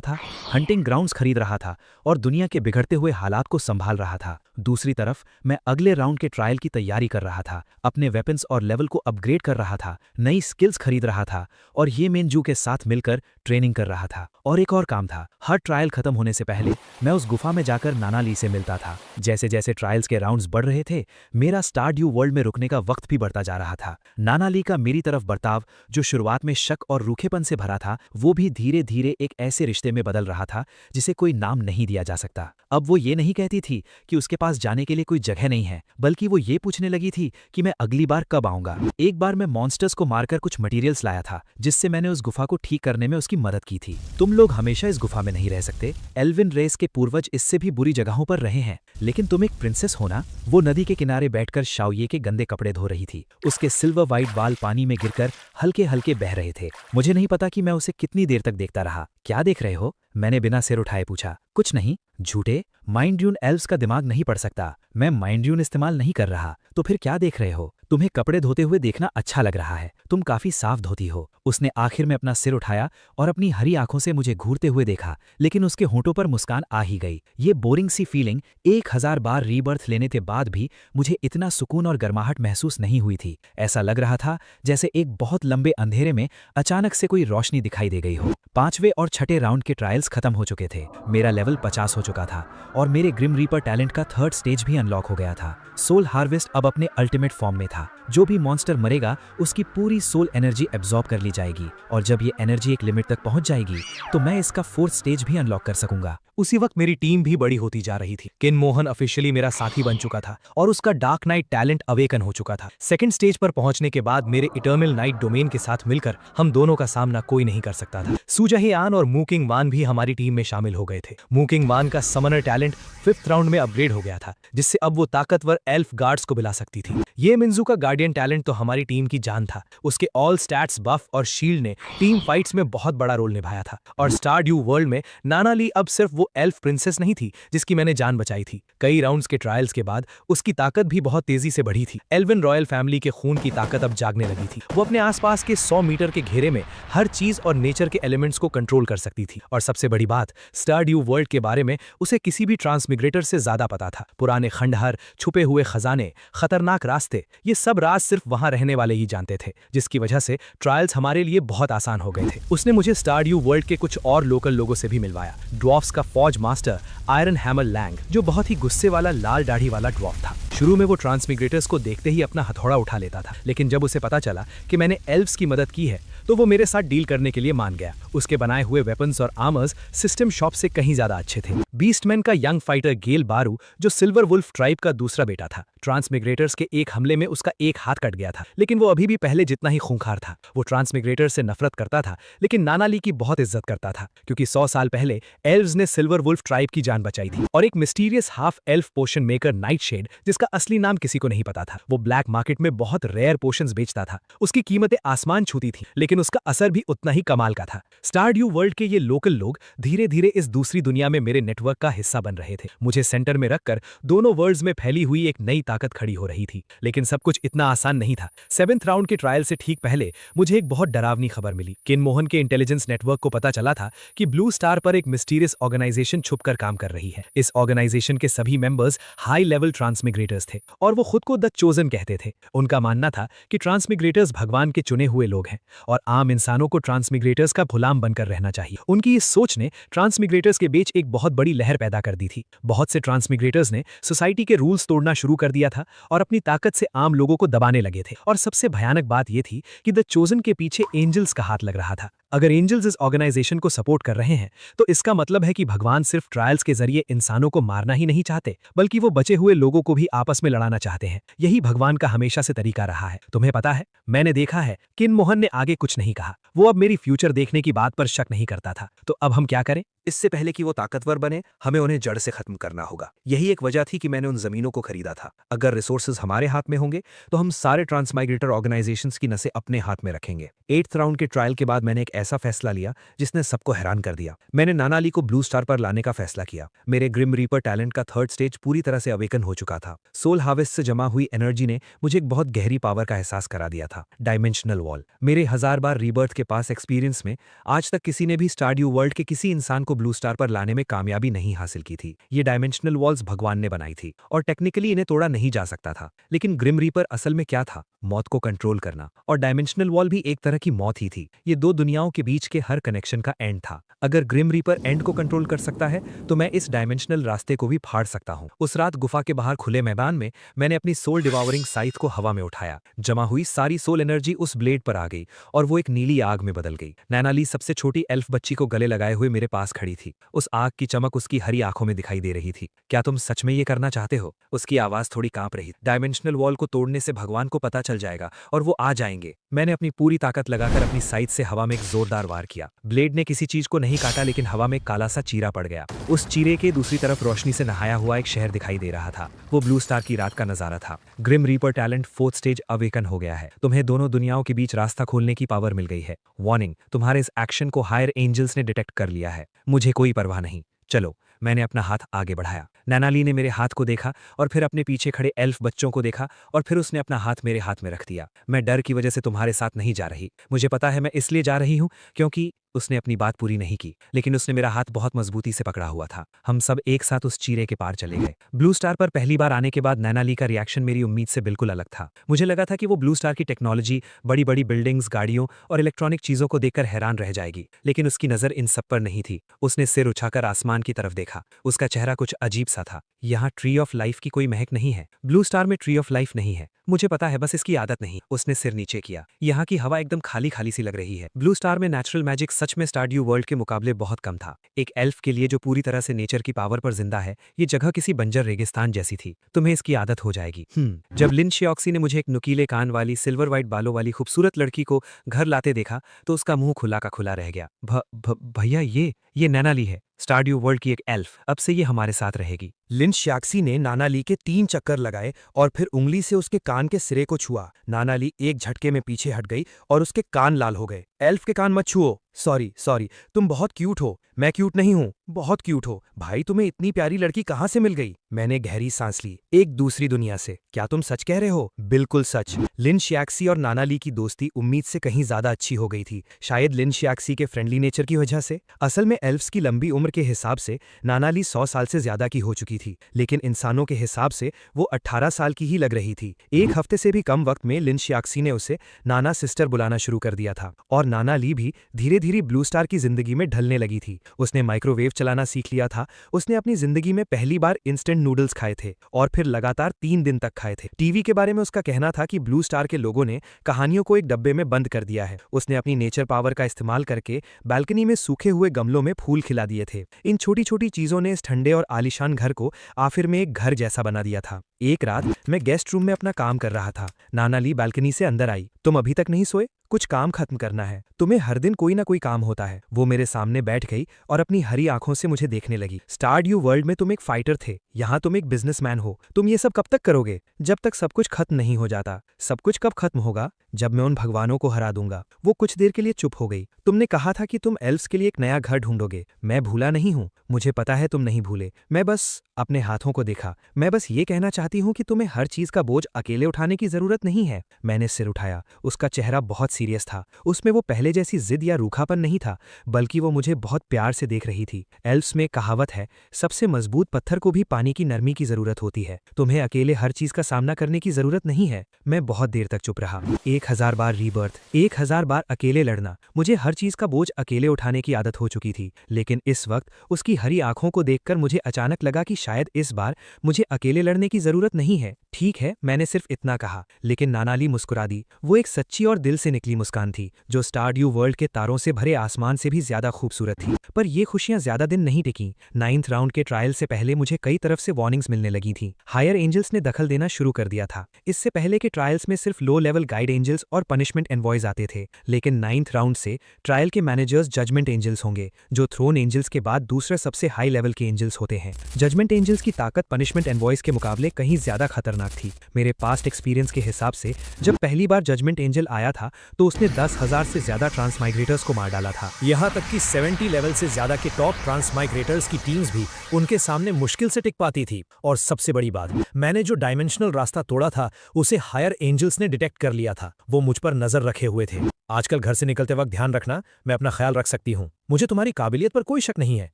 था, हंटिंग ग्राउंड्स खरीद रहा था और दुनिया के बिगड़ते हुए हालात को संभाल रहा था। दूसरी तरफ मैं अगले राउंड के ट्रायल की तैयारी कर रहा था, अपने वेपन्स और लेवल को अपग्रेड कर रहा था, नई स्किल्स खरीद रहा था और ये मेनजू के साथ मिलकर ट्रेनिंग कर रहा था। और एक और काम था, हर ट्रायल खत्म होने से पहले मैं उस गुफा में जाकर नानाली से मिलता था। जैसे जैसे ट्रायल्स के राउंड्स बढ़ रहे थे, मेरा स्टार ड्यू वर्ल्ड में रुकने का वक्त भी बढ़ता जा रहा था। नानाली का मेरी तरफ बर्ताव, जो शुरुआत में शक और रूखेपन से भरा था, वो भी धीरे धीरे एक ऐसे रिश्ते में बदल रहा था जिसे कोई नाम नहीं दिया जा सकता। अब वो ये नहीं कहती थी कि उसके पास जाने के लिए कोई जगह नहीं है, बल्कि वो ये पूछने लगी थी कि मैं अगली बार कब आऊंगा। एक बार मैं मॉन्स्टर्स को मारकर कुछ मटेरियल्स लाया था जिससे मैंने उस गुफा को ठीक करने में उसकी मदद की थी। तुम लोग हमेशा इस गुफा में नहीं रह सकते। एल्विन रेस के पूर्वज इससे भी बुरी जगहों पर रहे हैं, लेकिन तुम एक प्रिंसेस हो ना। वो नदी के किनारे बैठकर शाओये के गंदे कपड़े धो रही थी। उसके सिल्वर वाइट बाल पानी में गिरकर हल्के हल्के बह रहे थे। मुझे नहीं पता कि मैं उसे कितनी देर तक देखता रहा। क्या देख रहे हो? मैंने बिना सिर उठाए पूछा। कुछ नहीं। झूठे। माइंड ड्यून एल्व्स का दिमाग नहीं पढ़ सकता। मैं माइंड ड्यून इस्तेमाल नहीं कर रहा। तो फिर क्या देख रहे हो? तुम्हें कपड़े धोते हुए देखना अच्छा लग रहा है, तुम काफी साफ धोती हो। उसने आखिर में अपना सिर उठाया और अपनी हरी आंखों से मुझे घूरते हुए देखा, लेकिन उसके होंठों पर मुस्कान आ ही गई। ये बोरिंग सी फीलिंग 1000 बार रीबर्थ लेने के बाद भी मुझे इतना सुकून और गर्माहट महसूस नहीं हुई थी। ऐसा लग रहा था जैसे एक बहुत लंबे अंधेरे में अचानक से कोई रोशनी दिखाई दे गई हो। 5वें और 6ठे राउंड के ट्रायल्स खत्म हो चुके थे। मेरा लेवल 50 हो चुका था और मेरे ग्रिम रीपर टैलेंट का 3rd स्टेज भी अनलॉक हो गया था। सोल हार्वेस्ट अब अपने अल्टीमेट फॉर्म में था। जो भी मॉन्स्टर मरेगा उसकी पूरी सोल एनर्जी एब्जॉर्ब कर ली जाएगी और जब ये एनर्जी एक लिमिट तक पहुंच जाएगी तो मैं इसका 4th स्टेज भी अनलॉक कर सकूंगा। उसी वक्त मेरी टीम भी बड़ी होती जा रही थी। किन मोहन ऑफिशियली मेरा साथी बन चुका था और उसका डार्क नाइट टैलेंट अवेकन हो चुका था। 2nd स्टेज पर पहुंचने के बाद मेरे इटर्नल नाइट डोमेन के साथ मिलकर हम दोनों का सामना कोई नहीं कर सकता था। सुजहियान और मूकिंग वान भी हमारी टीम में शामिल हो गए थे। मूकिंग वान का समनर टैलेंट 5th राउंड में अपग्रेड हो गया था, जिससे अब वो ताकतवर एल्फ गार्ड्स को बुला सकती थी। ये मिंजू का गार्डियन टैलेंट तो हमारी टीम की जान था। उसके ऑल स्टैट्स बफ और शील्ड ने टीम फाइट्स में बहुत बड़ा रोल निभाया था। और स्टारड्यू वर्ल्ड में नाना ली अब सिर्फ वो एल्फ प्रिंसेस नहीं थी जिसकी मैंने जान बचाई थी। कई राउंड्स के ट्रायल्स के बाद उसकी ताकत भी बहुत तेजी से बढ़ी थी। एल्विन रॉयल फैमिली के खून की ताकत अब जागने लगी थी। वो अपने आसपास के 100 मीटर के घेरे में हर चीज और नेचर के एलिमेंट्स को कंट्रोल कर सकती थी। और सबसे बड़ी बात, स्टारड्यू वर्ल्ड के बारे में उसे किसी भी ट्रांसमिग्रेटर से ज्यादा पता था। पुराने खंडहर, छुपे हुए खजाने, खतरनाक रास्ते, ये सब राज सिर्फ वहां रहने वाले ही जानते थे, जिसकी वजह से ट्रायल्स हमारे लिए बहुत आसान हो गए थे। उसने मुझे स्टारड्यू वर्ल्ड के कुछ और लोकल लोगों से भी मिलवाया। ड्वार्फ्स का फौज मास्टर आयरन हैमर लैंग, जो बहुत ही गुस्से वाला लाल दाढ़ी वाला ड्वार्फ था। शुरू में वो ट्रांसमिग्रेटर्स को देखते ही अपना हथौड़ा उठा लेता था, लेकिन जब उसे पता चला कि मैंने एल्व्स की मदद की है तो वो मेरे साथ डील करने के लिए मान गया। उसके बनाए हुए वेपन्स और आर्मर्स सिस्टम शॉप से कहीं ज्यादा अच्छे थे। बीस्टमैन का यंग फाइटर गेल बारू, जो सिल्वर वुल्फ ट्राइब का दूसरा बेटा था, ट्रांसमिग्रेटर्स के एक हमले में उसका एक हाथ कट गया था, लेकिन वो अभी भी पहले जितना ही खूंखार था। वो ट्रांसमिग्रेटर से नफरत करता था, लेकिन नाना ली की बहुत इज्जत करता था, क्योंकि 100 साल पहले एल्व्स ने सिल्वर वुल्फ ट्राइब की जान बचाई थी। और एक मिस्टीरियस हाफ एल्फ पोशन मेकर नाइटशेड, जिसका असली नाम किसी को नहीं पता था, वो ब्लैक मार्केट में बहुत रेयर पोशंस बेचता था। उसकी कीमतें आसमान छूती थी, लेकिन उसका असर भी उतना ही कमाल का था। स्टारड्यू वर्ल्ड के ये लोकल लोग धीरे धीरे इस दूसरी दुनिया में मेरे नेटवर्क का हिस्सा बन रहे थे। मुझे सेंटर में रखकर दोनों वर्ल्ड्स में फैली हुई एक नई ताकत खड़ी हो रही थी, लेकिन सब कुछ इतना आसान नहीं था। 7th राउंड के ट्रायल से ठीक पहले मुझे एक बहुत डरावनी खबर मिली। किन मोहन के इंटेलिजेंस नेटवर्क को पता चला था कि ब्लू स्टार पर एक मिस्टीरियस ऑर्गेनाइजेशन छुपकर काम कर रही है। इस ऑर्गेनाइजेशन के सभी मेंबर्स हाई लेवल ट्रांसमिग्रेटर्स थे और वो खुद को द चोजन कहते थे। उनका मानना था कि ट्रांसमिग्रेटर्स भगवान के चुने हुए लोग हैं और आम इंसानों को ट्रांसमिग्रेटर्स का गुलाम बनकर रहना चाहिए। उनकी इस सोच ने ट्रांसमिग्रेटर्स के बीच एक बहुत बड़ी लहर पैदा कर दी थी। बहुत से ट्रांसमिग्रेटर्स ने सोसाइटी के रूल्स तोड़ना शुरू कर दिया था और अपनी ताकत से आम लोगों को दबाने लगे थे। और सबसे भयानक बात यह थी कि द चोजन के पीछे एंजल्स का हाथ लग रहा था। अगर एंजल्स इस ऑर्गेनाइजेशन को सपोर्ट कर रहे हैं तो इसका मतलब है कि भगवान सिर्फ ट्रायल्स के जरिए इंसानों को मारना ही नहीं चाहते, बल्कि वो बचे हुए लोगों को भी आपस में लड़ाना चाहते हैं। यही भगवान का हमेशा से तरीका रहा है। तुम्हें पता है, मैंने देखा है किन मोहन ने आगे कुछ नहीं कहा। वो अब मेरी फ्यूचर देखने की बात पर शक नहीं करता था। तो अब हम क्या करें? इससे पहले कि वो ताकतवर बने, हमें उन्हें जड़ से खत्म करना होगा। यही एक वजह थी कि मैंने उन जमीनों को खरीदा था। अगर रिसोर्सेज हमारे हाथ में होंगे तो हम सारे ट्रांसमाइग्रेटर ऑर्गेनाइजेशंस की नसें अपने हाथ में रखेंगे। 8th राउंड के ट्रायल के बाद मैंने एक ऐसा फैसला लिया जिसने सबको हैरान कर दिया। मैंने नाना ली को ब्लू स्टार पर लाने का फैसला किया। मेरे ग्रिम रीपर टैलेंट का 3rd स्टेज पूरी तरह से अवेकन हो चुका था। सोल हार्वेस्ट से जमा हुई एनर्जी ने मुझे एक बहुत गहरी पावर का एहसास करा दिया था। Dimensional wall. मेरे 1000 बार रीबर्थ के पास एक्सपीरियंस में आज तक किसी ने भी स्टारड्यू वर्ल्ड के किसी इंसान को ब्लू स्टार पर लाने में कामयाबी नहीं हासिल की थी। ये डायमेंशनल वॉल्स भगवान ने बनाई थी और टेक्निकली इन्हें तोड़ा नहीं जा सकता था। लेकिन ग्रिम रीपर असल में क्या था? मौत को कंट्रोल करना। और डायमेंशनल वॉल भी एक तरह की मौत ही थी। ये दो दुनियाओं के बीच के हर कनेक्शन का एंड था। अगर ग्रिम रीपर एंड को कंट्रोल कर सकता है तो मैं इस डायमेंशनल रास्ते को भी फाड़ सकता हूं। उस रात गुफा के बाहर खुले मैदान में मैंने अपनी सोल डिवावरिंग साइथ को हवा में उठाया। जमा हुई सारी सोल एनर्जी उस ब्लेड पर आ गई और वो एक नीली आग में बदल गई। नैना ली सबसे छोटी एल्फ बच्ची को गले लगाए हुए मेरे पास खड़ी थी। उस आग की चमक उसकी हरी आंखों में दिखाई दे रही थी। क्या तुम सच में ये करना चाहते हो? उसकी आवाज थोड़ी कांप रही। डायमेंशनल वॉल को तोड़ने से भगवान को पता चल जाएगा और वो आ जाएंगे। मैंने अपनी पूरी ताकत लगाकर अपनी साइड से हवा में एक जोरदार वार किया। ब्लेड ने किसी चीज को नहीं काटा, लेकिन हवा में काला सा चीरा पड़ गया। उस चीरे के दूसरी तरफ रोशनी से नहाया हुआ एक शहर दिखाई दे रहा था। वो ब्लू स्टार की रात का नजारा था। Grim reaper talent 4th stage awaken हो गया है। तुम्हें दोनों दुनियाओं के बीच रास्ता खोलने की पावर मिल गई है। वार्निंग, तुम्हारे इस एक्शन को हायर एंजल्स ने डिटेक्ट कर लिया है। मुझे कोई परवाह नहीं। चलो, मैंने अपना हाथ आगे बढ़ाया। नैनाली ने मेरे हाथ को देखा और फिर अपने पीछे खड़े एल्फ बच्चों को देखा और फिर उसने अपना हाथ मेरे हाथ में रख दिया। मैं डर की वजह से तुम्हारे साथ नहीं जा रही। मुझे पता है मैं इसलिए जा रही हूँ क्योंकि उसने अपनी बात पूरी नहीं की, लेकिन उसने मेरा हाथ बहुत मजबूती से पकड़ा हुआ था। हम सब एक साथ उस चीरे के पार चले गए। ब्लू स्टार पर पहली बार आने के बाद नैनाली का रिएक्शन मेरी उम्मीद से बिल्कुल अलग था। मुझे लगा था कि वो ब्लू स्टार की टेक्नोलॉजी, बड़ी बड़ी बिल्डिंग्स, गाड़ियों और इलेक्ट्रॉनिक चीजों को देखकर हैरान रह जाएगी, लेकिन उसकी नजर इन सब पर नहीं थी। उसने सिर उठाकर आसमान की तरफ देखा। उसका चेहरा कुछ अजीब सा था। यहाँ ट्री ऑफ लाइफ की कोई महक नहीं है। ब्लू स्टार में ट्री ऑफ लाइफ नहीं है। मुझे पता है, बस इसकी आदत नहीं। उसने सिर नीचे किया। यहाँ की हवा एकदम खाली खाली सी लग रही है। ब्लू स्टार में नेचुरल मैजिक सच में स्टारड्यू वर्ल्ड के मुकाबले बहुत कम था। एक एल्फ के लिए जो पूरी तरह से नेचर की पावर पर जिंदा है, ये जगह किसी बंजर रेगिस्तान जैसी थी। तुम्हें इसकी आदत हो जाएगी। जब लिन शियोक्सी ने मुझे एक नुकीले कान वाली, सिल्वर व्हाइट बालों वाली खूबसूरत लड़की को घर लाते देखा तो उसका मुंह खुला का खुला रह गया। भैया, ये नैनाली है, स्टारड्यू वर्ल्ड की एक एल्फ। अब से ये हमारे साथ रहेगी। लिन शियोक्सी ने नानाली के 3 चक्कर लगाए और फिर उंगली से उसके कान के सिरे को छुआ। नानाली एक झटके में पीछे हट गई और उसके कान लाल हो गए। एल्फ के कान मत छुओ। सॉरी, तुम बहुत क्यूट हो। मैं क्यूट नहीं हूँ, बहुत क्यूट हो। भाई, तुम्हें इतनी प्यारी लड़की कहाँ से मिल गई? मैंने गहरी सांस ली। एक दूसरी दुनिया से। क्या तुम सच कह रहे हो? बिल्कुल सच। लिन शियोक्सी और नानाली की दोस्ती उम्मीद से कहीं ज्यादा अच्छी हो गई थी। शायद लिन शियोक्सी के फ्रेंडली नेचर की वजह से। असल में एल्फ्स की लंबी उम्र के हिसाब से नानाली 100 साल से ज्यादा की हो चुकी थी, लेकिन इंसानों के हिसाब से वो 18 साल की ही लग रही थी। एक हफ्ते से भी कम वक्त में लिन शियोक्सी ने उसे नाना सिस्टर बुलाना शुरू कर दिया था और नानाली भी धीरे धीरे ब्लू स्टार की जिंदगी में ढलने लगी थी। उसने माइक्रोवेव चलाना सीख लिया था। उसने अपनी जिंदगी में पहली बार इंस्टेंट नूडल्स खाए थे और फिर लगातार 3 दिन तक खाए थे। टीवी के बारे में उसका कहना था कि ब्लू स्टार के लोगों ने कहानियों को एक डब्बे में बंद कर दिया है। उसने अपनी नेचर पावर का इस्तेमाल करके बालकनी में सूखे हुए गमलों में फूल खिला दिए थे। इन छोटी छोटी चीजों ने इस ठंडे और आलीशान घर को आखिर में एक घर जैसा बना दिया था। एक रात मैं गेस्ट रूम में अपना काम कर रहा था। नानाली बालकनी से अंदर आई। तुम अभी तक नहीं सोए? कुछ काम खत्म करना है। तुम्हें हर दिन कोई ना कोई काम होता है। वो मेरे सामने बैठ गई और अपनी हरी आंखों से मुझे देखने लगी। स्टारड्यू वर्ल्ड में तुम एक फाइटर थे, यहाँ तुम एक बिजनेसमैन हो। तुम ये सब कब तक करोगे? जब तक सब कुछ खत्म नहीं हो जाता। सब कुछ कब खत्म होगा? जब मैं उन भगवानों को हरा दूंगा। वो कुछ देर के लिए चुप हो गई। तुमने कहा था कि तुम एल्फ्स के लिए एक नया घर ढूंढोगे। मैं भूला नहीं हूँ। मुझे पता है तुम नहीं भूले। मैं बस अपने हाथों को देखा। मैं बस ये कहना चाहती हूँ कि तुम्हें हर चीज का बोझ अकेले उठाने की जरूरत नहीं है। मैंने सिर उठाया। उसका चेहरा बहुत सीरियस था। उसमें वो पहले जैसी जिद या रूखापन नहीं था, बल्कि वो मुझे बहुत प्यार से देख रही थी। एल्फ्स में कहावत है, सबसे मजबूत पत्थर को भी पानी की नरमी की जरूरत होती है। तुम्हें अकेले हर चीज का सामना करने की जरूरत नहीं है। मैं बहुत देर तक चुप रहा। 1000 बार रीबर्थ, 1000 बार अकेले लड़ना। मुझे हर चीज का बोझ अकेले उठाने की आदत हो चुकी थी, लेकिन इस वक्त उसकी हरी आंखों को देखकर मुझे अचानक लगा कि शायद इस बार मुझे अकेले लड़ने की जरूरत नहीं है। ठीक है, मैंने सिर्फ इतना कहा, लेकिन नानाली मुस्कुरा दी। वो एक सच्ची और दिल से निकली मुस्कान थी, जो स्टारड्यू वर्ल्ड के तारों से भरे आसमान से भी ज्यादा खूबसूरत थी। पर ये खुशियां ज्यादा दिन नहीं टिकी। 9th राउंड के ट्रायल से पहले मुझे कई तरफ से वार्निंग्स मिलने लगी थी। हायर एंजल्स ने दखल देना शुरू कर दिया था। इससे पहले के ट्रायल्स में सिर्फ लो लेवल गाइड एंजल्स और पनिशमेंट एनवॉयज आते थे, लेकिन 9th राउंड से ट्रायल के मैनेजर्स जजमेंट एंजल्स होंगे, जो थ्रोन एंजल्स के बाद दूसरे सबसे हाई लेवल के एंजल्स होते हैं। जजमेंट एंजल्स की ताकत पनिशमेंट एनवॉयज के मुकाबले कहीं ज्यादा खतरनाक थी। मेरे पास्ट एक्सपीरियंस के हिसाब से जब पहली बार जजमेंट एंजल आया था तो उसने 10,000 से ज्यादा ट्रांसमाइग्रेटर्स को मार डाला था। यहाँ तक कि 70 लेवल से ज्यादा के टॉप ट्रांसमाइग्रेटर्स की टीम्स भी उनके सामने मुश्किल से टिक पाती थी। और सबसे बड़ी बात, मैंने जो डायमेंशनल रास्ता तोड़ा था उसे हायर एंजल्स ने डिटेक्ट कर लिया था। वो मुझ पर नजर रखे हुए थे। आजकल घर से निकलते वक्त ध्यान रखना, मैं अपना ख्याल रख सकती हूँ। मुझे तुम्हारी काबिलियत पर कोई शक नहीं है।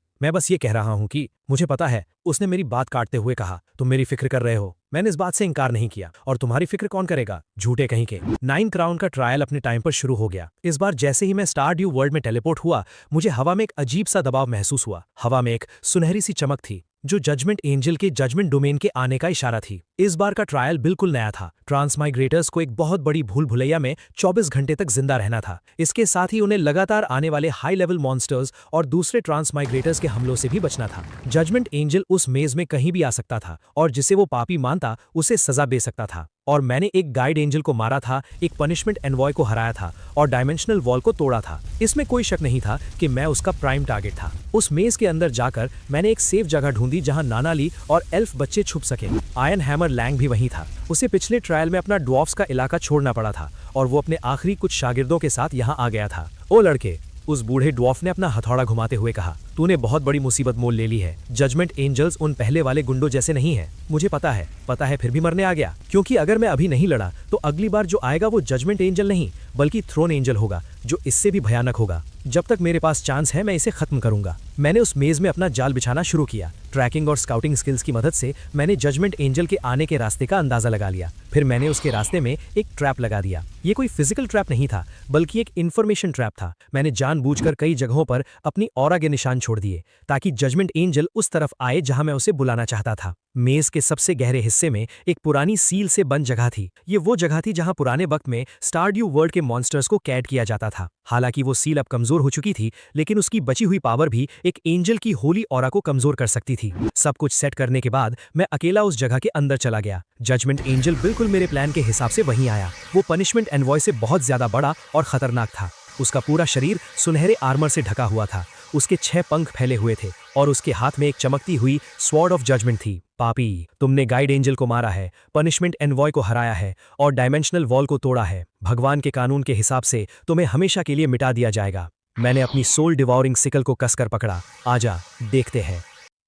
मैं बस ये कह रहा हूँ कि मुझे पता है। उसने मेरी बात काटते हुए कहा, तुम मेरी फिक्र कर रहे हो। मैंने इस बात से इनकार नहीं किया। और तुम्हारी फिक्र कौन करेगा, झूठे कहीं के। 9th राउंड का ट्रायल अपने टाइम पर शुरू हो गया। इस बार जैसे ही मैं स्टारड्यू वर्ल्ड में टेलीपोर्ट हुआ, मुझे हवा में एक अजीब सा दबाव महसूस हुआ। हवा में एक सुनहरी सी चमक थी, जो जजमेंट एंजल के जजमेंट डोमेन के आने का इशारा थी। इस बार का ट्रायल बिल्कुल नया था। ट्रांसमाइग्रेटर्स को एक बहुत बड़ी भूल भुलैया में 24 घंटे तक जिंदा रहना था। इसके साथ ही उन्हें लगातार आने वाले हाई लेवल मॉन्स्टर्स और दूसरे ट्रांसमाइग्रेटर्स के हमलों से भी बचना था। जजमेंट एंजल उस मेज में कहीं भी आ सकता था और जिसे वो पापी मानता उसे सजा दे सकता था। और मैंने एक गाइड एंजल को मारा था, एक पनिशमेंट एनवॉय को हराया था और डायमेंशनल वॉल को तोड़ा था। इसमें कोई शक नहीं था कि मैं उसका प्राइम टारगेट था। उस मेज के अंदर जाकर मैंने एक सेफ जगह ढूंढी जहां नानाली और एल्फ बच्चे छुप सके। आयन हैमर लैंग भी वहीं था। उसे पिछले ट्रायल में अपना ड्वार्फ्स का इलाका छोड़ना पड़ा था और वो अपने आखिरी कुछ शागिर्दों के साथ यहाँ आ गया था। ओ लड़के, उस बूढ़े ड्वार्फ ने अपना हथौड़ा घुमाते हुए कहा। तूने बहुत बड़ी मुसीबत मोल ले ली है। जजमेंट एंजल्स उन पहले वाले गुंडों जैसे नहीं है। मुझे पता है फिर भी मरने आ गया, क्योंकि अगर मैं अभी नहीं लड़ा तो अगली बार जो आएगा वो जजमेंट एंजल नहीं बल्कि थ्रोन एंजल होगा, जो इससे भी भयानक होगा। जब तक मेरे पास चांस है मैं इसे खत्म करूंगा। मैंने उस मेज में अपना जाल बिछाना शुरू किया। ट्रैकिंग और स्काउटिंग स्किल्स की मदद से मैंने जजमेंट एंजल के आने के रास्ते का अंदाजा लगा लिया। फिर मैंने उसके रास्ते में एक ट्रैप लगा दिया। ये कोई फिजिकल ट्रैप नहीं था बल्कि एक इन्फॉर्मेशन ट्रैप था। मैंने जानबूझकर कई जगहों पर अपनी ऑरा के निशान छोड़ दिए ताकि जजमेंट एंजल उस तरफ आए जहां मैं उसे बुलाना चाहता था। मेज के सबसे गहरे हिस्से में एक पुरानी सील से बंद जगह थी। ये वो जगह थी जहां पुराने वक्त में स्टारड्यू वर्ल्ड के मॉन्स्टर्स को कैद किया जाता था। हालांकि वो सील अब कमजोर हो चुकी थी, लेकिन उसकी बची हुई पावर भी एक एंजल की होली ऑरा को कमजोर कर सकती थी। सब कुछ सेट करने के बाद मैं अकेला उस जगह के अंदर चला गया। जजमेंट एंजल बिल्कुल मेरे प्लान के हिसाब से वहीं आया। वो पनिशमेंट एनवॉय से बहुत ज्यादा बड़ा और खतरनाक था। उसका पूरा शरीर सुनहरे आर्मर से ढका हुआ था। उसके 6 पंख फैले हुए थे और उसके हाथ में एक चमकती हुई स्वॉर्ड ऑफ जजमेंट थी। पापी, तुमने गाइड एंजल को मारा है, पनिशमेंट एनवॉय को हराया है और डायमेंशनल वॉल को तोड़ा है। भगवान के कानून के हिसाब से तुम्हें हमेशा के लिए मिटा दिया जाएगा। मैंने अपनी सोल डिवॉरिंग सिकल को कसकर पकड़ा। आजा, देखते हैं।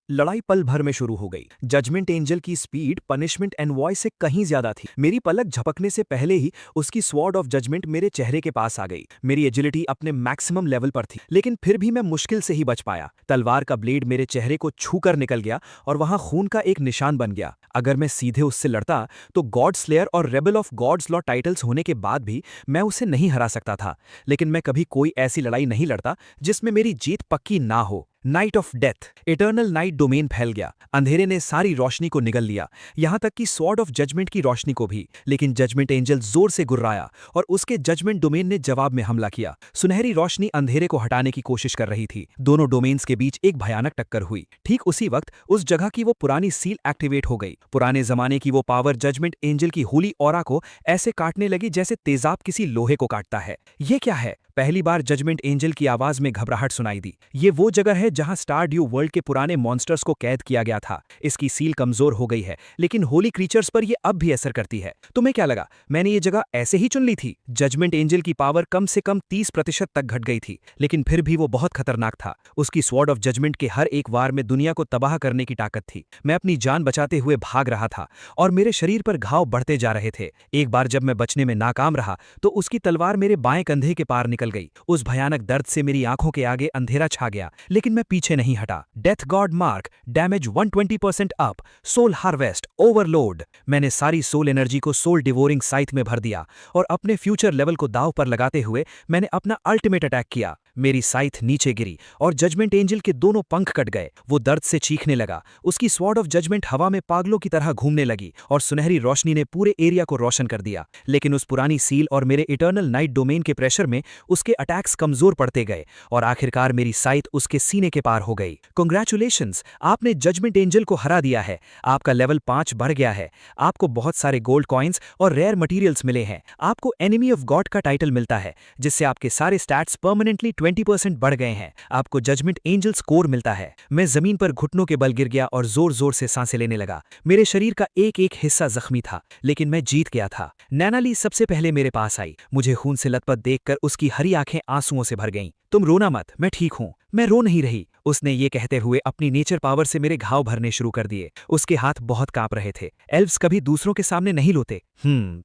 लड़ाई पल भर में शुरू हो गई। जजमेंट एंजल की स्पीड पनिशमेंट एनवॉय से कहीं ज्यादा थी। मेरी पलक झपकने से पहले ही उसकी स्वॉर्ड ऑफ जजमेंट मेरे चेहरे के पास आ गई। मेरी एजिलिटी अपने मैक्सिमम लेवल पर थी, लेकिन फिर भी मैं मुश्किल से ही बच पाया। तलवार का ब्लेड मेरे चेहरे को छूकर निकल गया और वहां खून का एक निशान बन गया। अगर मैं सीधे उससे लड़ता तो गॉड स्लेयर और rebel of gods law titles होने के बाद भी मैं उसे नहीं हरा सकता था। लेकिन मैं कभी कोई ऐसी लड़ाई नहीं लड़ता जिसमें मेरी जीत पक्की ना हो। Night of death, eternal night domain फैल गया। अंधेरे ने सारी रोशनी को निगल लिया, यहां तक कि स्वॉर्ड ऑफ जजमेंट की रोशनी को भी। लेकिन जजमेंट एंजल जोर से गुर्राया और उसके जजमेंट डोमेन ने जवाब में हमला किया। सुनहरी रोशनी अंधेरे को हटाने की कोशिश कर रही थी। दोनों डोमेन्स के बीच एक भयानक टक्कर हुई। ठीक उसी वक्त उस जगह की वो पुरानी सील एक्टिवेट हो गई। पुराने जमाने की वो पावर जजमेंट एंजल की होली ऑरा को ऐसे काटने लगी जैसे तेजाब किसी लोहे को काटता है। ये क्या है? पहली बार जजमेंट एंजल की आवाज में घबराहट सुनाई दी। ये वो जगह है जहां स्टारड्यू वर्ल्ड के पुराने मॉन्स्टर्स को कैद किया गया था। इसकी सील कमजोर हो गई है, लेकिन होली क्रीचर्स पर ये अब भी असर करती है। तुम्हें क्या लगा मैंने ये जगह ऐसे ही चुन ली थी? जजमेंट एंजल की पावर कम से कम 30% तक घट गई थी, लेकिन फिर भी वो बहुत खतरनाक था। उसकी स्वॉर्ड ऑफ जजमेंट के हर एक वार में दुनिया को तबाह करने की ताकत थी। मैं अपनी जान बचाते हुए भाग रहा था और मेरे शरीर पर घाव बढ़ते जा रहे थे। एक बार जब मैं बचने में नाकाम रहा तो उसकी तलवार मेरे बाएं कंधे के पार निकल गई। उस भयानक दर्द से मेरी आंखों के आगे अंधेरा छा गया, लेकिन मैं पीछे नहीं हटा। Death god mark, damage 120% up, soul harvest, overload. मैंने सारी सोल एनर्जी को सोल डिवोरिंग साइथ में भर दिया और अपने फ्यूचर लेवल को दांव पर लगाते हुए मैंने अपना अल्टीमेट अटैक किया। मेरी साइथ नीचे गिरी और जजमेंट एंजल के दोनों पंख कट गए। वो दर्द से चीखने लगा। उसकी स्वॉर्ड ऑफ जजमेंट हवा में पागलों की तरह घूमने लगी और सुनहरी रोशनी ने पूरे एरिया को रोशन कर दिया। लेकिन उस पुरानी सील और मेरे इटर्नल नाइट डोमेन के प्रेशर में उसके अटैक्स कमजोर पड़ते गए और आखिरकार मेरी साइथ उसके सीने के पार हो गई। कांग्रेचुलेशंस, आपने जजमेंट एंजल को हरा दिया है। आपका लेवल 5 बढ़ गया है। आपको बहुत सारे गोल्ड कॉइन्स और रेयर मटेरियल्स मिले हैं। आपको एनिमी ऑफ गॉड का टाइटल मिलता है, जिससे आपके सारे स्टैट्स परमानेंटली 20% बढ़ गए हैं। आपको जजमेंट एंजल स्कोर मिलता है। मैं जमीन पर घुटनों के बल गिर गया और जोर जोर से सांसें लेने लगा। मेरे शरीर का एक एक हिस्सा जख्मी था, लेकिन मैं जीत गया था। नैनाली सबसे पहले मेरे पास आई। मुझे खून से लथपथ देखकर उसकी हरी आंखें आंसुओं से भर गईं। तुम रोना मत, मैं ठीक हूं। मैं रो नहीं रही, उसने ये कहते हुए अपनी नेचर पावर से मेरे घाव भरने शुरू कर दिए। उसके हाथ बहुत कांप रहे थे। एल्व्स कभी दूसरों के सामने नहीं रोते।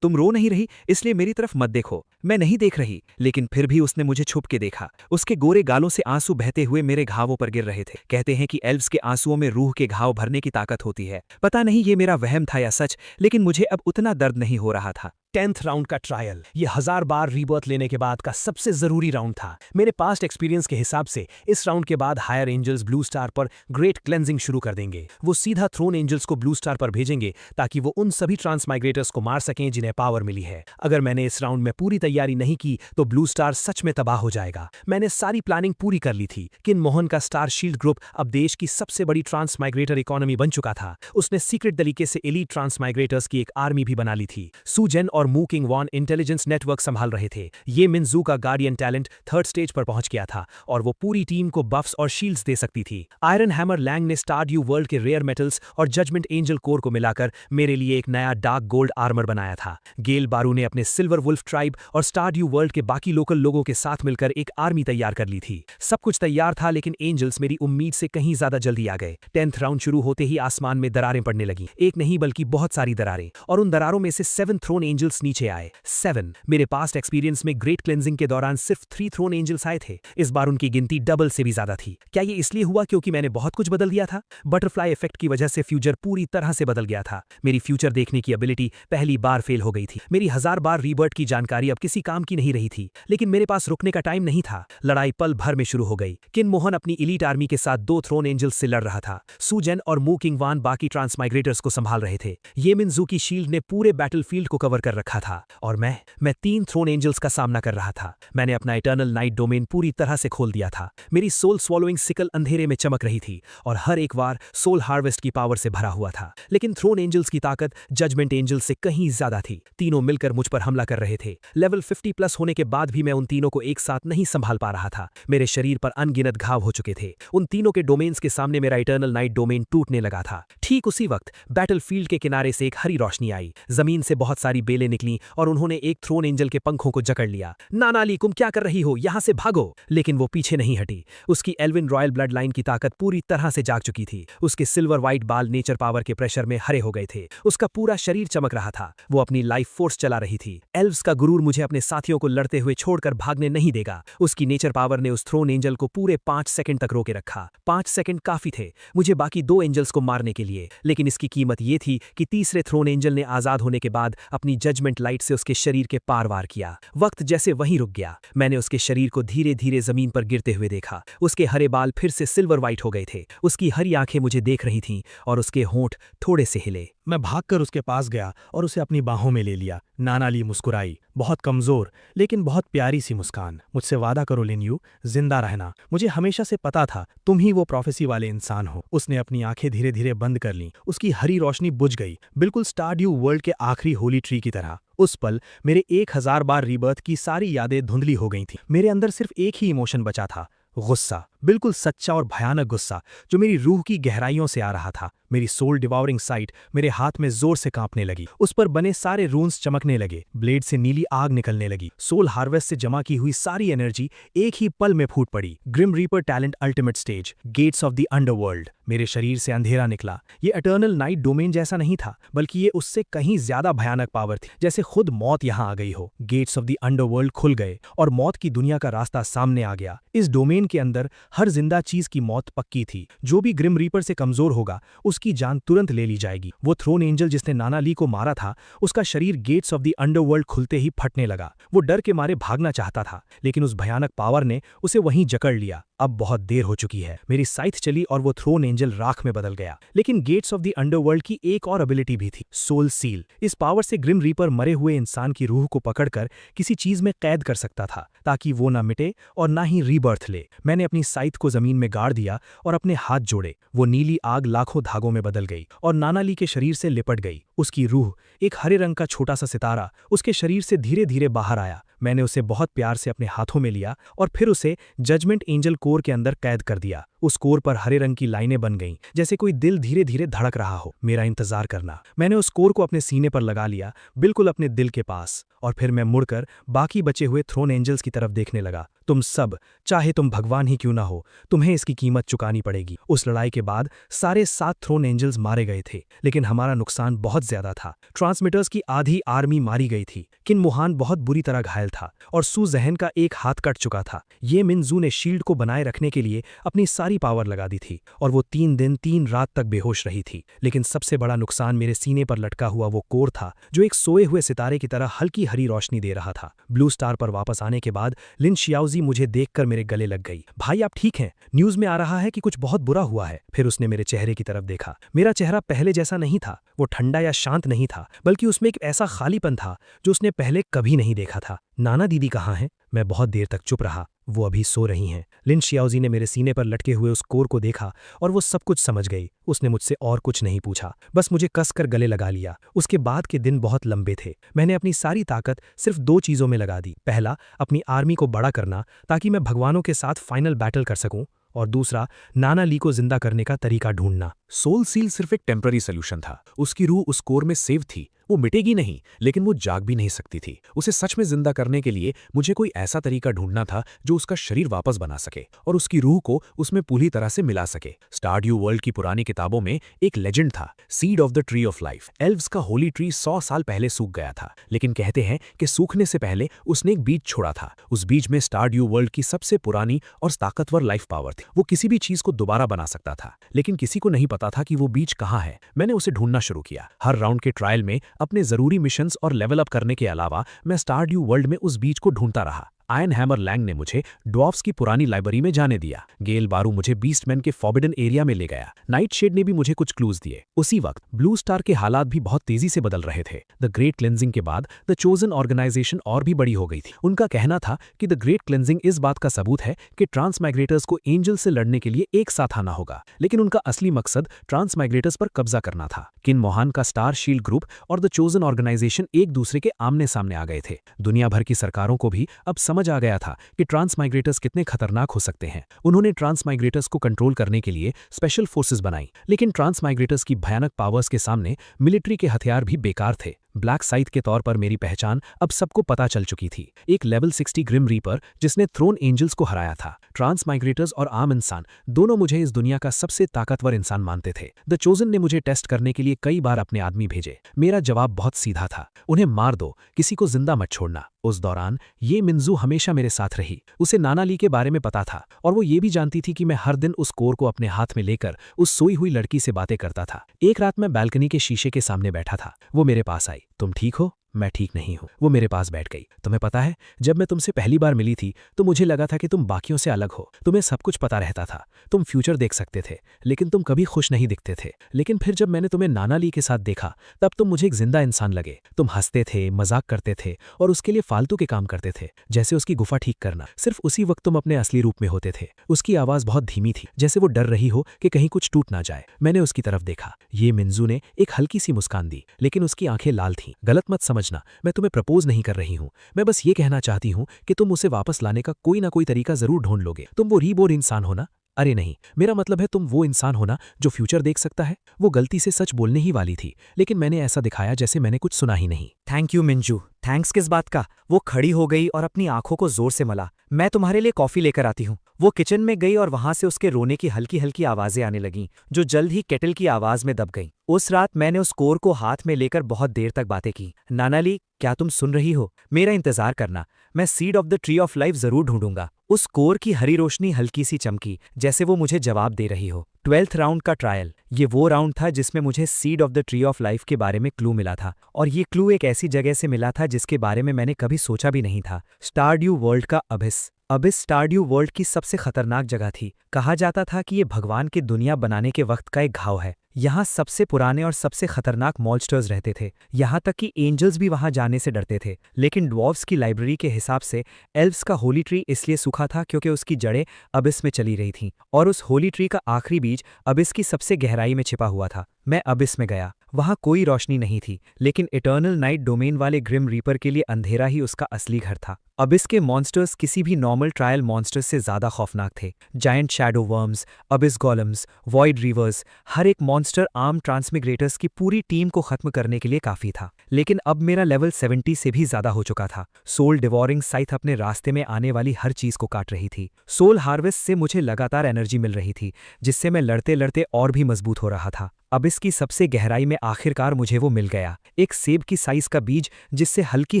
तुम रो नहीं रही, इसलिए मेरी तरफ मत देखो। मैं नहीं देख रही, लेकिन फिर भी उसने मुझे छुप के देखा। उसके गोरे गालों से आंसू बहते हुए मेरे घावों पर गिर रहे थे। कहते हैं कि एल्व्स के आंसुओं में रूह के घाव भरने की ताकत होती है। पता नहीं ये मेरा वहम था या सच, लेकिन मुझे अब उतना दर्द नहीं हो रहा था। 10th राउंड का ट्रायल, ये 1000 बार रीबर्थ लेने के बाद का सबसे जरूरी राउंड था। मेरे पास्ट एक्सपीरियंस के हिसाब से इस राउंड के बाद हायर एंजल्स ब्लू स्टार पर ग्रेट क्लेंजिंग शुरू कर देंगे। वो सीधा थ्रोन एंजल्स को ब्लू स्टार पर भेजेंगे ताकि वो उन सभी ट्रांसमाइग्रेटर्स को मार सकें जिन्हें पावर मिली है। अगर मैंने इस राउंड में पूरी तैयारी नहीं की तो ब्लू स्टार सच में तबाह हो जाएगा। मैंने सारी प्लानिंग पूरी कर ली थी। किन मोहन का स्टार शील्ड ग्रुप अब देश की सबसे बड़ी ट्रांसमाइग्रेटर इकोनॉमी बन चुका था। उसने सीक्रेट तरीके से एलीट ट्रांसमाइग्रेटर्स की एक आर्मी भी बना ली थी। सुजेन और और मू किंग वॉन इंटेलिजेंस नेटवर्क संभाल रहे थे। ये मिनजू का गार्डियन टैलेंट 3rd स्टेज पर पहुंच गया था और वो पूरी टीम को बफ्स और शील्ड्स दे सकती थी। आयरन हैमर लैंग ने स्टारड्यू वर्ल्ड के रेयर मेटल्स और जजमेंट एंजल कोर को मिलाकर मेरे लिए एक नया डार्क गोल्ड आर्मर बनाया था। गेल बारू ने अपने सिल्वर वुल्फ ट्राइब और स्टारड्यू वर्ल्ड के बाकी लोकल लोगों के साथ मिलकर एक आर्मी तैयार कर ली थी। सब कुछ तैयार था, लेकिन एंजल्स मेरी उम्मीद से कहीं ज्यादा जल्दी आ गए। 10th राउंड शुरू होते ही आसमान में दरारें पड़ने लगी, एक नहीं बल्कि बहुत सारी दरारें, और उन दरारों में से 7 थ्रोन एंजल्स नीचे आए। 7। मेरे पास्ट एक्सपीरियंस में ग्रेट क्लेंजिंग के दौरान सिर्फ 3 थ्रोन एंजल्स आए थे। इस बार उनकी गिनती डबल से भी ज्यादा थी। क्या ये इसलिए हुआ क्योंकि मैंने बहुत कुछ बदल दिया था? बटरफ्लाई इफेक्ट की वजह से फ्यूचर पूरी तरह से बदल गया था। मेरी फ्यूचर देखने की एबिलिटी पहली बार फेल हो गई थी। मेरी 1000 बार रीबर्ट की जानकारी अब किसी काम की नहीं रही थी, लेकिन मेरे पास रुकने का टाइम नहीं था। लड़ाई पल भर में शुरू हो गई। किन मोहन अपनी इलीट आर्मी के साथ 2 थ्रोन एंजल्स से लड़ रहा था। सुजेन और मू किंग वान बाकी ट्रांसमाइग्रेटर्स को संभाल रहे थे। ये मिनजू की शील्ड ने पूरे बैटलफील्ड को कवर कर रखा था और मैं 3 थ्रोन एंजल्स का सामना कर रहा था। मैंने अपना इटर्नल नाइट डोमेन पूरी तरह से खोल दिया था। मेरी सोल स्वॉलोइंग सिकल अंधेरे में चमक रही थी और हर एक बार सोल हार्वेस्ट की पावर से भरा हुआ था। लेकिन थ्रोन एंजल्स की ताकत जजमेंट एंजल्स से कहीं ज्यादा थी। तीनों मिलकर मुझ पर हमला कर रहे थे। लेवल 50+ होने के बाद भी मैं उन तीनों को एक साथ नहीं संभाल पा रहा था। मेरे शरीर पर अनगिनत घाव हो चुके थे। उन तीनों के डोमेन्स के सामने मेरा इटर्नल नाइट डोमेन टूटने लगा था। ठीक उसी वक्त बैटलफील्ड के किनारे से एक हरी रोशनी आई। जमीन से बहुत सारी बेलें निकली और उन्होंने एक थ्रोन एंजल के पंखों को जकड़ लिया। नानाली, तुम क्या कर रही हो? यहां से भागो! लेकिन वो पीछे नहीं हटी। उसकी एल्विन रॉयल ब्लड लाइन की ताकत पूरी तरह से जाग चुकी थी। उसके सिल्वर व्हाइट बाल नेचर पावर के प्रेशर में हरे हो गए थे। उसका पूरा शरीर चमक रहा था। वो अपनी लाइफ फोर्स चला रही थी। एल्व्स का गुरूर मुझे अपने साथियों को लड़ते हुए छोड़कर भागने नहीं देगा। उसकी नेचर पावर ने उस थ्रोन एंजल को पूरे 5 सेकंड तक रोके रखा। 5 सेकंड काफी थे मुझे बाकी 2 एंजल्स को मारने के लिए, लेकिन इसकी कीमत ये थी कि तीसरे थ्रोन एंजल ने आजाद होने के बाद अपनी जजमेंट लाइट से उसके शरीर के पार वार किया। वक्त जैसे वहीं रुक गया। मैंने उसके शरीर को धीरे धीरे जमीन पर गिरते हुए देखा। उसके हरे बाल फिर से सिल्वर व्हाइट हो गए थे। उसकी हरी आंखें मुझे देख रही थीं और उसके होंठ थोड़े से हिले। मैं भागकर उसके पास गया और उसे अपनी बाहों में ले लिया। नानाली मुस्कुराई, बहुत कमजोर लेकिन बहुत प्यारी सी मुस्कान। मुझसे वादा करो लिन्यू, जिंदा रहना। मुझे हमेशा से पता था तुम ही वो प्रोफेसी वाले इंसान हो। उसने अपनी आंखें धीरे धीरे बंद कर लीं। उसकी हरी रोशनी बुझ गई, बिल्कुल स्टारड्यू वर्ल्ड के आखिरी होली ट्री की तरह। उस पल मेरे 1000 बार रीबर्थ की सारी यादें धुंधली हो गई थीं। मेरे अंदर सिर्फ एक ही इमोशन बचा था, गुस्सा। बिल्कुल सच्चा और भयानक गुस्सा जो मेरी रूह की गहराइयों से आ रहा था। मेरी सोल डिवाउरिंग साइट मेरे हाथ में जोर से कांपने लगी। उस पर बने सारे रून्स चमकने लगे। ब्लेड से नीली आग निकलने लगी। सोल हार्वेस्ट से जमा की हुई सारी एनर्जी एक ही पल में फूट पड़ी। Grim reaper talent ultimate stage, gates of the underworld. मेरे शरीर से अंधेरा निकला। ये एटर्नल नाइट डोमेन जैसा नहीं था, बल्कि ये उससे कहीं ज्यादा भयानक पावर थी, जैसे खुद मौत यहां आ गई हो। गेट्स ऑफ द अंडरवर्ल्ड खुल गए और मौत की दुनिया का रास्ता सामने आ गया। इस डोमेन के अंदर हर जिंदा चीज की मौत पक्की थी। जो भी ग्रिम रीपर से कमजोर होगा उसकी जान तुरंत ले ली जाएगी। वो थ्रोन एंजल जिसने नानाली को मारा था, उसका शरीर गेट्स ऑफ द अंडरवर्ल्ड खुलते ही फटने लगा। वो डर के मारे भागना चाहता था, लेकिन उस भयानक पावर ने उसे वहीं जकड़ लिया। अब बहुत देर हो चुकी है। मेरी साइथ चली और वो थ्रोन एंजल राख में बदल गया। लेकिन गेट्स ऑफ द अंडरवर्ल्ड की एक और एबिलिटी भी थी, सोल सील। इस पावर से ग्रिम रीपर मरे हुए इंसान की रूह को पकड़कर किसी चीज में कैद कर सकता था, ताकि वो ना मिटे और ना ही रीबर्थ ले। मैंने अपनी साइथ को जमीन में गाड़ दिया और अपने हाथ जोड़े। वो नीली आग लाखों धागों में बदल गई और नानाली के शरीर से लिपट गई। उसकी रूह, एक हरे रंग का छोटा सा सितारा, उसके शरीर से धीरे धीरे बाहर आया। मैंने उसे बहुत प्यार से अपने हाथों में लिया और फिर उसे जजमेंट एंजल कोर के अंदर कैद कर दिया। उस कोर पर हरे रंग की लाइनें बन गईं, जैसे कोई दिल धीरे धीरे धड़क रहा हो, मेरा इंतजार करना। मैंने उस कोर को अपने सीने पर लगा लिया, बिल्कुल अपने दिल के पास, और फिर मैं मुड़कर बाकी बचे हुए थ्रोन एंजल्स की तरफ देखने लगा। तुम सब, चाहे तुम भगवान ही क्यों ना हो, तुम्हें इसकी कीमत चुकानी पड़ेगी। उस लड़ाई के बाद सारे 7 थ्रोन एंजल्स मारे गए थे, लेकिन हमारा नुकसान बहुत ज्यादा था। ट्रांसमिटर्स की आधी आर्मी मारी गई थी। किन मुहान बहुत बुरी तरह घायल था और सू जहन का एक हाथ कट चुका था। ये मिनजू ने शील्ड को बनाए रखने के लिए अपनी सारी पावर लगा दी थी और वो 3 दिन 3 रात तक बेहोश रही थी। लेकिन सबसे बड़ा नुकसान मेरे सीने पर लटका हुआ वो कोर था, जो एक सोए हुए सितारे की तरह हल्की हरी रोशनी दे रहा था। ब्लू स्टार पर वापस आने के बाद लिन शियाओजी मुझे देखकर मेरे गले लग गई। भाई आप ठीक हैं? न्यूज में आ रहा है कि कुछ बहुत बुरा हुआ है। फिर उसने मेरे चेहरे की तरफ देखा। मेरा चेहरा पहले जैसा नहीं था। वो ठंडा या शांत नहीं था, बल्कि उसमें एक ऐसा खालीपन था जो उसने पहले कभी नहीं देखा था। नाना दीदी कहाँ हैं? मैं बहुत देर तक चुप रहा। वो अभी सो रही हैं। लिन शियाओजी ने मेरे सीने पर लटके हुए उस कोर को देखा और वो सब कुछ समझ गई। उसने मुझसे और कुछ नहीं पूछा, बस मुझे कसकर गले लगा लिया। उसके बाद के दिन बहुत लंबे थे। मैंने अपनी सारी ताकत सिर्फ 2 चीज़ों में लगा दी। पहला, अपनी आर्मी को बड़ा करना ताकि मैं भगवानों के साथ फाइनल बैटल कर सकूं, और दूसरा, नाना ली को जिंदा करने का तरीका ढूंढना। सोल सील सिर्फ एक टेम्पररी सोल्यूशन था। उसकी रूह उस कोर में सेव थी। वो मिटेगी नहीं, लेकिन वो जाग भी नहीं सकती थी। उसे सच में जिंदा करने के लिए मुझे कोई ऐसा तरीका ढूंढना था जो उसका शरीर वापस बना सके और उसकी रूह को उसमें पूरी तरह से मिला सके। स्टारड्यू वर्ल्ड की पुरानी किताबों में एक लेजेंड था, seed of the tree of life. Elves का होली ट्री 100 साल पहले सूख गया था, लेकिन कहते हैं कि सूखने से पहले उसने एक बीज छोड़ा था। उस बीज में स्टारड्यू वर्ल्ड की सबसे पुरानी और ताकतवर लाइफ पावर थी। वो किसी भी चीज को दोबारा बना सकता था, लेकिन किसी को नहीं पता था कि वो बीज कहाँ है। मैंने उसे ढूंढना शुरू किया। हर राउंड के ट्रायल में अपने जरूरी मिशंस और लेवल अप करने के अलावा मैं स्टारड्यू वर्ल्ड में उस बीज को ढूंढता रहा। आयन हैमर लैंग ने मुझे ड्वार्फ्स की पुरानी लाइब्रेरी में जाने दिया। गेल बारू मुझे बीस्टमैन के फॉरबिडन एरिया में ले गया। नाइटशेड ने भी मुझे कुछ क्लूज दिए। उसी वक्त ब्लू स्टार के हालात भी बहुत तेजी से बदल रहे थे। द ग्रेट क्लेंजिंग के बाद द चोजन ऑर्गेनाइजेशन और भी बड़ी हो गई थी। उनका कहना था कि द ग्रेट क्लेंजिंग इस बात का सबूत है कि ट्रांसमाइग्रेटर्स को एंजल से लड़ने के लिए एक साथ आना होगा, लेकिन उनका असली मकसद ट्रांसमाइग्रेटर्स पर कब्जा करना था। किन मोहान का स्टार शील्ड ग्रुप और द चोजन ऑर्गेनाइजेशन एक दूसरे के आमने सामने आ गए थे। दुनिया भर की सरकारों को भी अब समझ आ गया था कि ट्रांसमाइग्रेटर्स कितने खतरनाक हो सकते हैं। उन्होंने ट्रांसमाइग्रेटर्स को कंट्रोल करने के लिए स्पेशल फोर्सेस बनाई, लेकिन ट्रांसमाइग्रेटर्स की भयानक पावर्स के सामने मिलिट्री के हथियार भी बेकार थे। ब्लैक साइथ के तौर पर मेरी पहचान अब सबको पता चल चुकी थी। एक लेवल 60 ग्रिम रीपर जिसने थ्रोन एंजल्स को हराया था। ट्रांसमाइग्रेटर्स और आम इंसान दोनों मुझे इस दुनिया का सबसे ताकतवर इंसान मानते थे। द चोजन ने मुझे टेस्ट करने के लिए कई बार अपने आदमी भेजे। मेरा जवाब बहुत सीधा था, उन्हें मार दो, किसी को जिंदा मत छोड़ना। उस दौरान ये मिंजू हमेशा मेरे साथ रही। उसे नाना ली के बारे में पता था और वो ये भी जानती थी कि मैं हर दिन उस कोर को अपने हाथ में लेकर उस सोई हुई लड़की से बातें करता था। एक रात मैं बालकनी के शीशे के सामने बैठा था। वो मेरे पास आई। तुम ठीक हो? मैं ठीक नहीं हूं। वो मेरे पास बैठ गई। तुम्हें पता है, जब मैं तुमसे पहली बार मिली थी तो मुझे लगा था कि तुम बाकियों से अलग हो। तुम्हें सब कुछ पता रहता था, तुम फ्यूचर देख सकते थे, लेकिन तुम कभी खुश नहीं दिखते थे। लेकिन फिर जब मैंने तुम्हें नाना ली के साथ देखा, तब तुम मुझे एक जिंदा इंसान लगे। तुम हंसते थे, मजाक करते थे और उसके लिए फालतू के काम करते थे, जैसे उसकी गुफा ठीक करना। सिर्फ उसी वक्त तुम अपने असली रूप में होते थे। उसकी आवाज बहुत धीमी थी, जैसे वो डर रही हो कि कहीं कुछ टूट ना जाए। मैंने उसकी तरफ देखा। ये मिंजू ने एक हल्की सी मुस्कान दी, लेकिन उसकी आंखें लाल थीं। गलत मत समझना, मैं तुम्हें प्रपोज नहीं कर रही हूं। मैं बस ये कहना चाहती हूं कि तुम उसे वापस लाने का कोई ना कोई तरीका जरूर ढूंढ लोगे। तुम वो रीबोर्न इंसान हो ना? अरे नहीं, मेरा मतलब है तुम वो इंसान होना जो फ्यूचर देख सकता है। वो गलती से सच बोलने ही वाली थी, लेकिन मैंने ऐसा दिखाया जैसे मैंने कुछ सुना ही नहीं। Thank you मिंजू। थैंक्स किस बात का? वो खड़ी हो गई और अपनी आंखों को जोर से मला। मैं तुम्हारे लिए कॉफी लेकर आती हूँ। वो किचन में गई और वहां से उसके रोने की हल्की हल्की आवाजें आने लगीं, जो जल्द ही केटल की आवाज में दब गईं। उस रात मैंने उस कोर को हाथ में लेकर बहुत देर तक बातें की। नाना ली, क्या तुम सुन रही हो? मेरा इंतजार करना, मैं seed of the tree of life जरूर ढूंढूंगा। उस कोर की हरी रोशनी हल्की सी चमकी, जैसे वो मुझे जवाब दे रही हो। 12th राउंड का ट्रायल, ये वो राउंड था जिसमें मुझे seed of the tree of life के बारे में क्लू मिला था, और ये क्लू एक ऐसी जगह से मिला था जिसके बारे में मैंने कभी सोचा भी नहीं था। स्टारड्यू वर्ल्ड का अबिस। अबिस स्टारड्यू वर्ल्ड की सबसे खतरनाक जगह थी। कहा जाता था कि ये भगवान की दुनिया बनाने के वक्त का एक घाव है। यहाँ सबसे पुराने और सबसे खतरनाक मॉन्स्टर्स रहते थे। यहाँ तक कि एंजल्स भी वहाँ जाने से डरते थे। लेकिन ड्वार्फ्स की लाइब्रेरी के हिसाब से एल्व्स का होली ट्री इसलिए सूखा था क्योंकि उसकी जड़ें अबिस में चली रही थीं, और उस होली ट्री का आखिरी बीज अबिस की सबसे गहराई में छिपा हुआ था। मैं अबिस में गया। वहाँ कोई रोशनी नहीं थी, लेकिन इटर्नल नाइट डोमेन वाले ग्रिम रीपर के लिए अंधेरा ही उसका असली घर था। अबिस के मॉन्स्टर्स किसी भी नॉर्मल ट्रायल मॉन्स्टर्स से ज्यादा खौफनाक थे। Giant shadow worms, abyss golems, void rivers, हर एक मॉन्स्टर आर्म ट्रांसमिग्रेटर्स की पूरी टीम को खत्म करने के लिए काफी था। लेकिन अब मेरा लेवल 70 से भी ज्यादा हो चुका था। सोल डिवॉरिंग साइथ अपने रास्ते में आने वाली हर चीज को काट रही थी। सोल हार्वेस्ट से मुझे लगातार एनर्जी मिल रही थी, जिससे मैं लड़ते लड़ते और भी मजबूत हो रहा था। अब इसकी सबसे गहराई में आखिरकार मुझे वो मिल गया, एक सेब की साइज का बीज जिससे हल्की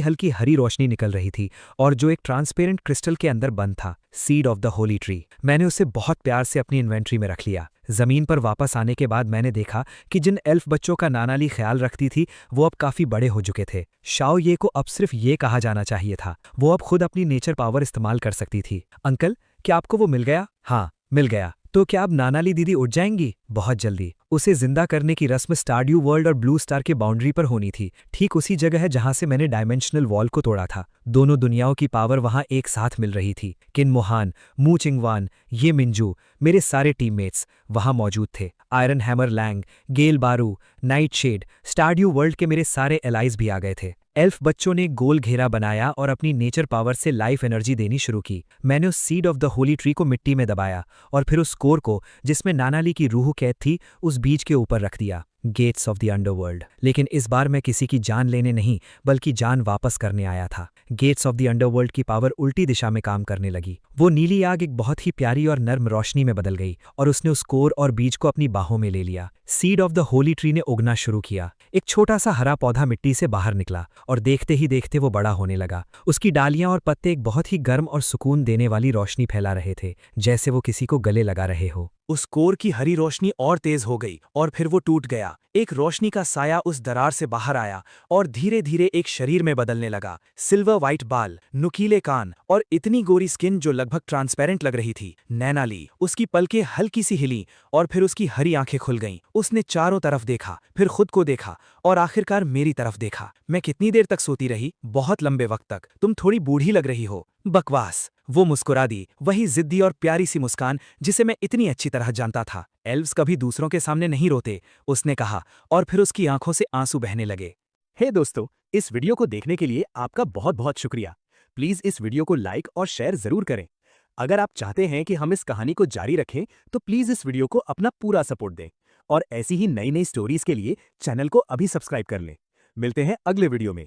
हल्की हरी रोशनी निकल रही थी और जो एक ट्रांसपेरेंट क्रिस्टल के अंदर बंद था। Seed of the Holi tree. मैंने उसे बहुत प्यार से अपनी इन्वेंट्री में रख लिया। जमीन पर वापस आने के बाद मैंने देखा कि जिन एल्फ बच्चों का नाना ली ख्याल रखती थी वो अब काफी बड़े हो चुके थे। शाओ ये को अब सिर्फ ये कहा जाना चाहिए था, वो अब खुद अपनी नेचर पावर इस्तेमाल कर सकती थी। अंकल, क्या आपको वो मिल गया? हाँ, मिल गया। तो क्या अब नाना ली दीदी उठ जाएंगी? बहुत जल्दी। उसे जिंदा करने की रस्म स्टारड्यू वर्ल्ड और ब्लू स्टार के बाउंड्री पर होनी थी, ठीक उसी जगह है जहां से मैंने डायमेंशनल वॉल को तोड़ा था। दोनों दुनियाओं की पावर वहां एक साथ मिल रही थी। किन मोहान, मू चिंगवान, ये मिंजू, मेरे सारे टीममेट्स वहां मौजूद थे। आयरन हैमर लैंग, गेल बारू, नाइट शेड, स्टारड्यू वर्ल्ड के मेरे सारे एलाइज भी आ गए थे। एल्फ बच्चों ने गोल घेरा बनाया और अपनी नेचर पावर से लाइफ एनर्जी देनी शुरू की। मैंने उस seed of the Holi tree को मिट्टी में दबाया और फिर उस कोर को, जिसमें नानाली की रूह कैद थी, उस बीज के ऊपर रख दिया। Gates of the underworld. लेकिन इस बार मैं किसी की जान लेने नहीं, बल्कि जान वापस करने आया था। गेट्स ऑफ द अंडरवर्ल्ड की पावर उल्टी दिशा में काम करने लगी। वो नीली आग एक बहुत ही प्यारी और नर्म रोशनी में बदल गई और उसने उस कोर और बीज को अपनी बाहों में ले लिया। Seed of the Holi tree ने उगना शुरू किया। एक छोटा सा हरा पौधा मिट्टी से बाहर निकला और देखते ही देखते वो बड़ा होने लगा। उसकी डालियां और पत्ते एक बहुत ही गर्म और सुकून देने वाली रोशनी फैला रहे थे, जैसे वो किसी को गले लगा रहे हो। उस कोर की हरी रोशनी और तेज हो गई और फिर वो टूट गया। एक रोशनी का साया उस दरार से बाहर आया और धीरे धीरे एक शरीर में बदलने लगा। सिल्वर वाइट बाल, नुकीले कान और इतनी गोरी स्किन जो लगभग ट्रांसपेरेंट लग रही थी। नैना ली, उसकी पलकें हल्की सी हिली और फिर उसकी हरी आंखें खुल गईं। उसने चारों तरफ देखा, फिर खुद को देखा और आखिरकार मेरी तरफ देखा। मैं कितनी देर तक सोती रही? बहुत लंबे वक्त तक। तुम थोड़ी बूढ़ी लग रही हो। बकवास। वो मुस्कुरा दी, वही जिद्दी और प्यारी सी मुस्कान जिसे मैं इतनी अच्छी तरह जानता था। एल्व्स कभी दूसरों के सामने नहीं रोते, उसने कहा, और फिर उसकी आंखों से आंसू बहने लगे। हे दोस्तों, इस वीडियो को देखने के लिए आपका बहुत बहुत शुक्रिया। प्लीज इस वीडियो को लाइक और शेयर जरूर करें। अगर आप चाहते हैं कि हम इस कहानी को जारी रखें तो प्लीज इस वीडियो को अपना पूरा सपोर्ट दें और ऐसी ही नई नई स्टोरीज के लिए चैनल को अभी सब्सक्राइब कर लें। मिलते हैं अगले वीडियो में।